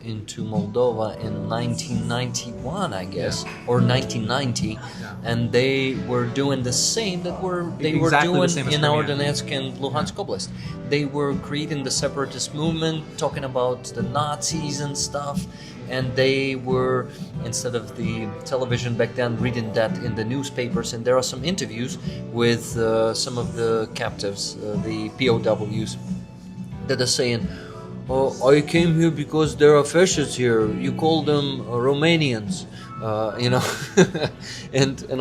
into Moldova in 1991, I guess, or 1990, and they were doing the same that they were doing in our Donetsk and Luhansk Oblast. They were creating the separatist movement, talking about the Nazis and stuff. And they were, instead of the television back then, reading that in the newspapers. And there are some interviews with some of the captives, the POWs, that are saying, "Oh, I came here because there are fascists here. You call them Romanians, and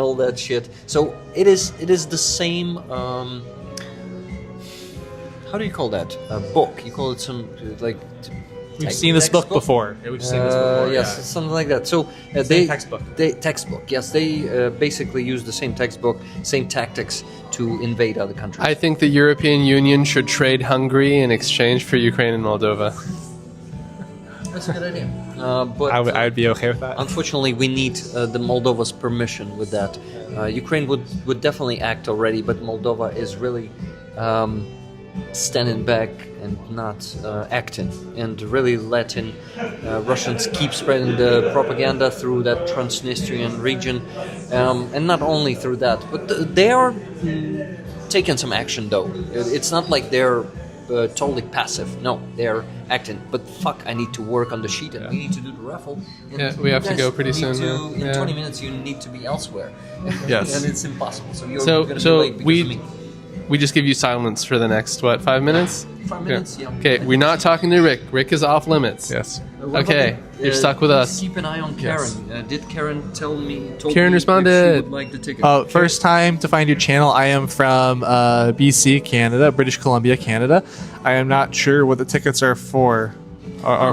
all that shit." So it is the same. How do you call that? A book? You call it some like. We've seen this book before. Yeah, we've seen this before. Yes, something like that. So textbook. Textbook. Yes, they basically use the same textbook, same tactics to invade other countries. I think the European Union should trade Hungary in exchange for Ukraine and Moldova. That's a good idea. But I would be okay with that. Unfortunately, we need the Moldova's permission with that. Ukraine would definitely act already, but Moldova is really standing back and not acting, and really letting Russians keep spreading the propaganda through that Transnistrian region, and not only through that, but they are taking some action though. It's not like they're totally passive. No, they're acting. But fuck, I need to work on the sheet, and we need to do the raffle. And we have to go pretty soon. In 20 minutes, you need to be elsewhere. Yes, and it's impossible. So you're going to be late because of me. We just give you silence for the next, 5 minutes? 5 minutes, yeah. Okay, we're not talking to Rick. Rick is off limits. Yes. Okay, you're stuck with us. Keep an eye on Karen. Yes. Did Karen told Karen me responded. If she would like the ticket? First time to find your channel. I am from BC, Canada, British Columbia, Canada. I am not sure what the tickets are for.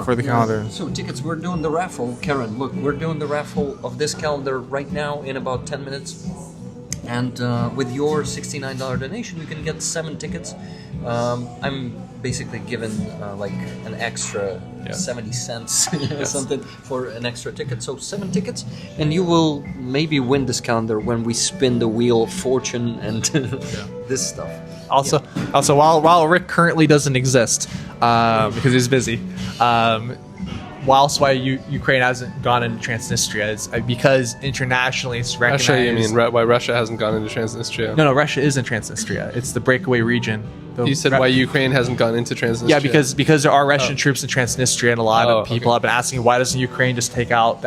For the calendar. So tickets, we're doing the raffle. Karen, look, we're doing the raffle of this calendar right now in about 10 minutes. And with your $69 donation, you can get 7 tickets. I'm basically given like an extra 70 cents or something for an extra ticket. So 7 tickets, and you will maybe win this calendar when we spin the wheel of fortune and this stuff. Also, while Rick currently doesn't exist because he's busy, why Ukraine hasn't gone into Transnistria is because internationally it's recognized. Russia, you mean why Russia hasn't gone into Transnistria? No, Russia is in Transnistria. It's the breakaway region. You said why Ukraine hasn't gone into Transnistria? Yeah, because there are Russian troops in Transnistria, and a lot of people have been asking, why doesn't Ukraine just take out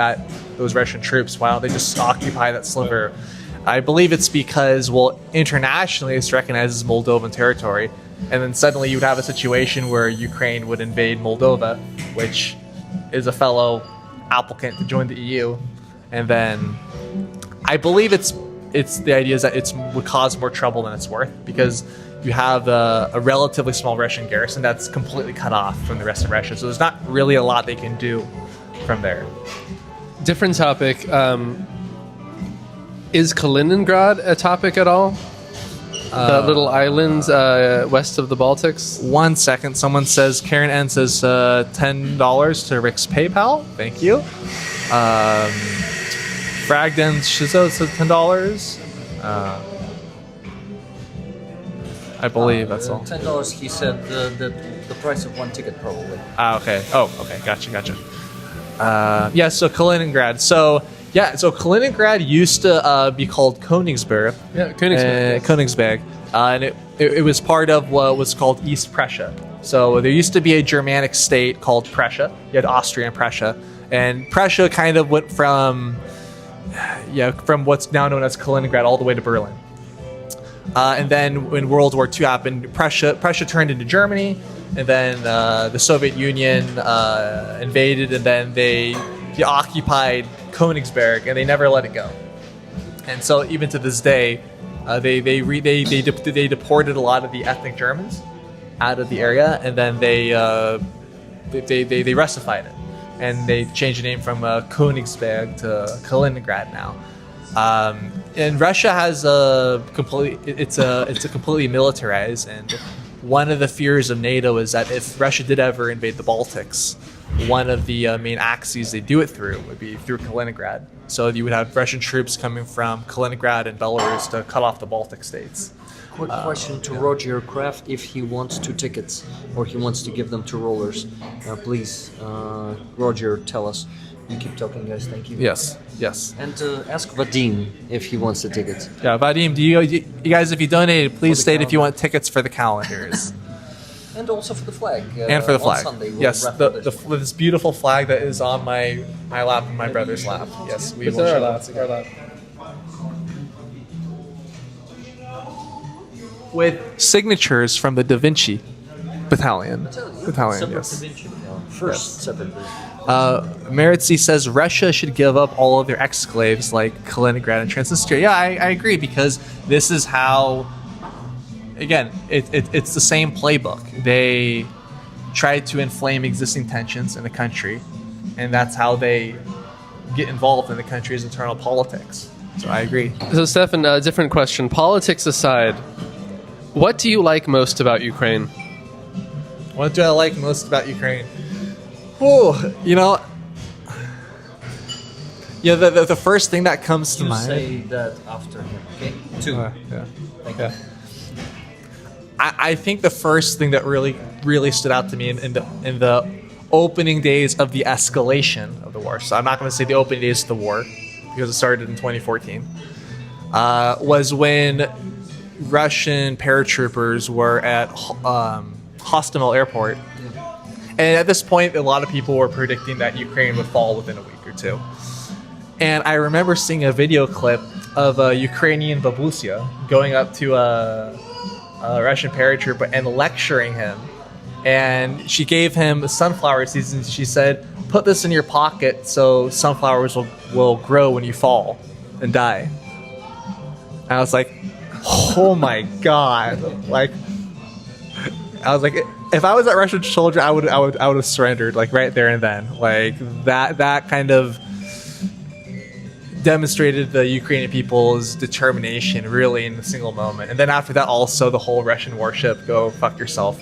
those Russian troops? Why don't they just occupy that sliver? I believe it's because, well, internationally it's recognized as Moldovan territory, and then suddenly you would have a situation where Ukraine would invade Moldova, which is a fellow applicant to join the EU, and then I believe it's the idea is that it would cause more trouble than it's worth, because you have a relatively small Russian garrison that's completely cut off from the rest of Russia, so there's not really a lot they can do from there. Different topic. Is Kaliningrad a topic at all? The little islands west of the Baltics? 1 second. Someone says, Karen N says $10 to Rick's PayPal. Thank you. Fragden Shizo says $10. I believe that's all. $10. He said the price of one ticket probably. Okay. Oh, okay. Gotcha. Yeah. So Kaliningrad. So Kaliningrad used to be called Königsberg. Yeah, Königsberg. Königsberg. And it was part of what was called East Prussia. So there used to be a Germanic state called Prussia. You had Austria and Prussia. And Prussia kind of went from what's now known as Kaliningrad all the way to Berlin. And then when World War II happened, Prussia turned into Germany, and then the Soviet Union invaded, and then they occupied Königsberg, and they never let it go. And so even to this day, they deported a lot of the ethnic Germans out of the area, and then they Russified it, and they changed the name from Königsberg to Kaliningrad now. And Russia has a completely militarized, and one of the fears of NATO is that if Russia did ever invade the Baltics, one of the main axes they do it through would be through Kaliningrad. So you would have Russian troops coming from Kaliningrad and Belarus to cut off the Baltic states. Quick question to Roger Kraft: if he wants 2 tickets or he wants to give them to rollers, please, Roger, tell us. You keep talking, guys. Thank you. Yes. And ask Vadim if he wants the tickets. Yeah, Vadim, do you guys, if you donated, please state if you want tickets for the calendars. And also for the flag. And for the flag. On Sunday, we'll yes, this. this beautiful flag that is on my lap and my brother's lap. Yes, we will show it. Our lap. With signatures from the Vinci Battalion. Battalion, yes. First separate. Meritzi says Russia should give up all of their exclaves like Kaliningrad and Transnistria. Yeah, I agree, because this is how, again, it's the same playbook. They try to inflame existing tensions in the country, and that's how they get involved in the country's internal politics. So I agree. So Stefan, a different question. Politics aside, what do you like most about Ukraine? What do I like most about Ukraine? Oh, the first thing that comes to mind. Say that after him, okay? 2. Yeah. Thank you. I think the first thing that really stood out to me in the opening days of the escalation of the war. So I'm not going to say the opening days of the war, because it started in 2014. Was when Russian paratroopers were at Hostomel Airport. And at this point, a lot of people were predicting that Ukraine would fall within a week or 2. And I remember seeing a video clip of a Ukrainian babushka going up to a Russian paratrooper and lecturing him. And she gave him sunflower seeds, and she said, "Put this in your pocket so sunflowers will grow when you fall and die." And I was like, oh my God. I was like, if I was that Russian soldier, I would have surrendered right there and then. That kind of demonstrated the Ukrainian people's determination really in a single moment. And then after that, also the whole Russian warship "go fuck yourself"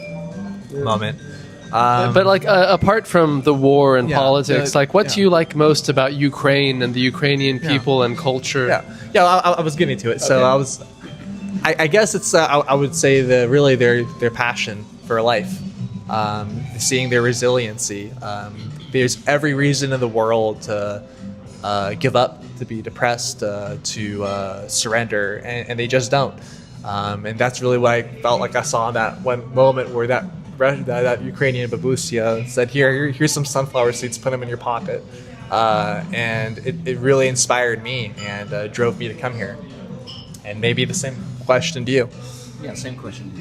moment. But apart from the war and politics, what do you like most about Ukraine and the Ukrainian people and culture? Yeah. I was getting to it. So I guess it's I would say their passion for life. seeing their resiliency. There's every reason in the world to give up, to be depressed, to surrender, and they just don't. And that's really what I felt like I saw in that one moment where that Ukrainian babushka said, here's some sunflower seeds, put them in your pocket. And it really inspired me and drove me to come here. And maybe the same question to you. Yeah, same question.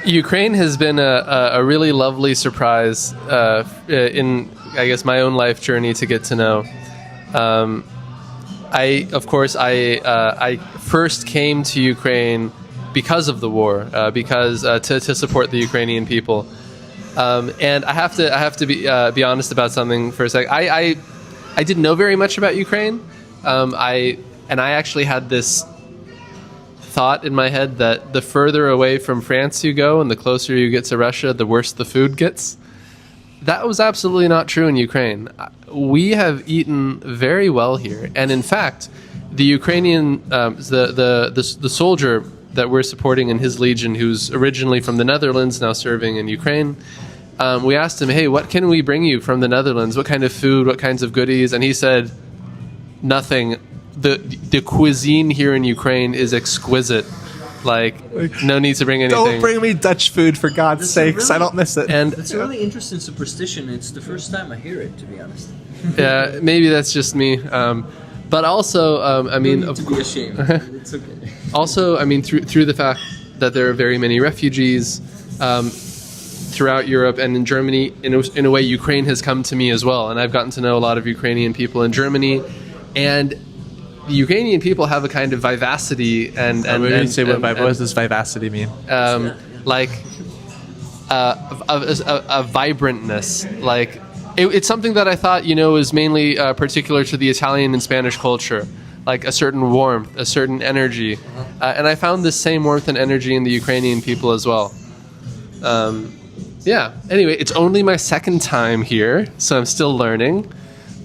Ukraine has been a really lovely surprise in, I guess, my own life journey to get to know. I first came to Ukraine because of the war, because to support the Ukrainian people. And I have to be honest about something for a sec. I didn't know very much about Ukraine. I actually had this thought in my head that the further away from France you go and the closer you get to Russia, the worse the food gets. That was absolutely not true in Ukraine. We have eaten very well here, and in fact, the Ukrainian the soldier that we're supporting in his legion, who's originally from the Netherlands, now serving in Ukraine. We asked him, "Hey, what can we bring you from the Netherlands? What kind of food? What kinds of goodies?" And he said, "Nothing. The cuisine here in Ukraine is exquisite. Like, no need to bring anything. Don't bring me Dutch food, for God's sakes. Really, I don't miss it." And it's a really interesting superstition. It's the first time I hear it, to be honest. yeah, maybe that's just me. But also, I mean, No need to be ashamed. It's okay. Also, I mean, through the fact that there are very many refugees throughout Europe and in Germany, in a way, Ukraine has come to me as well. And I've gotten to know a lot of Ukrainian people in Germany, and the Ukrainian people have a kind of vivacity and what does this vivacity mean? Like a vibrantness. Like it's something that I thought is mainly particular to the Italian and Spanish culture, like a certain warmth, a certain energy, and I found this same warmth and energy in the Ukrainian people as well. Yeah. Anyway, it's only my second time here, so I'm still learning.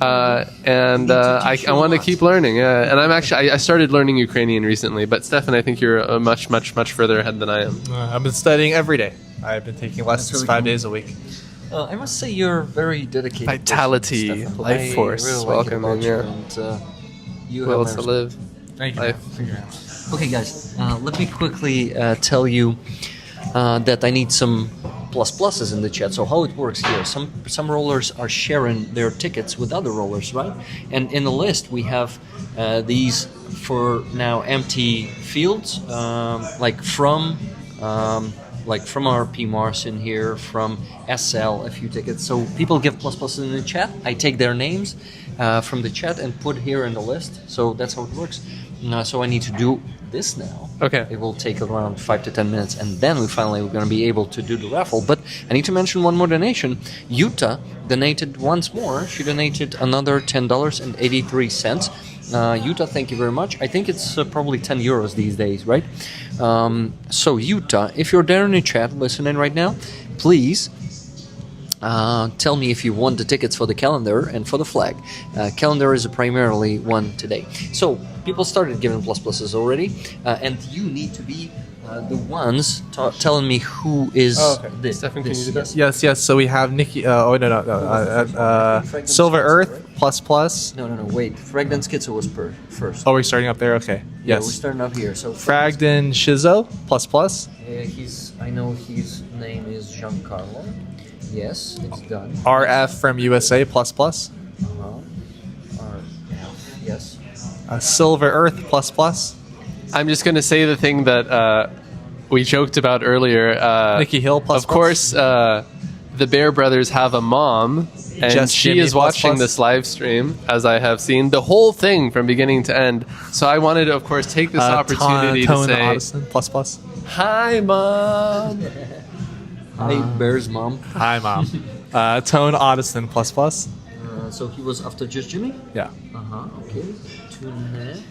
And I want to keep learning. And I started learning Ukrainian recently, but Stefan, I think you're much further ahead than I am. I've been studying every day. I've been taking lessons really 5 cool. days a week. I must say you're very dedicated. Vitality, Stefan. life I force, really welcome like it in, about you, and you Will have to live. Thank you. Life. Okay, guys, let me quickly tell you that I need some pluses in the chat. So how it works here, some rollers are sharing their tickets with other rollers, right? And in the list we have these for now empty fields, like from our PMARS in here, from SL a few tickets. So people give pluses in the chat. I take their names from the chat and put here in the list. So that's how it works. So I need to do this now. Okay. It will take around 5 to 10 minutes, and then we're going to be able to do the raffle. But I need to mention one more donation. Yuta donated once more. She donated another $10.83. Yuta, thank you very much. I think it's probably 10 euros these days, right? So Yuta, if you're there in the chat listening right now, please tell me if you want the tickets for the calendar and for the flag. Calendar is primarily one today. So people started giving pluses already, and you need to be the ones telling me who is this. Stefan, can you do that? Yes. So we have Nikki. Silver Earth plus. No. Wait. Fragden Schizo was first. Oh, we're starting up there. Okay. Yeah, Yes. we're starting up here. So Fragden Shizo plus. I know his name is Giancarlo. Yes, it's done. RF from USA plus. Yes. Silver Earth plus. I'm just going to say the thing that we joked about earlier. Nikki Hill plus. Of course, the Bear Brothers have a mom, and Just she Jimmy is plus watching plus. this live stream, as I have seen the whole thing from beginning to end. So I wanted to, of course, take this opportunity Tone to say, Addison plus. "Hi, Mom." Hey, Bear's mom. Hi, Mom. Tone Addison plus. So he was after just Jimmy? Yeah. Okay. Tune.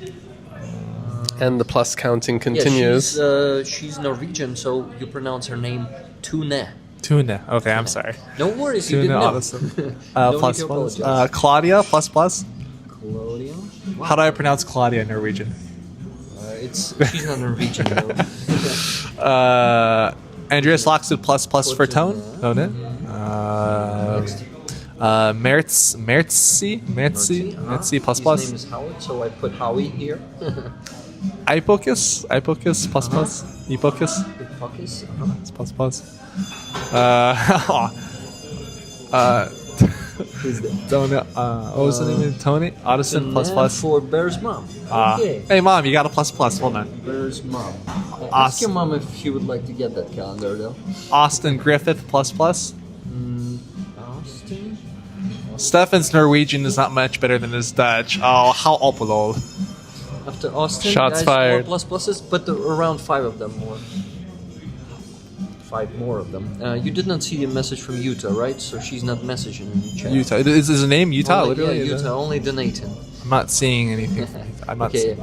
And the plus counting continues. Yeah, she's Norwegian, so you pronounce her name Tune. Tuna. Okay, I'm sorry. No worries, you Tuna didn't know. Addison. No Plus. need to apologize. Claudia plus. Claudia? Wow. How do I pronounce Claudia in Norwegian? She's not Norwegian though. Andreas Locks with plus for tone. Tone it. Next. Mertzi plus His plus. name is Howard, so I put Howie here. Ipocus plus plus. Epocus Focus. plus plus. Who's that? Tony. What was the name? Tony Addison plus plus. For Bear's mom. Okay. Hey mom, you got a plus plus. Hold on. Bear's mom. Ask your mom if she would like to get that calendar, though. Austin Griffith plus plus. Austin. Stefan's Norwegian is not much better than his Dutch. Oh, how awful. After Austin, Shots guys, fired. more pluses, but around 5 of them more. 5 more of them. You did not see a message from Utah, right? So she's not messaging in the chat. Utah. Is his name Utah? Only, Literally. yeah, Utah. Only donating. I'm not seeing anything. I'm not. Okay.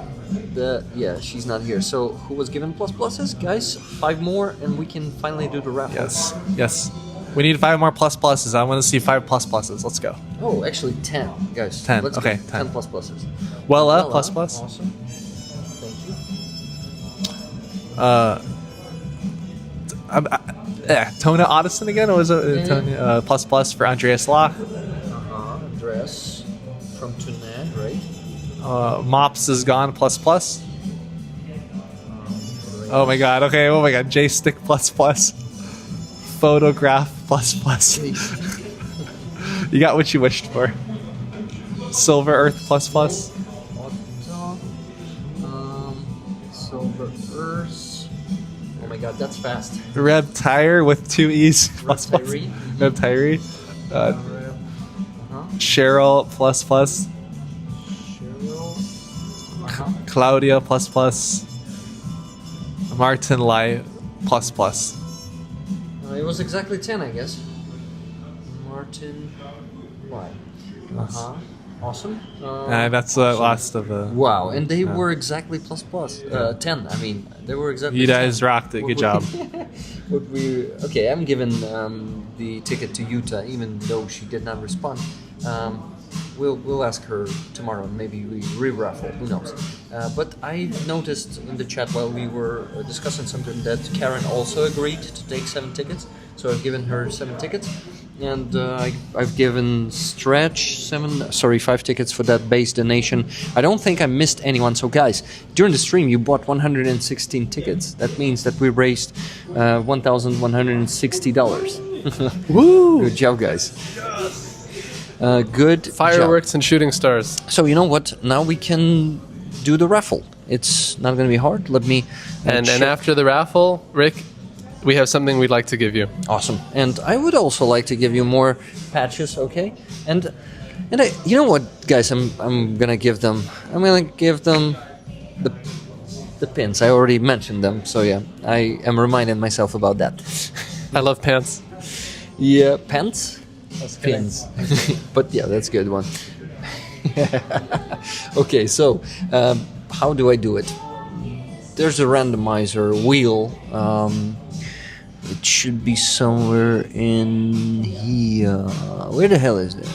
She's not here. So who was given pluses, guys? 5 more, and we can finally do the raffle. Yes. We need 5 more plus pluses. I want to see 5 plus pluses. Let's go. Oh, actually 10, guys. 10, Let's okay, go. 10. 10 pluses. Well, plus plus. Awesome. Thank you. Tona Addison again, or was it Tony, plus plus for Andreas Lach? Dress from Tunad, right? Mops is gone, plus plus. Oh my god, okay, oh my god, J Stick plus plus. Photograph plus plus. You got what you wished for. Silver Earth plus plus. Silver Earth. Oh my god, that's fast. Reb Tire with 2 E's plus plus. Tyree. Reb Tyree. Cheryl plus plus. Claudia plus plus. Martin Lai plus plus. It was exactly 10, I guess. Martin Lai. Awesome. That's the last of the. Wow, and they were exactly plus. 10, I mean, they were exactly You 10. guys rocked it. Good job. Okay, I'm giving the ticket to Utah, even though she did not respond. We'll ask her tomorrow, and maybe we re-raffle. Who knows? But I noticed in the chat while we were discussing something that Karen also agreed to take 7 tickets. So I've given her 7 tickets, and I've given Stretch 5 tickets for that base donation. I don't think I missed anyone. So guys, during the stream you bought 116 tickets. That means that we raised $1,160. Woo! Good job, guys. Good Fireworks job. and shooting stars. So you know what? Now we can do the raffle. It's not going to be hard. Let me. And after the raffle, Rick, we have something we'd like to give you. Awesome. And I would also like to give you more patches. Okay. And you know what, guys? I'm gonna give them. I'm gonna give them the pins. I already mentioned them. So yeah, I am reminding myself about that. I love pants. Yeah, pants. Pins. But yeah, that's a good one. Okay, so how do I do it? There's a randomizer wheel. It should be somewhere in here. Where the hell is it?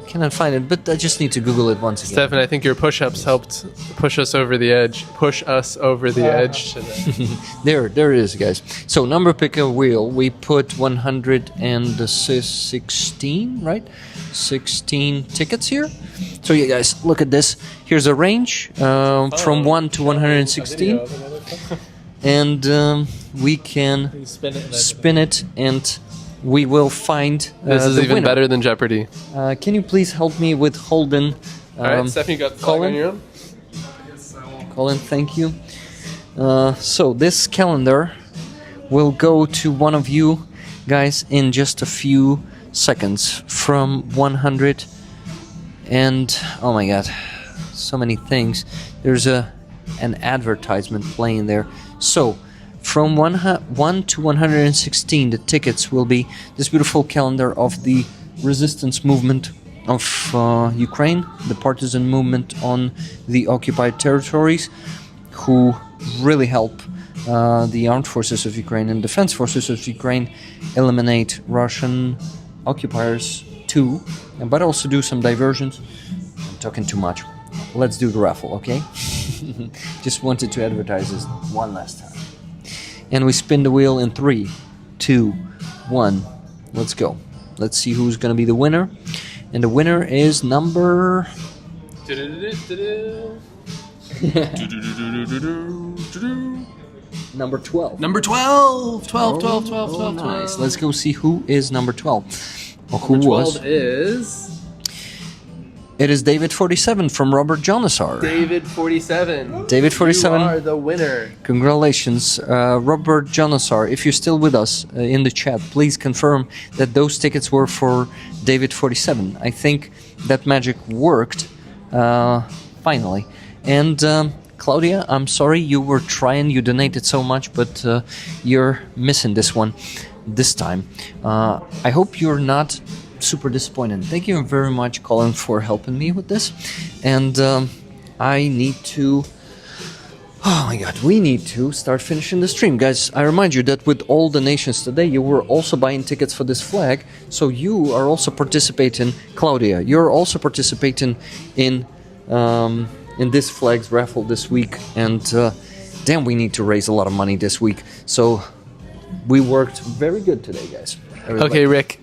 Cannot find it, but I just need to Google it once again. Stefan, I think your push-ups helped push us over the edge. Push us over the edge today. There it is, guys. So number picker wheel, we put 116, right? 16 tickets here. So you guys, look at this. Here's a range from 1 to 116. And we can spin it and we will find This is the even winner. better than Jeopardy. Can you please help me with Holden? All right, Stefan, you got the flag Colin? on your own? Colin, thank you. So this calendar will go to one of you guys in just a few seconds from 100 and oh my god, so many things. There's an advertisement playing there. So from 1 to 116, the tickets will be this beautiful calendar of the resistance movement of Ukraine, the partisan movement on the occupied territories, who really help the armed forces of Ukraine and defense forces of Ukraine eliminate Russian occupiers too, but also do some diversions. I'm talking too much. Let's do the raffle, okay? Just wanted to advertise this one last time. and we spin the wheel in 3, 2, 1. Let's go. Let's see who's going to be the winner. And the winner is number... number 12. Number 12. 12. Nice. Let's go see who is number 12. Or who Number 12 was. is It is David 47 from Robert Jonasar. David 47. David 47. You are the winner. Congratulations, Robert Jonasar. If you're still with us in the chat, please confirm that those tickets were for David 47. I think that magic worked, finally. And Claudia, I'm sorry, you were trying, you donated so much, but you're missing this one this time. I hope you're not super disappointed. Thank you very much, Colin, for helping me with this. And I need to... Oh my god, we need to start finishing the stream. Guys, I remind you that with all donations today, you were also buying tickets for this flag, so you are also participating. Claudia, you're also participating in this flag's raffle this week, and damn, we need to raise a lot of money this week. So we worked very good today, guys. Okay, Rick.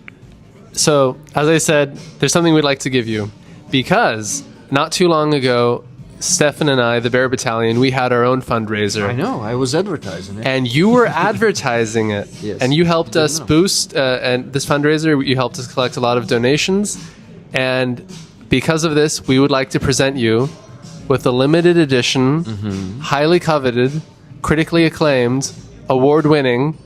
So, as I said, there's something we'd like to give you, because not too long ago, Stefan and I, the Bear Battalion, we had our own fundraiser. I know, I was advertising it. And you were advertising it. Yes. And you helped us know. boost and this fundraiser. You helped us collect a lot of donations. And because of this, we would like to present you with a limited edition, highly coveted, critically acclaimed, award-winning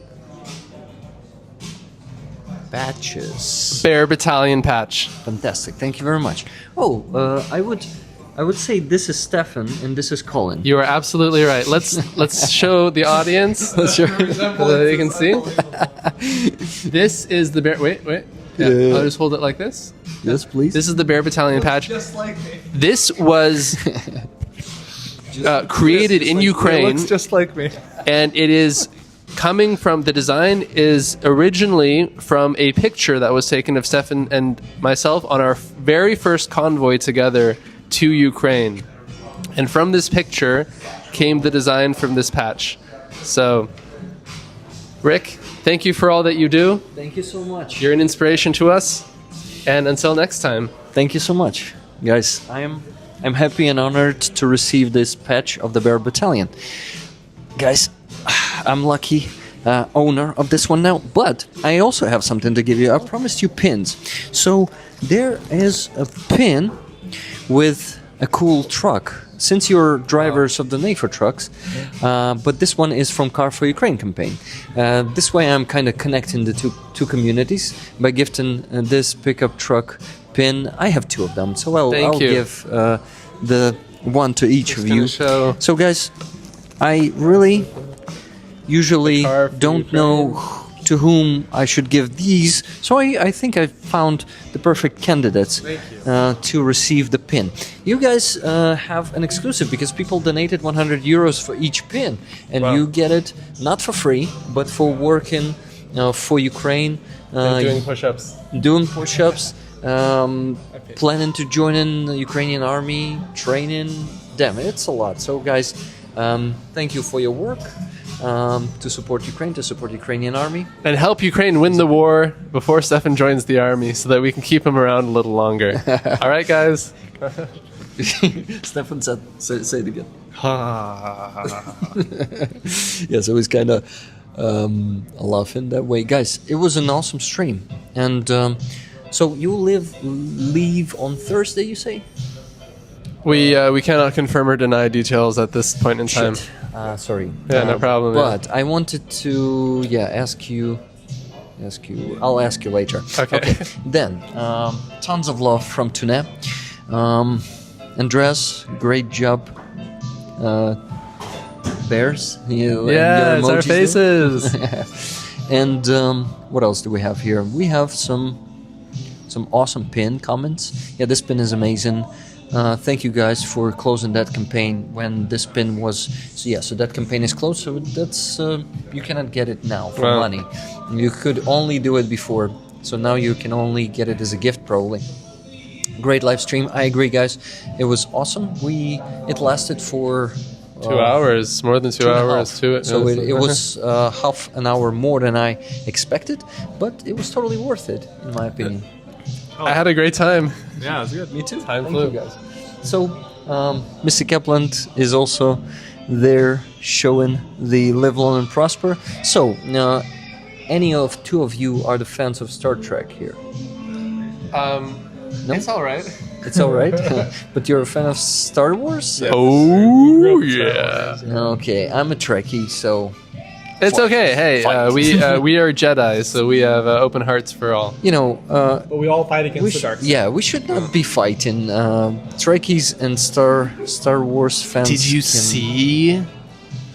Batches. Bear Battalion patch. Fantastic, thank you very much. Oh, I would say this is Stefan and this is Colin. You are absolutely right. Let's show the audience so that they can see. This is the Bear. Wait. Yeah. I'll just hold it like this. Yes, please. This is the Bear Battalion patch. Just like me. This was created in Ukraine. It looks just like me. And it is coming from, the design is originally from a picture that was taken of Stefan and myself on our very first convoy together to Ukraine. And from this picture came the design from this patch. So, Rick, thank you for all that you do. Thank you so much. You're an inspiration to us. And until next time. Thank you so much, guys. I'm happy and honored to receive this patch of the Bear Battalion. Guys, I'm lucky owner of this one now, but I also have something to give you. I promised you pins. So there is a pin with a cool truck. Since you're drivers of the NAFO trucks, but this one is from Car for Ukraine campaign. This way I'm kind of connecting the two communities by gifting this pickup truck pin. I have two of them, so I'll give the one to each of you. So guys, I really usually don't know to whom I should give these, so I think I found the perfect candidates to receive the pin. You guys have an exclusive because people donated 100 euros for each pin, and you get it not for free, but for working for Ukraine, Doing push-ups. Planning to join in the Ukrainian army, training. Damn, it's a lot. So guys, thank you for your work. To support Ukraine, to support the Ukrainian army. And help Ukraine win the war before Stefan joins the army so that we can keep him around a little longer. All right, guys? Stefan said, say it again. Yeah, so he's kind of laughing that way. Guys, it was an awesome stream. And so you leave on Thursday, you say? We cannot confirm or deny details at this point in time. Shit. Sorry. Yeah, no problem. But I wanted to, ask you. I'll ask you later. Okay. Then, tons of love from Tune. Andres, great job. Bears. Yeah, it's our faces. And what else do we have here? We have some awesome pin comments. Yeah, this pin is amazing. Thank you guys for closing that campaign when this pin was... So that campaign is closed, so that's... you cannot get it now for money. You could only do it before, so now you can only get it as a gift, probably. Great live stream, I agree, guys. It was awesome. It lasted for 2 hours, more than 2 and a hours. half. Two. So it was half an hour more than I expected, but it was totally worth it, in my opinion. I had a great time. Yeah, it's good. Me too. Time Thank flew. you guys. So, Mr. Kaplan is also there showing the Live Long and Prosper. So, any of two of you are the fans of Star Trek here? No? It's all right. It's all right. But you're a fan of Star Wars? Oh yeah. Okay, I'm a Trekkie, so It's okay. Hey, we are Jedi, so we have open hearts for all. you know. But we all fight against the dark side. Yeah, we should not be fighting. Trekkies and Star Wars fans. Did you see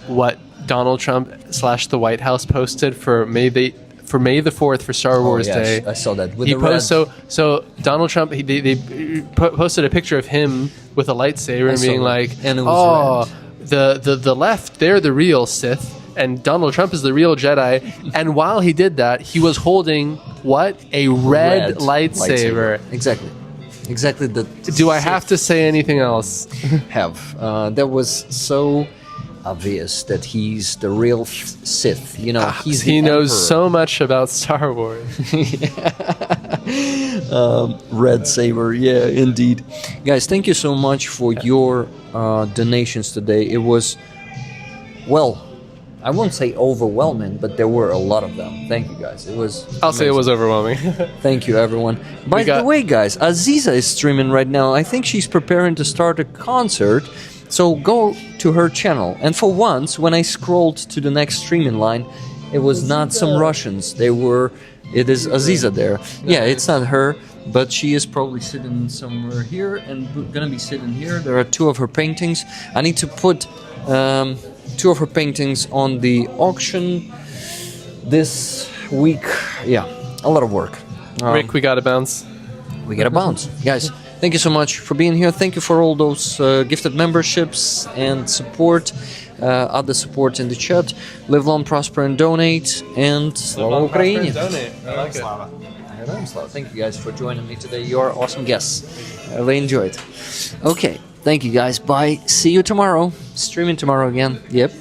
what Donald Trump / the White House posted for May the 4th for Star Wars Day? I saw that. With He the red. posted so Donald Trump. They posted a picture of him with a lightsaber and saw being that. like, And it was the left, they're the real Sith, and Donald Trump is the real Jedi." And while he did that, he was holding what? A red lightsaber. Exactly. The Do I have to say anything else? have? That was so obvious that he's the real Sith. You know, he's the He knows Emperor. so much about Star Wars. Red saber, yeah, indeed. Guys, thank you so much for your donations today. It was, well, I won't say overwhelming, but there were a lot of them. Thank you, guys. It was. I'll say it was overwhelming. Thank you, everyone. By the way, guys, Aziza is streaming right now. I think she's preparing to start a concert. So go to her channel. And for once, when I scrolled to the next streaming line, it was not some Russians. It is Aziza there. Yeah, it's not her, but she is probably sitting somewhere here and gonna be sitting here. There are two of her paintings. I need to put two of her paintings on the auction this week. Yeah, a lot of work. Rick, we gotta bounce. We gotta bounce. Guys, thank you so much for being here. Thank you for all those gifted memberships and support, other support in the chat. Live long, prosper, and donate. And Slava Ukraini. I like it. Thank you guys for joining me today. You are awesome guests. I really enjoyed. Okay, thank you guys. Bye. See you tomorrow. Streaming tomorrow again. Yep.